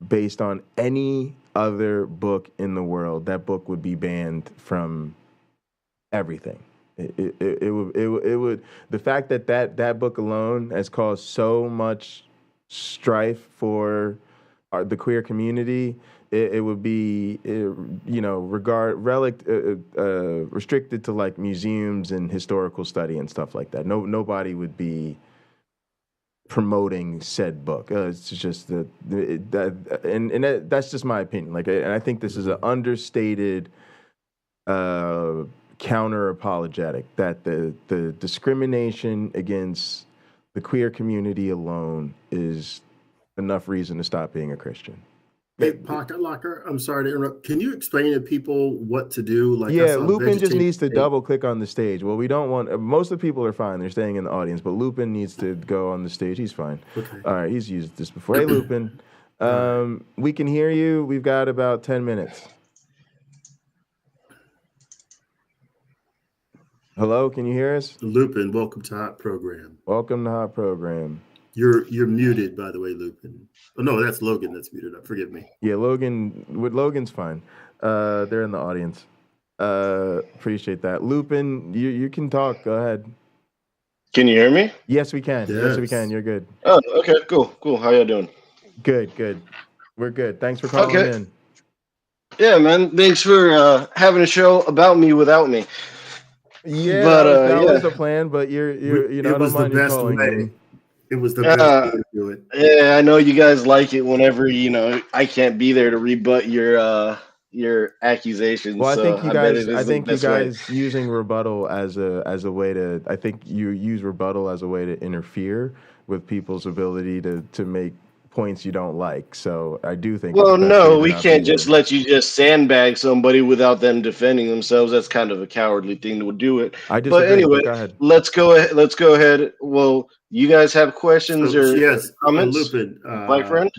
based on any other book in the world, that book would be banned from everything. It would. The fact that book alone has caused so much strife for the queer community. It would be, restricted to like museums and historical study and stuff like that. Nobody would be promoting said book. It's just that's just my opinion. Like, and I think this is an understated, counter apologetic that the discrimination against the queer community alone is enough reason to stop being a Christian. Hey, Pocket Locker, I'm sorry to interrupt. Can you explain to people what to do? Like, yeah, Lupin just needs to double click on the stage. Well, we don't want, most of the people are fine. They're staying in the audience, but Lupin needs to go on the stage. He's fine. Okay. All right, he's used this before. Hey, Lupin, we can hear you. We've got about 10 minutes. Hello, can you hear us? Lupin, welcome to Hot Program. Welcome to Hot Program. You're muted, by the way, Lupin. Oh no, that's Logan that's muted up. Forgive me. Yeah, Logan's fine. They're in the audience. Appreciate that. Lupin, you can talk. Go ahead. Can you hear me? Yes, we can. Yes, we can. You're good. Oh, okay, cool. How y'all doing? Good. We're good. Thanks for calling in. Yeah, man. Thanks for having a show about me without me. Yeah, but that was the plan. But you're I don't mind you calling in. It was the best way to do it. Yeah, I know you guys like it whenever I can't be there to rebut your accusations. Well, I think you guys using rebuttal as a way to. I think you use rebuttal as a way to interfere with people's ability to make points you don't like. So I do think. Well, no, we can't just let you just sandbag somebody without them defending themselves. That's kind of a cowardly thing to do it. I disagree. But anyway, go ahead. Let's go ahead. Well, you guys have questions or comments? Lupin, black friend,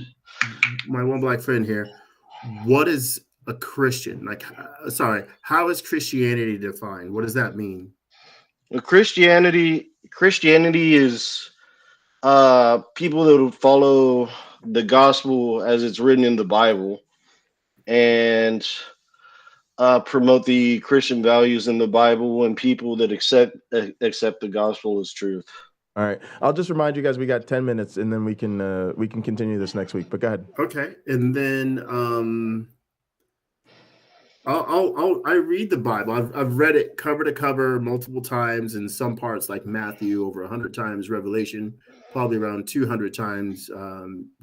my one black friend here. What is a Christian? How is Christianity defined? What does that mean? Well, Christianity is people that would follow the gospel as it's written in the Bible and promote the Christian values in the Bible, and people that accept the gospel as truth. All right, I'll just remind you guys we got 10 minutes, and then we can continue this next week. But go ahead. Okay, and then I read the Bible. I've read it cover to cover multiple times, in some parts like Matthew over 100 times, Revelation probably around 200 times,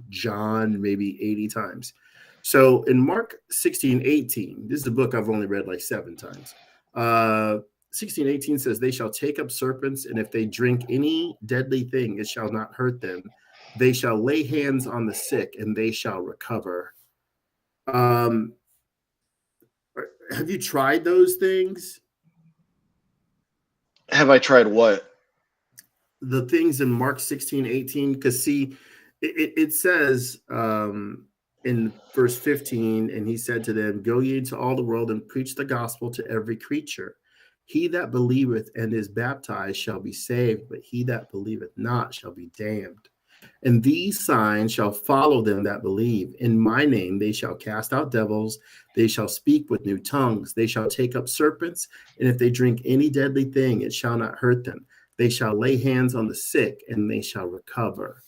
John maybe 80 times. So in Mark 16:18, this is a book I've only read like 7 times. 16:18 says, "They shall take up serpents, and if they drink any deadly thing, it shall not hurt them. They shall lay hands on the sick, and they shall recover." Have you tried those things? Have I tried what? The things in Mark 16:18, because see, it says in verse 15, and he said to them, "Go ye into all the world and preach the gospel to every creature. He that believeth and is baptized shall be saved, but he that believeth not shall be damned. And these signs shall follow them that believe. In my name they shall cast out devils, they shall speak with new tongues, they shall take up serpents, and if they drink any deadly thing, it shall not hurt them. They shall lay hands on the sick, and they shall recover."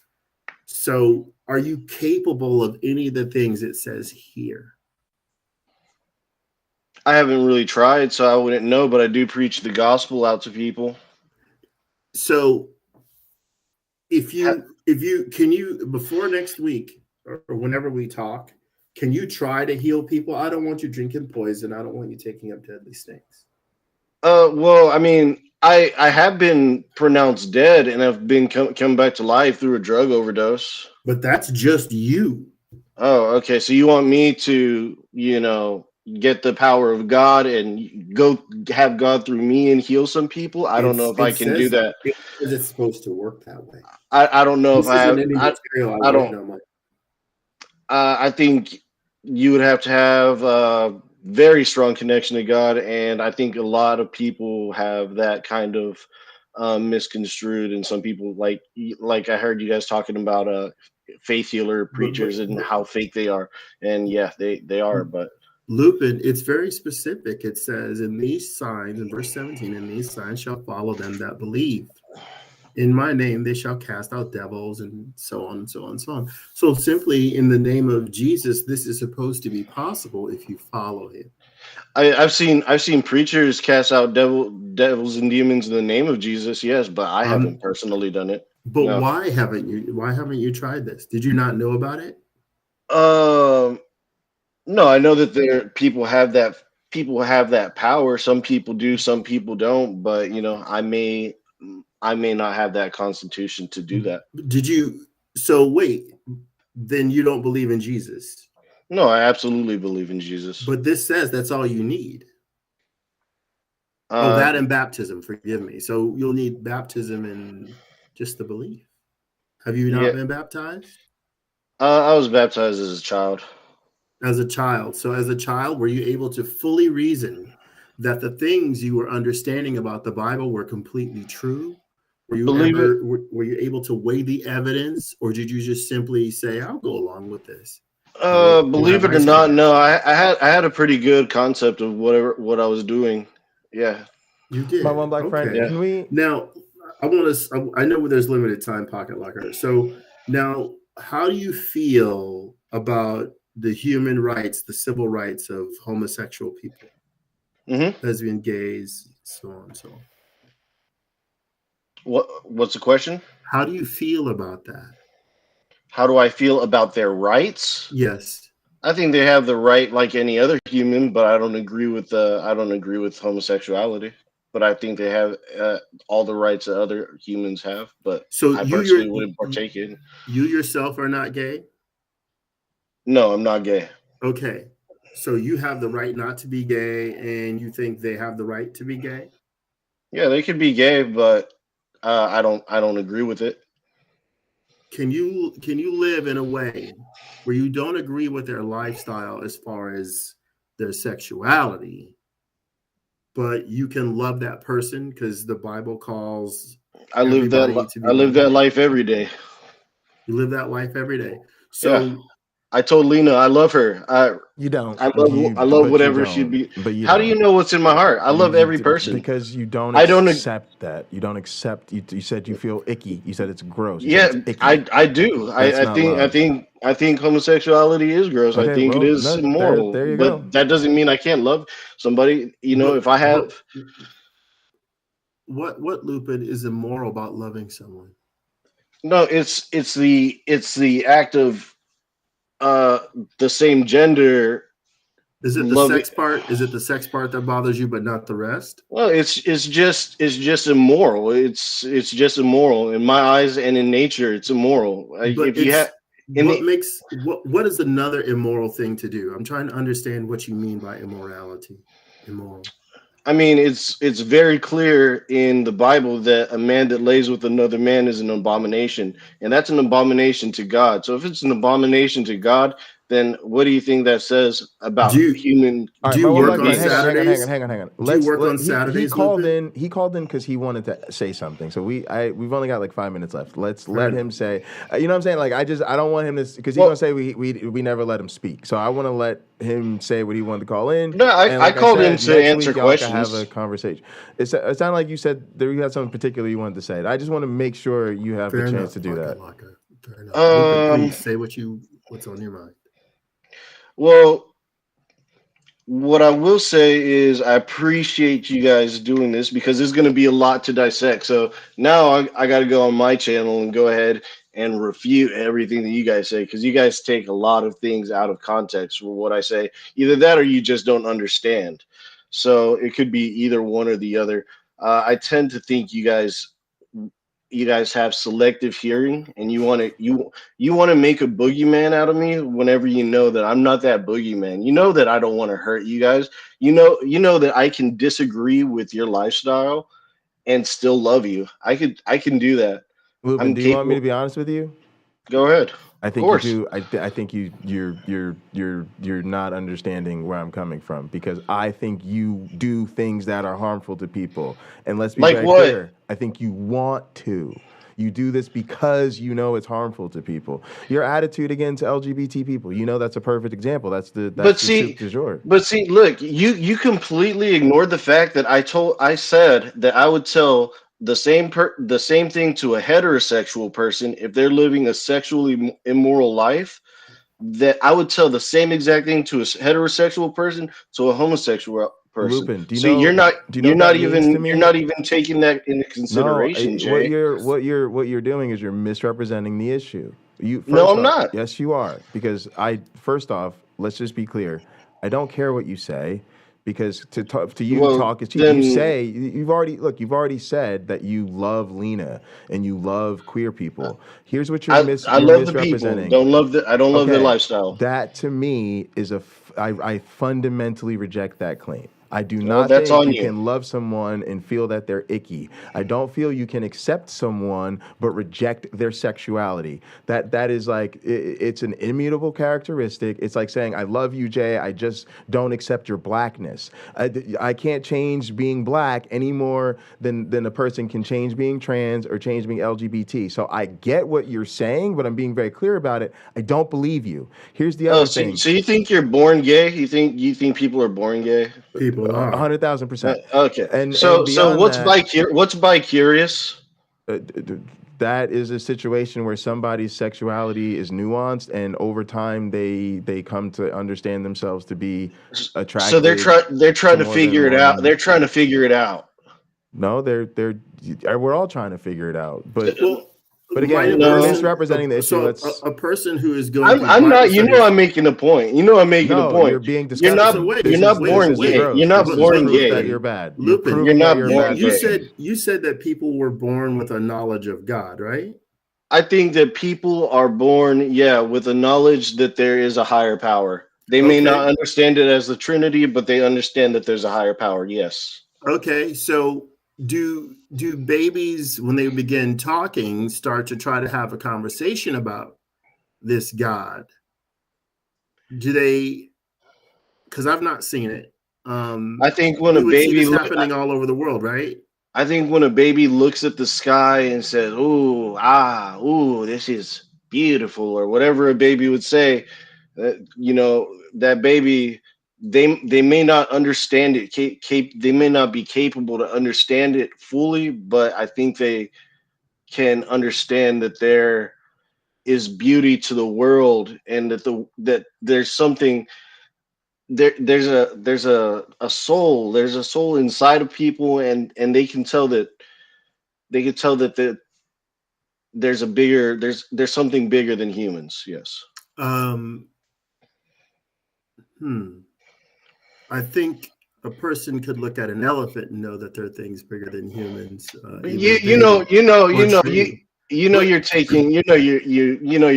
So are you capable of any of the things it says here? I haven't really tried, so I wouldn't know, but I do preach the gospel out to people. So if you can you before next week or whenever we talk, Can you try to heal people? I don't want you drinking poison. I don't want you taking up deadly snakes. Well, I mean, I have been pronounced dead and have been come back to life through a drug overdose. But that's just you. Oh, okay. So you want me to, get the power of God and go have God through me and heal some people? I don't know if I can do that. It's supposed to work that way. I don't know if I have. Any material I don't. I think you would have to have a very strong connection to God, and I think a lot of people have that kind of misconstrued, and some people like I heard you guys talking about faith healer preachers and how fake they are, and yeah, they are, but. Lupin, it's very specific. It says, in these signs, in verse 17, and these signs shall follow them that believe. In my name, they shall cast out devils, and so on and so on and so on. So simply in the name of Jesus, this is supposed to be possible if you follow him. I've seen preachers cast out devils and demons in the name of Jesus, yes, but I haven't personally done it. But no. Why haven't you tried this? Did you not know about it? No, I know that people have that power. Some people do, some people don't. But I may not have that constitution to do that. Did you? So wait, then you don't believe in Jesus? No, I absolutely believe in Jesus. But this says that's all you need. That and baptism. Forgive me. So you'll need baptism and just the belief. Have you not been baptized? I was baptized as a child. As a child. So as a child, were you able to fully reason that the things you were understanding about the Bible were completely true? Were you able to weigh the evidence, or did you just simply say, I'll go along with this? Believe it or not, no. I had a pretty good concept of what I was doing. Yeah. You did. My one black friend. Yeah. Can we now I know there's limited time, Pocket Locker. So now how do you feel about the human rights, the civil rights of homosexual people, lesbian, gays, so on and so on? What's the question? How do you feel about that? How do I feel about their rights? Yes, I think they have the right like any other human, but I don't agree with homosexuality. But I think they have all the rights that other humans have. But so I personally wouldn't partake in. You yourself are not gay? No, I'm not gay. Okay. So you have the right not to be gay, and you think they have the right to be gay? Yeah, they could be gay, but I don't agree with it. Can you live in a way where you don't agree with their lifestyle as far as their sexuality, but you can love that person because the Bible calls I live that life every day. You live that life every day. So yeah. I told Lena I love her. You don't. I love whatever she be. But how do you know what's in my heart? I love every person. Because you don't accept that. You don't accept. You said you feel icky. You said it's gross. Yeah, I do. I think homosexuality is gross. Okay, I think it is immoral. There you go. But that doesn't mean I can't love somebody. If I have. What Lupin is immoral about loving someone? No, it's the act of the same gender. Is it the sex part? Is it the sex part that bothers you, but not the rest? Well, it's just immoral. It's just immoral in my eyes, and in nature, it's immoral. What is another immoral thing to do? I'm trying to understand what you mean by immorality. Immoral. I mean, it's very clear in the Bible that a man that lays with another man is an abomination, and that's an abomination to God. So if it's an abomination to God, then what do you think that says about human? Do you work on Saturdays? Hang on. Do you work on Saturdays? He called in because he wanted to say something. So we've only got like 5 minutes left. Let's let him say. You know what I'm saying? Like I don't want him to, because he's gonna say we never let him speak. So I want to let him say what he wanted to call in. No, I called in to answer questions. Have a conversation. It sounded like you said there you had something particular you wanted to say. I just want to make sure you have the chance to do that. Fair enough. Please say what's on your mind. Well, what I will say is I appreciate you guys doing this because there's going to be a lot to dissect. So now I got to go on my channel and go ahead and refute everything that you guys say, because you guys take a lot of things out of context for what I say. Either that or you just don't understand. So it could be either one or the other. I tend to think you guys have selective hearing, and you want to make a boogeyman out of me whenever you know that I'm not that boogeyman. You know that I don't want to hurt you guys. You know that I can disagree with your lifestyle and still love you. I can do that. Lupin, I'm do you want me to capable. be honest with you? Go ahead. I Of think you course. do. I think you're not understanding where I'm coming from, because I think you do things that are harmful to people. And let's be Like very what? clear. I think you want to. You do this because you know it's harmful to people. Your attitude against LGBT people, you know, that's a perfect example. That's the soup du jour. But see, look, you completely ignored the fact that I said that I would tell the same thing to a heterosexual person if they're living a sexually immoral life, that I would tell the same exact thing to a heterosexual person to a homosexual person. Lupin, do you So know? you're not Do you know what that means to me? you're not even taking that into No, consideration, Jay. what you're doing is you're misrepresenting the issue. No, I'm Off, not. yes, you are, because first off, let's just be clear. I don't care what you say, because to you Well, talk is cheap. then You say you've already said that you love Lena and you love queer people. Here's what I you're love the people. misrepresenting. I don't love their Okay, lifestyle. that to me is I fundamentally reject that claim. I do Well, not that's think on you you. can love someone and feel that they're icky. I don't feel you can accept someone but reject their sexuality. That is like it's an immutable characteristic. It's like saying I love you, Jay. I just don't accept your blackness. I can't change being black any more than a person can change being trans or change being LGBT. So I get what you're saying, but I'm being very clear about it. I don't believe you. Here's the other thing. So you think you're born gay? You think people are born gay? People are. 100,000%. Okay. And So beyond what's that, what's bi-curious? that is a situation where somebody's sexuality is nuanced, and over time they come to understand themselves to be attracted. So they're trying to more figure than it out. one- They're trying to figure it out. No, we're all trying to figure it out. But Well, again, might a we're person- misrepresenting the issue. So Let's. a person who is going through I'm Bible not. You know, studies- I'm making a point. You know, I'm making a No, point. you're being You're not. disgusting. wait, You're This not is- born this is gay. gross. You're not This is born proof gay. that you're bad. Lupin, Proof you're that not you're born bad gay. person. You said that people were born with a knowledge of God, right? I think that people are born, with the knowledge that there is a higher power. They may Okay. not understand it as the Trinity, but they understand that there's a higher power. Yes. Okay, so do babies, when they begin talking, start to try to have a conversation about this God? Do they? Because I've not seen it. I think when we a would see baby this happening all over the world, right? I think when a baby looks at the sky and says, "Ooh, ooh, this is beautiful," or whatever a baby would say, that baby, they may not understand it. They may not be capable to understand it fully, but I think they can understand that there is beauty to the world, and that there's something. There's a soul. There's a soul inside of people, and they can tell that. They can tell that there's something bigger than humans. Yes. I think a person could look at an elephant and know that there are things bigger than humans. You're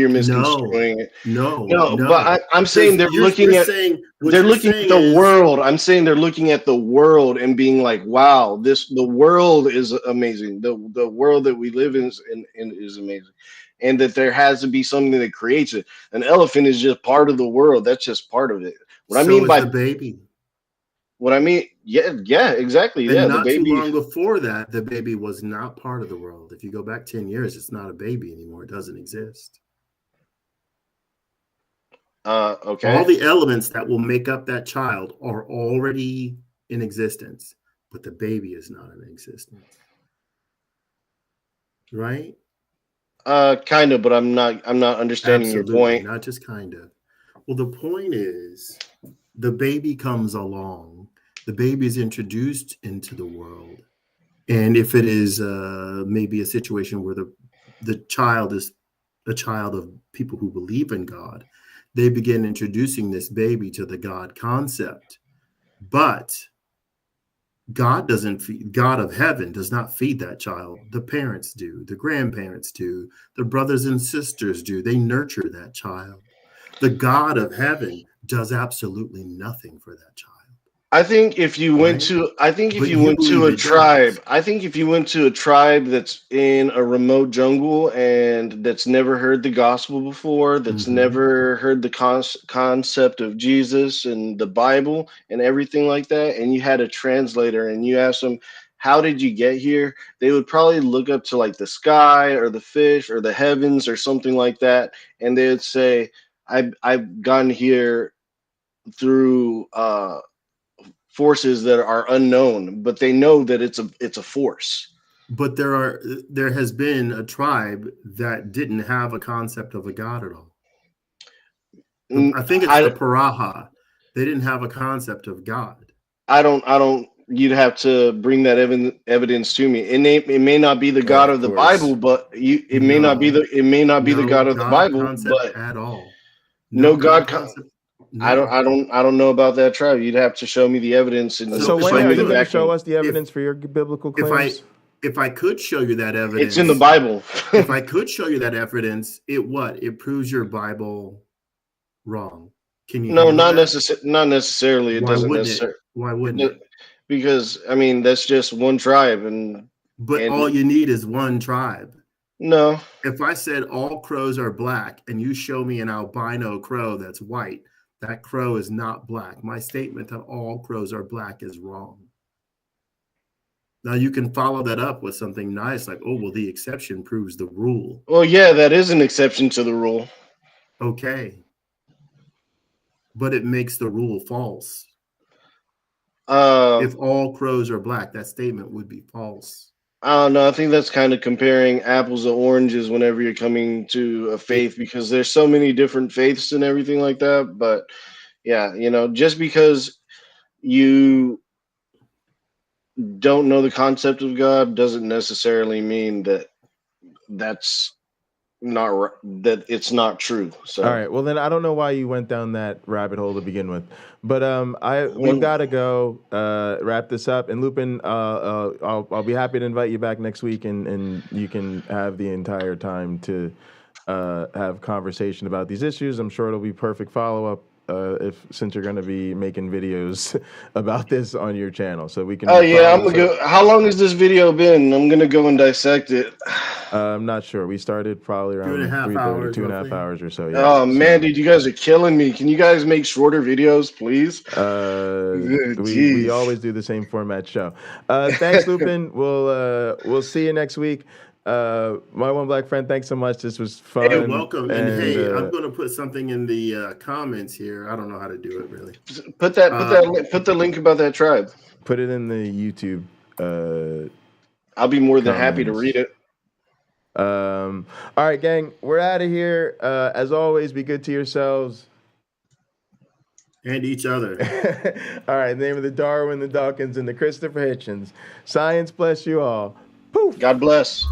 misconstruing it. No. But I'm saying they're looking at the world. I'm saying they're looking at the world and being like, wow, the world is amazing. The world that we live in is amazing. And that there has to be something that creates it. An elephant is just part of the world. That's just part of it. What I mean by the baby. What I mean, yeah, exactly. And yeah, not the baby. too long before that, the baby was not part of the world. If you go back 10 years, it's not a baby anymore. It doesn't exist. Okay. All the elements that will make up that child are already in existence, but the baby is not in existence. Right? Kind of, but I'm not understanding Absolutely, your point. not just kind of. Well, the point is the baby comes along. The baby is introduced into the world. And if it is maybe a situation where the child is a child of people who believe in God, they begin introducing this baby to the God concept. But God doesn't feed, God of heaven does not feed that child. The parents do, the grandparents do, the brothers and sisters do. They nurture that child. The God of heaven does absolutely nothing for that child. I think if you went Right? to, I think if But you you went to believe a it tribe, does. I think if you went to a tribe that's in a remote jungle and that's never heard the gospel before, that's Mhm. never heard the concept of Jesus and the Bible and everything like that, and you had a translator and you asked them, how did you get here? They would probably look up to like the sky or the fish or the heavens or something like that, and they would say, I've gotten here through forces that are unknown, but they know that it's a force. But there has been a tribe that didn't have a concept of a God at all. I think it's the I Paraha. They didn't have a concept of God. I don't. You'd have to bring that evidence to me. It may not be the God Of of the course. Bible, but it may not be No, the God no of the God Bible, concept but at all. no No God God. concept. I don't No. I don't I don't know about that tribe. You'd have to show me the evidence and So So if when I show are me the you going to could, show backing. us the if evidence for your biblical if I claims? if I could show you that It's in the evidence, Bible. if I could show you that evidence, it proves your Bible wrong. Can you No, handle that? not necessarily. It Why doesn't wouldn't it? necessarily. Why wouldn't it? Because I mean that's just one tribe, But and all you need is one tribe. no, If I said all crows are black and you show me an albino crow that's white, that crow is not black. My statement that all crows are black is wrong. Now you can follow that up with something nice like, oh, well, the exception proves the rule. well, yeah, that is an exception to the rule. Okay. But it makes the rule false. Uh, If all crows are black, that statement would be false. I don't know. I think that's kind of comparing apples to oranges whenever you're coming to a It, faith because there's so many different faiths and everything like that. But yeah, just because you don't know the concept of God doesn't necessarily mean that that's not that it's not true. All So right. Well, then I don't know why you went down that rabbit hole to begin with, but we've when got to go wrap this up. And Lupin, I'll be happy to invite you back next week, and you can have the entire time to have conversation about these issues. I'm sure it'll be perfect follow up. Since you're going to be making videos about this on your channel, so we can. oh yeah, follow I'm gonna this go. How long has this video been? I'm gonna go and dissect it. I'm not sure. We started probably around 2.5 3:30, hours, 2.5 roughly. hours or so. Yeah. Oh man, So, dude, you guys are killing me. Can you guys make shorter videos, please? we Jeez. always do the same format show. Thanks, Lupin. We'll see you next week. My one black friend, thanks so much. This was fun. You're welcome. And hey, I'm uh, going to put something in the comments here. I don't know how to do it really. Put the link about that tribe. put it in the YouTube I'll be more than happy to comments. read it. All right, gang, we're out of here. As always, be good to yourselves. And each other. All right, in the name of the Darwin, the Dawkins, and the Christopher Hitchens. Science bless you all. Poof. God bless.